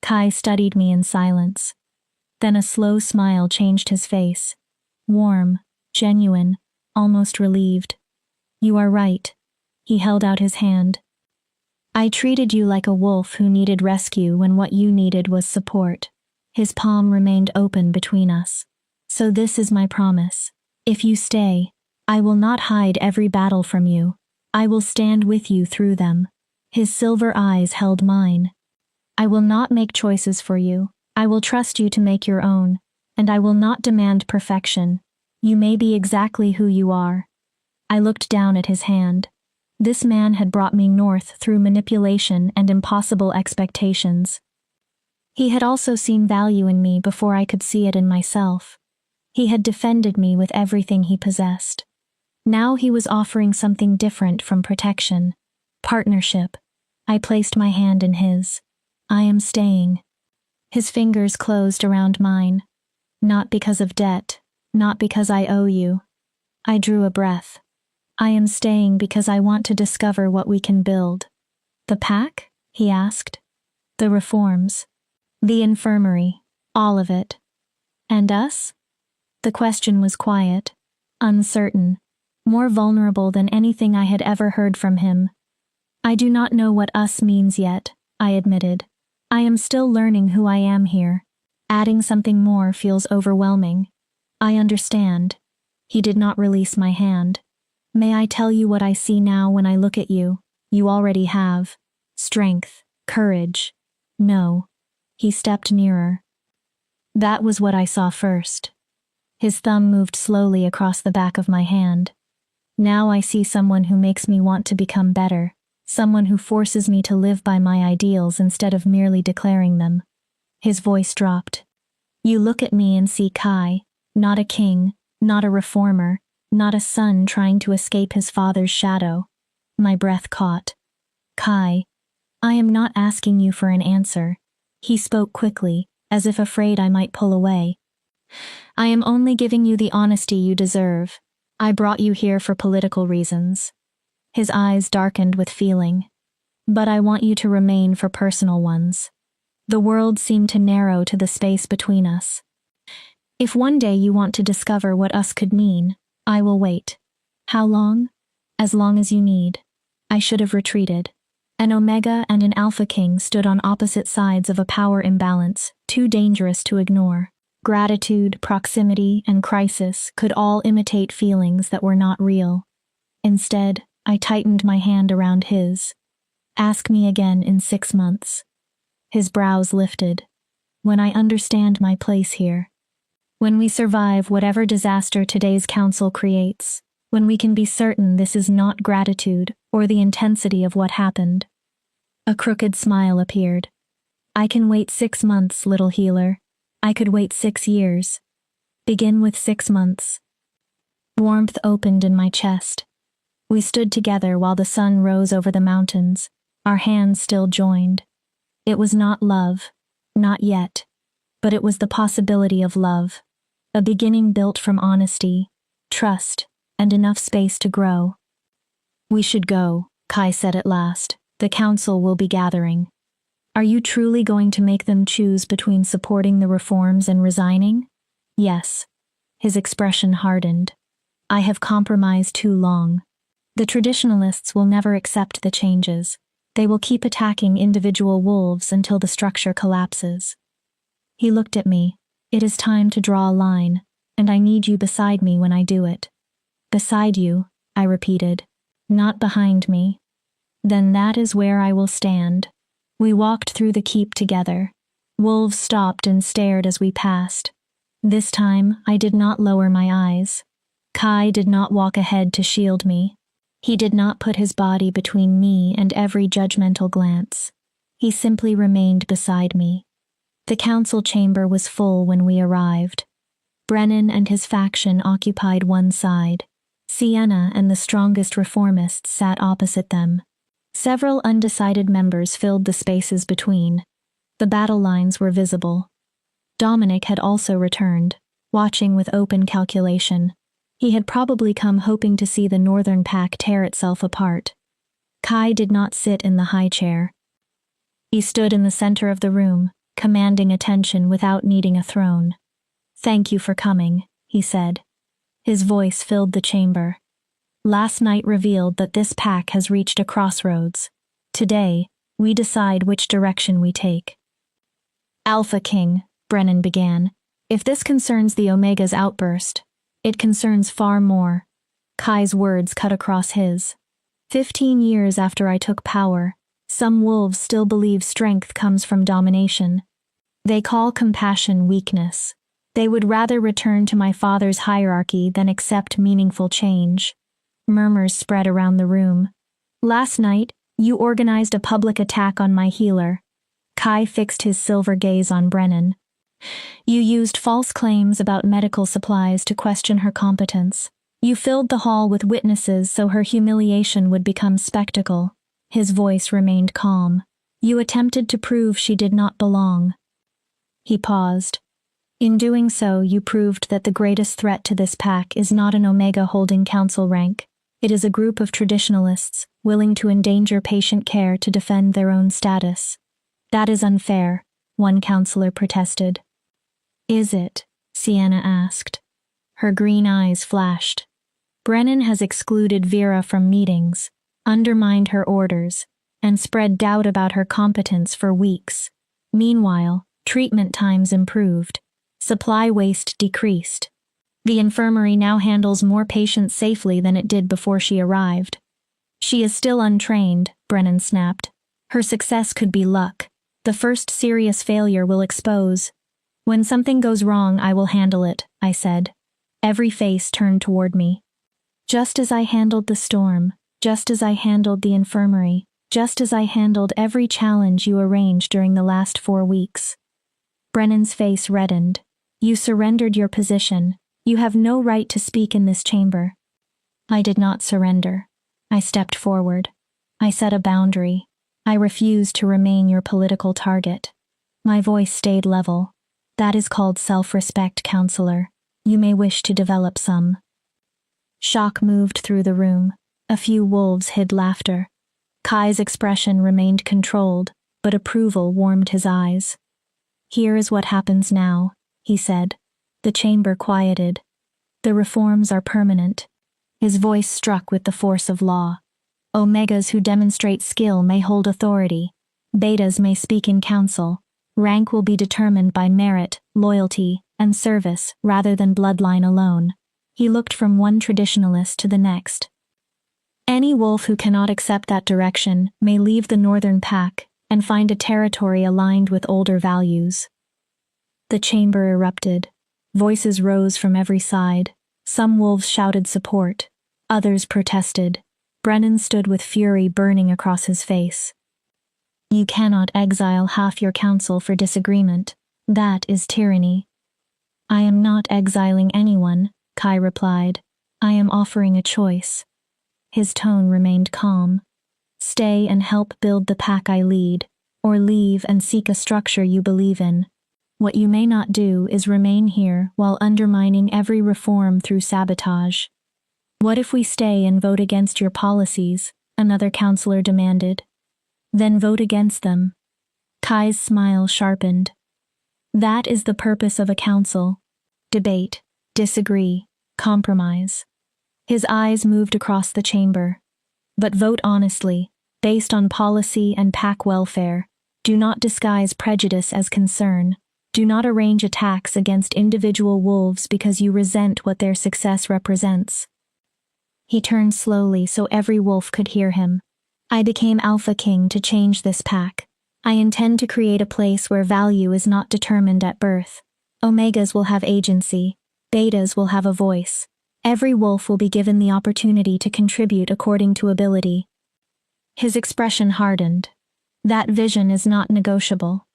Kai studied me in silence. Then a slow smile changed his face. Warm, genuine, almost relieved. You are right. He held out his hand. I treated you like a wolf who needed rescue when what you needed was support. His palm remained open between us. So this is my promise. If you stay, I will not hide every battle from you. I will stand with you through them. His silver eyes held mine. I will not make choices for you. I will trust you to make your own, and I will not demand perfection. You may be exactly who you are. I looked down at his hand. This man had brought me north through manipulation and impossible expectations. He had also seen value in me before I could see it in myself. He had defended me with everything he possessed. Now he was offering something different from protection. Partnership. I placed my hand in his. I am staying. His fingers closed around mine. Not because of debt, not because I owe you. I drew a breath. I am staying because I want to discover what we can build. The pack? He asked. The reforms. The infirmary. All of it. And us? The question was quiet, uncertain, more vulnerable than anything I had ever heard from him. I do not know what us means yet, I admitted. I am still learning who I am here. Adding something more feels overwhelming. I understand. He did not release my hand. May I tell you what I see now when I look at you? You already have. Strength, courage. No. He stepped nearer. That was what I saw first. His thumb moved slowly across the back of my hand. Now I see someone who makes me want to become better, someone who forces me to live by my ideals instead of merely declaring them. His voice dropped. You look at me and see Kai, not a king, not a reformer, not a son trying to escape his father's shadow. My breath caught. Kai, I am not asking you for an answer. He spoke quickly, as if afraid I might pull away. I am only giving you the honesty you deserve. I brought you here for political reasons. His eyes darkened with feeling. But I want you to remain for personal ones. The world seemed to narrow to the space between us. If one day you want to discover what us could mean, I will wait. How long? As long as you need. I should have retreated. An Omega and an Alpha King stood on opposite sides of a power imbalance, too dangerous to ignore. Gratitude, proximity, and crisis could all imitate feelings that were not real. Instead, I tightened my hand around his. Ask me again in 6 months. His brows lifted. When I understand my place here. When we survive whatever disaster today's council creates. When we can be certain this is not gratitude or the intensity of what happened. A crooked smile appeared. I can wait 6 months, little healer. I could wait 6 years. Begin with 6 months. Warmth opened in my chest. We stood together while the sun rose over the mountains, our hands still joined. It was not love, not yet, but it was the possibility of love, a beginning built from honesty, trust, and enough space to grow. We should go, Kai said at last. The council will be gathering. Are you truly going to make them choose between supporting the reforms and resigning? Yes. His expression hardened. I have compromised too long. The traditionalists will never accept the changes. They will keep attacking individual wolves until the structure collapses. He looked at me. It is time to draw a line, and I need you beside me when I do it. Beside you, I repeated. Not behind me. Then that is where I will stand. We walked through the keep together. Wolves stopped and stared as we passed. This time, I did not lower my eyes. Kai did not walk ahead to shield me. He did not put his body between me and every judgmental glance. He simply remained beside me. The council chamber was full when we arrived. Brennan and his faction occupied one side. Sienna and the strongest reformists sat opposite them. Several undecided members filled the spaces between. The battle lines were visible. Dominic had also returned, watching with open calculation. He had probably come hoping to see the northern pack tear itself apart. Kai did not sit in the high chair. He stood in the center of the room, commanding attention without needing a throne. Thank you for coming, he said. His voice filled the chamber. Last night revealed that this pack has reached a crossroads. Today, we decide which direction we take. Alpha King, Brennan began. If this concerns the Omega's outburst, it concerns far more. Kai's words cut across his. 15 years after I took power, some wolves still believe strength comes from domination. They call compassion weakness. They would rather return to my father's hierarchy than accept meaningful change. Murmurs spread around the room. Last night, you organized a public attack on my healer. Kai fixed his silver gaze on Brennan. You used false claims about medical supplies to question her competence. You filled the hall with witnesses so her humiliation would become spectacle. His voice remained calm. You attempted to prove she did not belong. He paused. In doing so, you proved that the greatest threat to this pack is not an Omega holding council rank. It is a group of traditionalists willing to endanger patient care to defend their own status. That is unfair, one counselor protested. Is it? Sienna asked. Her green eyes flashed. Brennan has excluded Vera from meetings, undermined her orders, and spread doubt about her competence for weeks. Meanwhile, treatment times improved. Supply waste decreased. The infirmary now handles more patients safely than it did before she arrived. She is still untrained, Brennan snapped. Her success could be luck. The first serious failure will expose. When something goes wrong, I will handle it, I said. Every face turned toward me. Just as I handled the storm, just as I handled the infirmary, just as I handled every challenge you arranged during the last 4 weeks. Brennan's face reddened. You surrendered your position. You have no right to speak in this chamber. I did not surrender. I stepped forward. I set a boundary. I refused to remain your political target. My voice stayed level. That is called self-respect, counselor. You may wish to develop some. Shock moved through the room. A few wolves hid laughter. Kai's expression remained controlled, but approval warmed his eyes. Here is what happens now, he said. The chamber quieted. The reforms are permanent. His voice struck with the force of law. Omegas who demonstrate skill may hold authority. Betas may speak in council. Rank will be determined by merit, loyalty, and service rather than bloodline alone. He looked from one traditionalist to the next. Any wolf who cannot accept that direction may leave the northern pack and find a territory aligned with older values. The chamber erupted. Voices rose from every side. Some wolves shouted support. Others protested. Brennan stood with fury burning across his face. You cannot exile half your council for disagreement. That is tyranny. I am not exiling anyone, Kai replied. I am offering a choice. His tone remained calm. Stay and help build the pack I lead, or leave and seek a structure you believe in. What you may not do is remain here while undermining every reform through sabotage. What if we stay and vote against your policies? Another counselor demanded. Then vote against them. Kai's smile sharpened. That is the purpose of a council. Debate, disagree, compromise. His eyes moved across the chamber. But vote honestly, based on policy and pack welfare. Do not disguise prejudice as concern. Do not arrange attacks against individual wolves because you resent what their success represents. He turned slowly so every wolf could hear him. I became Alpha King to change this pack. I intend to create a place where value is not determined at birth. Omegas will have agency. Betas will have a voice. Every wolf will be given the opportunity to contribute according to ability. His expression hardened. That vision is not negotiable.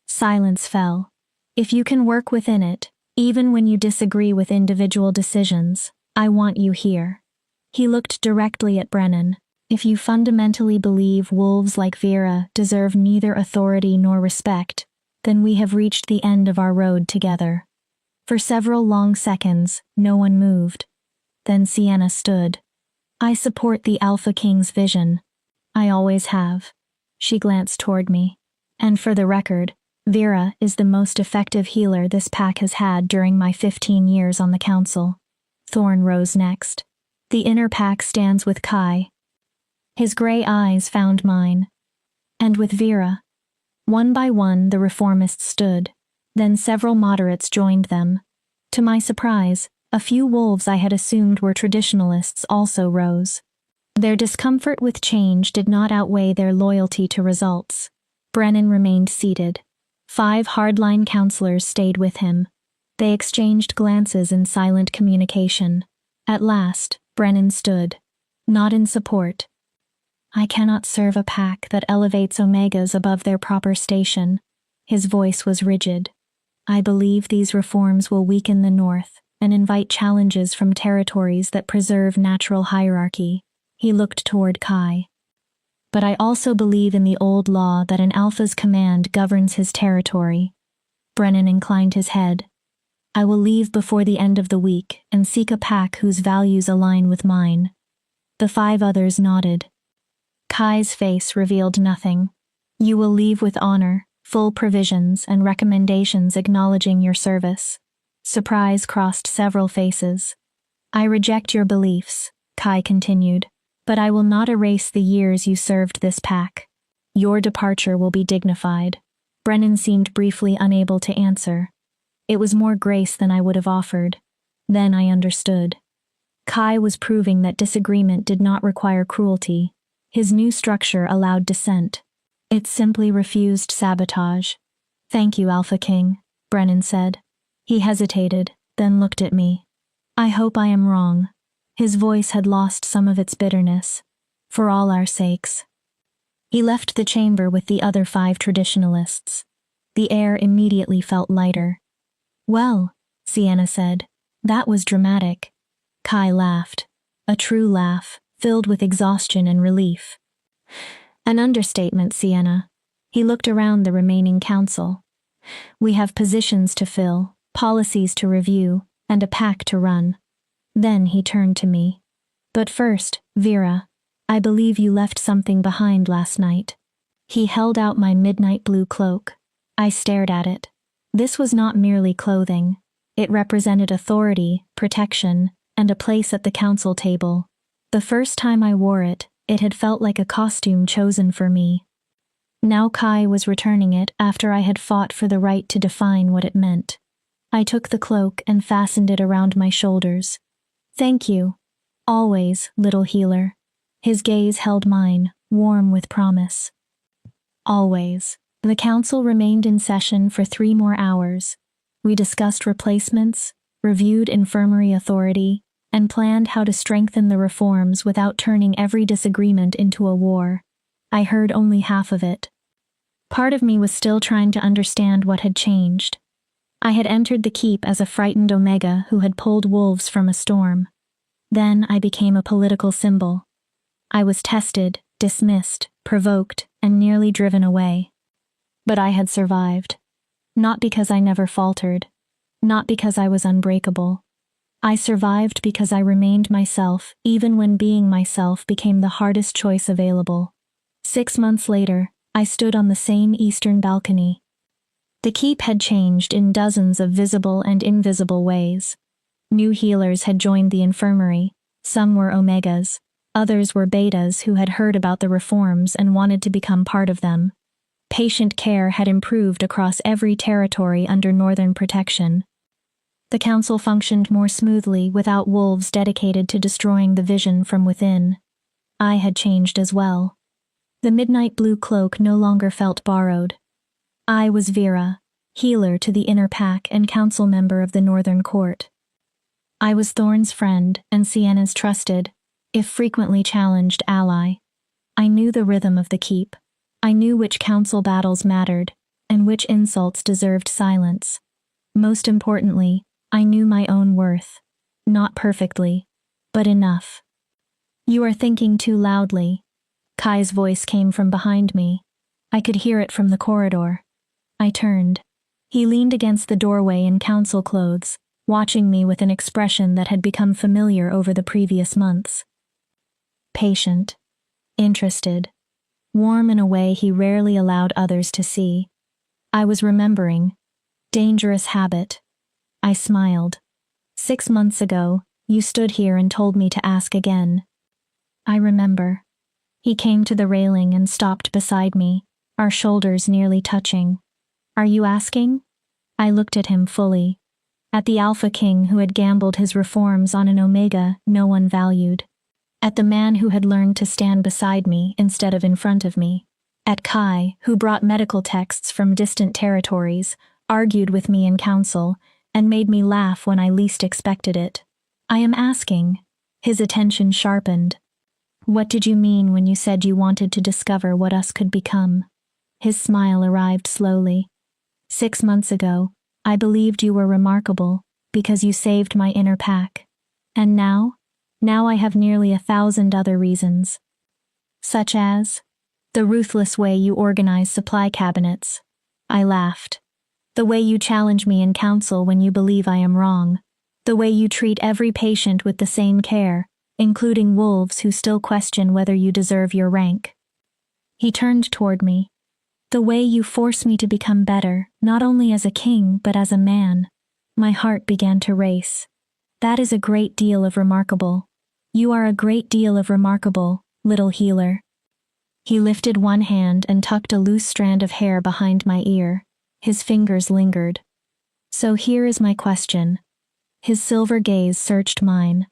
Silence fell. If you can work within it, even when you disagree with individual decisions, I want you here. He looked directly at Brennan. If you fundamentally believe wolves like Vera deserve neither authority nor respect, then we have reached the end of our road together. For several long seconds, no one moved. Then Sienna stood. I support the Alpha King's vision. I always have. She glanced toward me. And for the record, Vera is the most effective healer this pack has had during my 15 years on the council. Thorn rose next. The inner pack stands with Kai. His gray eyes found mine. And with Vera. One by one the reformists stood. Then several moderates joined them. To my surprise, a few wolves I had assumed were traditionalists also rose. Their discomfort with change did not outweigh their loyalty to results. Brennan remained seated. 5 hardline counselors stayed with him. They exchanged glances in silent communication. At last, Brennan stood. Not in support. I cannot serve a pack that elevates Omegas above their proper station. His voice was rigid. I believe these reforms will weaken the North and invite challenges from territories that preserve natural hierarchy. He looked toward Kai. But I also believe in the old law that an alpha's command governs his territory. Brennan inclined his head. I will leave before the end of the week and seek a pack whose values align with mine. The 5 others nodded. Kai's face revealed nothing. You will leave with honor, full provisions and recommendations acknowledging your service. Surprise crossed several faces. I reject your beliefs, Kai continued, but I will not erase the years you served this pack. Your departure will be dignified. Brennan seemed briefly unable to answer. It was more grace than I would have offered. Then I understood. Kai was proving that disagreement did not require cruelty. His new structure allowed dissent. It simply refused sabotage. Thank you, Alpha King, Brennan said. He hesitated, then looked at me. I hope I am wrong. His voice had lost some of its bitterness. For all our sakes. He left the chamber with the other 5 traditionalists. The air immediately felt lighter. "Well," Sienna said, "that was dramatic." Kai laughed. A true laugh, filled with exhaustion and relief. "An understatement, Sienna." He looked around the remaining council. "We have positions to fill, policies to review, and a pack to run." Then he turned to me. "But first, Vera, I believe you left something behind last night." He held out my midnight blue cloak. I stared at it. This was not merely clothing. It represented authority, protection, and a place at the council table. The first time I wore it, it had felt like a costume chosen for me. Now Kai was returning it after I had fought for the right to define what it meant. I took the cloak and fastened it around my shoulders. "Thank you. Always, little healer." His gaze held mine, warm with promise. Always. The council remained in session for 3 more hours. We discussed replacements, reviewed infirmary authority, and planned how to strengthen the reforms without turning every disagreement into a war. I heard only half of it. Part of me was still trying to understand what had changed. I had entered the keep as a frightened Omega who had pulled wolves from a storm. Then I became a political symbol. I was tested, dismissed, provoked, and nearly driven away. But I had survived. Not because I never faltered. Not because I was unbreakable. I survived because I remained myself even when being myself became the hardest choice available. 6 months later, I stood on the same eastern balcony. The keep had changed in dozens of visible and invisible ways. New healers had joined the infirmary. Some were Omegas. Others were Betas who had heard about the reforms and wanted to become part of them. Patient care had improved across every territory under Northern protection. The council functioned more smoothly without wolves dedicated to destroying the vision from within. I had changed as well. The midnight blue cloak no longer felt borrowed. I was Vera, healer to the inner pack and council member of the Northern Court. I was Thorn's friend and Sienna's trusted, if frequently challenged, ally. I knew the rhythm of the keep. I knew which council battles mattered, and which insults deserved silence. Most importantly, I knew my own worth. Not perfectly, but enough. "You are thinking too loudly." Kai's voice came from behind me. I could hear it from the corridor. I turned. He leaned against the doorway in council clothes, watching me with an expression that had become familiar over the previous months. Patient. Interested. Warm in a way he rarely allowed others to see. I was remembering. Dangerous habit. I smiled. 6 months ago, you stood here and told me to ask again. I remember. He came to the railing and stopped beside me, our shoulders nearly touching. "Are you asking?" I looked at him fully. At the Alpha King who had gambled his reforms on an Omega no one valued. At the man who had learned to stand beside me instead of in front of me. At Kai, who brought medical texts from distant territories, argued with me in council, and made me laugh when I least expected it. "I am asking." His attention sharpened. "What did you mean when you said you wanted to discover what us could become?" His smile arrived slowly. 6 months ago, I believed you were remarkable because you saved my inner pack. And now? Now I have nearly 1,000 other reasons. Such as? The ruthless way you organize supply cabinets. I laughed. The way you challenge me in council when you believe I am wrong. The way you treat every patient with the same care, including wolves who still question whether you deserve your rank. He turned toward me. The way you force me to become better, not only as a king, but as a man. My heart began to race. That is a great deal of remarkable. You are a great deal of remarkable, little healer. He lifted one hand and tucked a loose strand of hair behind my ear. His fingers lingered. So here is my question. His silver gaze searched mine.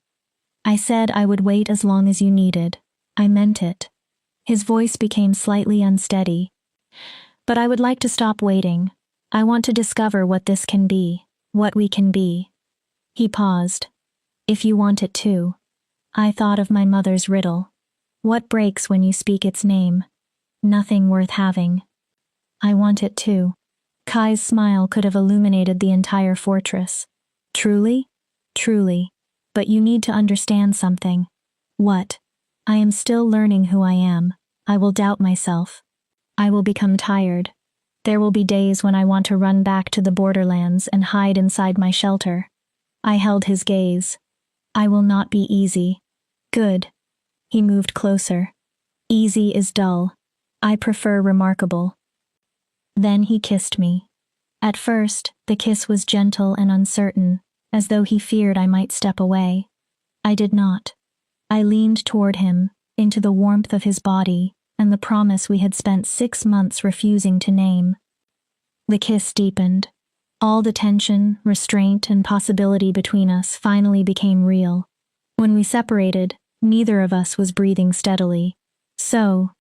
I said I would wait as long as you needed. I meant it. His voice became slightly unsteady. But I would like to stop waiting. I want to discover what this can be, what we can be. He paused. If you want it too. I thought of my mother's riddle. What breaks when you speak its name? Nothing worth having. I want it too. Kai's smile could have illuminated the entire fortress. Truly? Truly. But you need to understand something. What? I am still learning who I am. I will doubt myself. I will become tired. There will be days when I want to run back to the borderlands and hide inside my shelter. I held his gaze. I will not be easy. Good. He moved closer. Easy is dull. I prefer remarkable. Then he kissed me. At first, the kiss was gentle and uncertain, as though he feared I might step away. I did not. I leaned toward him, into the warmth of his body, and the promise we had spent 6 months refusing to name. The kiss deepened. All the tension, restraint, and possibility between us finally became real. When we separated, neither of us was breathing steadily. So,